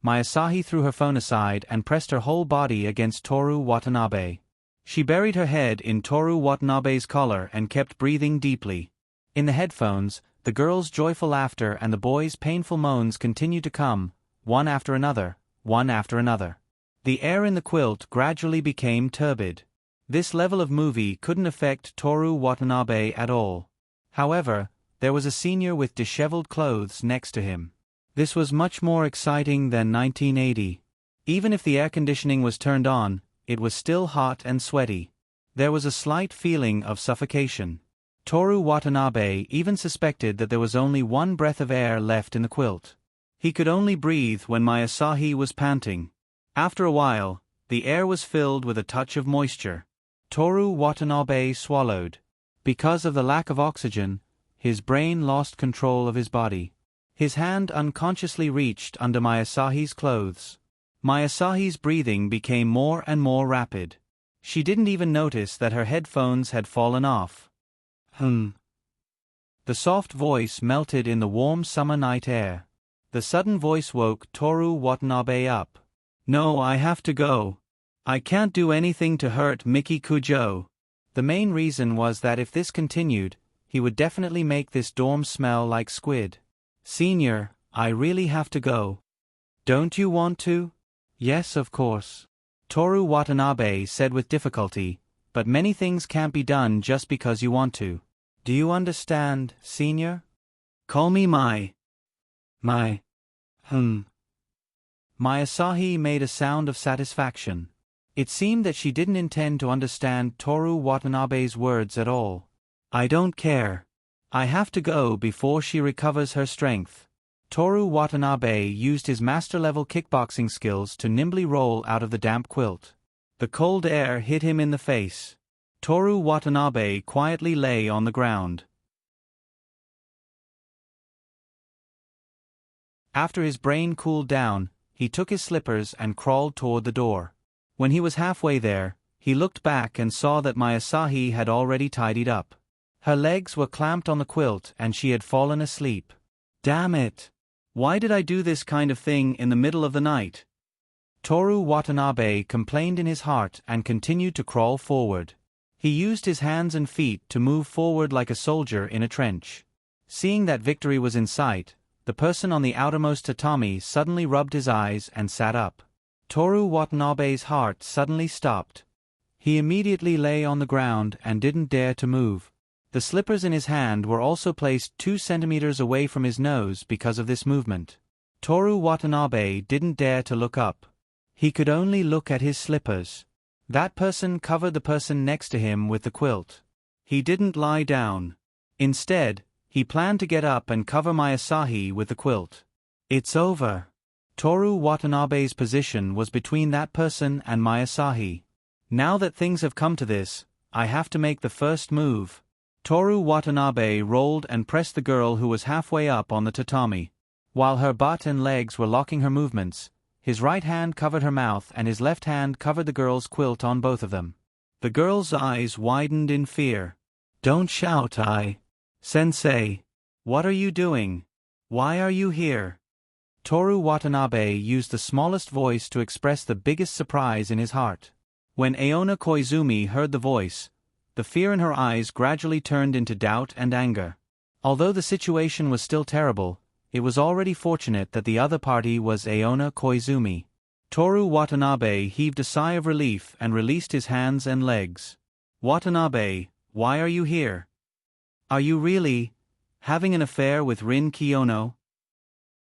A: Masahi threw her phone aside and pressed her whole body against Toru Watanabe. She buried her head in Toru Watanabe's collar and kept breathing deeply. In the headphones, the girls' joyful laughter and the boys' painful moans continued to come, one after another, one after another. The air in the quilt gradually became turbid. This level of movie couldn't affect Toru Watanabe at all. However, there was a senior with disheveled clothes next to him. This was much more exciting than 1980. Even if the air conditioning was turned on, it was still hot and sweaty. There was a slight feeling of suffocation. Toru Watanabe even suspected that there was only one breath of air left in the quilt. He could only breathe when Masahi was panting. After a while, the air was filled with a touch of moisture. Toru Watanabe swallowed. Because of the lack of oxygen, his brain lost control of his body. His hand unconsciously reached under Masahi's clothes. Masahi's breathing became more and more rapid. She didn't even notice that her headphones had fallen off. The soft voice melted in the warm summer night air. The sudden voice woke Toru Watanabe up. "No, I have to go. I can't do anything to hurt Miki Kujo." The main reason was that if this continued, he would definitely make this dorm smell like squid. "Senior, I really have to go." "Don't you want to?" "Yes, of course," Toru Watanabe said with difficulty, "but many things can't be done just because you want to. Do you understand, senior?" "Call me Masahi made a sound of satisfaction. It seemed that she didn't intend to understand Toru Watanabe's words at all. "I don't care. I have to go before she recovers her strength." Toru Watanabe used his master-level kickboxing skills to nimbly roll out of the damp quilt. The cold air hit him in the face. Toru Watanabe quietly lay on the ground. After his brain cooled down, he took his slippers and crawled toward the door. When he was halfway there, he looked back and saw that Masahi had already tidied up. Her legs were clamped on the quilt and she had fallen asleep. "Damn it! Why did I do this kind of thing in the middle of the night?" Toru Watanabe complained in his heart and continued to crawl forward. He used his hands and feet to move forward like a soldier in a trench. Seeing that victory was in sight, the person on the outermost tatami suddenly rubbed his eyes and sat up. Toru Watanabe's heart suddenly stopped. He immediately lay on the ground and didn't dare to move. The slippers in his hand were also placed 2 centimeters away from his nose because of this movement. Toru Watanabe didn't dare to look up. He could only look at his slippers. That person covered the person next to him with the quilt. He didn't lie down. Instead, he planned to get up and cover Masahi with the quilt. It's over. Toru Watanabe's position was between that person and Masahi. Now that things have come to this, I have to make the first move. Toru Watanabe rolled and pressed the girl who was halfway up on the tatami. While her butt and legs were locking her movements, his right hand covered her mouth and his left hand covered the girl's quilt on both of them. The girl's eyes widened in fear. Don't shout, Sensei. What are you doing? Why are you here? Toru Watanabe used the smallest voice to express the biggest surprise in his heart. When Aona Koizumi heard the voice, the fear in her eyes gradually turned into doubt and anger. Although the situation was still terrible, it was already fortunate that the other party was Aona Koizumi. Toru Watanabe heaved a sigh of relief and released his hands and legs. Watanabe, why are you here? Are you really having an affair with Rin Kiyono?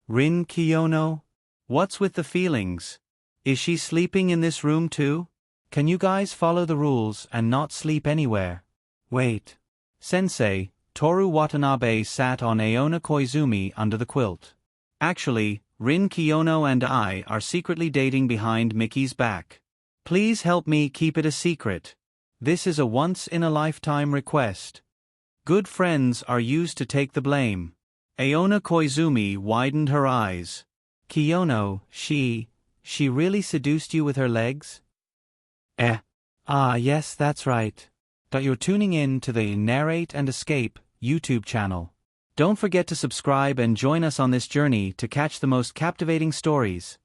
A: Rin Kiyono? What's with the feelings? Is she sleeping in this room too? Can you guys follow the rules and not sleep anywhere? Wait. Sensei, Toru Watanabe sat on Aona Koizumi under the quilt. Actually, Rin Kiyono and I are secretly dating behind Mickey's back. Please help me keep it a secret. This is a once-in-a-lifetime request. Good friends are used to take the blame. Aona Koizumi widened her eyes. Kiyono, she really seduced you with her legs? Yes, that's right. But you're tuning in to the Narrate and Escape YouTube channel. Don't forget to subscribe and join us on this journey to catch the most captivating stories.